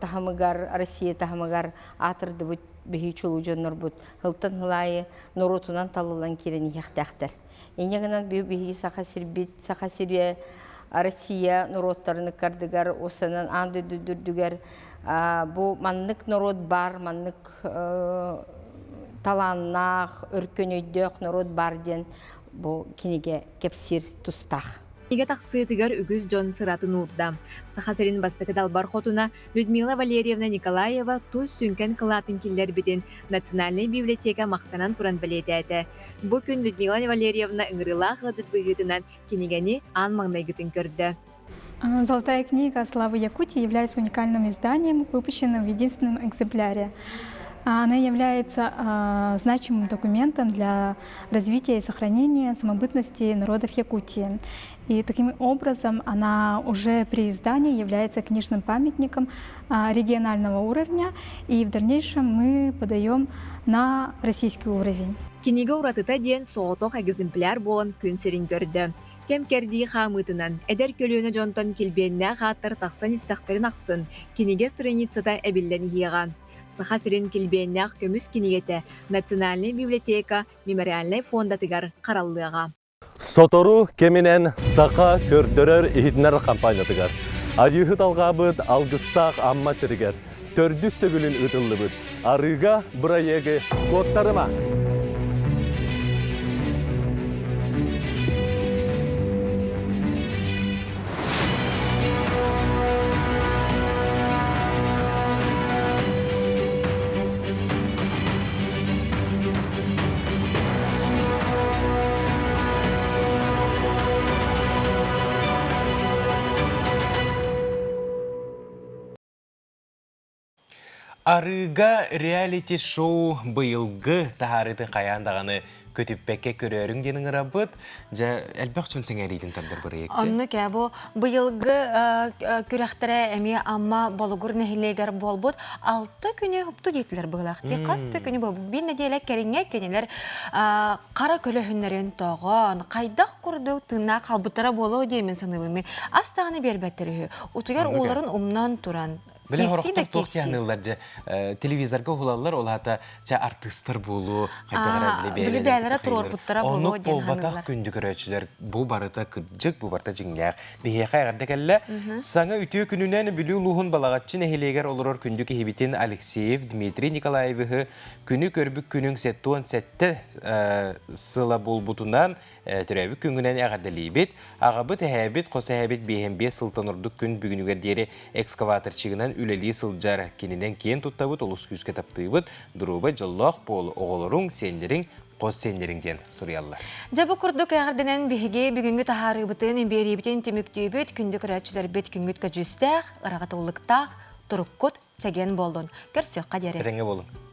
тахамыгар, Россия тахамыгар атырды бұд бейге чулу жоныр бұд. Ғылтан ғылайы нұротынан талылан керен яқтақтар. Енегінен бейге сақасыр бет, сақасыр Россия нұроттарыны кардыгар, осынан аңдойду дүрдігер бұл маннык народ бар, маннык таланнақ, өркөнөйдөк народ бар ден бұл кенеге кепсир тұстақ. Неге тақсыйтығар үгіз жон сыратын ұлда. Сахасырин бастықы далбар хотуна Людмила Валерьевна Николаева туз сүнкен қылатын келдер бітін Национальный библиотека мақтанан туран білеті әті. Бұл күн Людмила Валерьевна ыңырыла қылжыт бұғытынан кенегені ан маңнайгытын көрді. «Золотая книга славы Якутии» является уникальным изданием, выпущенным в единственном экземпляре. Она является значимым документом для развития и сохранения самобытности народов Якутии. И таким образом она уже при издании является книжным памятником регионального уровня, и в дальнейшем мы подаем на российский уровень. Книга уратыта ден соғытоқ экземпляр болын күн серин көрді. Кем кердии хамытынан, эдер көлөөнө жонтон келбенне хаттар тақсан истақтарын ақсын, кенеге страницата әбіллен егеға. Саха сирен келбенне ақ көміс кенегеті Национальный библиотека мемориальный фондатыгар қараллыға. Сотору кеминен сақа көрдөрөр ихиднер кампаниятыгар. Айыхыт алғабыд алгыстақ амма сиригер. Төрдүс төгілін үтілі Арыға бұрайеге коттарыма. Арыга реалити-шоу быйылгы тахарытын қаяндағаны көтіппәкке көрерің денің ұрабыд, жа әлбәқ чүн сәңәрейдің тәлдір бір екті? Онны кә бұл быйылгы күрәқтірі әме амма болығыр нәхілегер болбуд 6 күні ұпты дейтілер бұғылақты. Қасты күні бұл бен нәделек кәріңе кенелер қара көлі хүннерін тоғын, қайдақ күрді тына қалбытыра болу деймін санылымы. Астағаны бербәттірі. Утығар оларын умнан туран. Біле хорықтық тоқтиянылар телевизорға ғылалар, ол хата артыстар болу, қайдағара білі бәлері тұрор бұттыра болу ден ханылар. Оны болбатақ күнді көрәтшілер бұл барыта күрджік, бұл барыта жіңнәқ. Бейеқа ағарды кәлі, саңа үтіе күнінен білі ұлығын балағатшы нәхелегер олырор күнді кехебетін Алексеев Дмитрий Николаевығы күні көрбік күнің сәттуан сәтті сыла бол бұтынан түрәбік күнгінен ағарды лейбет. Ағабыт әбет, қоса әбет бейхембе сылтан ұрдық күн бүгінігер дері экскаватор чигінен үлелі сылджар кенінен кен тұттабыт, олыс күзге таптығыбыт, дұрубы жыллақ бол оғылырың, сендерің, қос сендеріңден сұрыялар. Жабы күрдік әғірденен бігіге бүгінгі тахары бұтын, ембері бітен түміктей бүт, күнді күрәтшілер бүт күнгіт көжістәқ, ұрағатылықтақ, тұрыққыт, чәген болдың. Көрсек қадері. Әтеңе болың.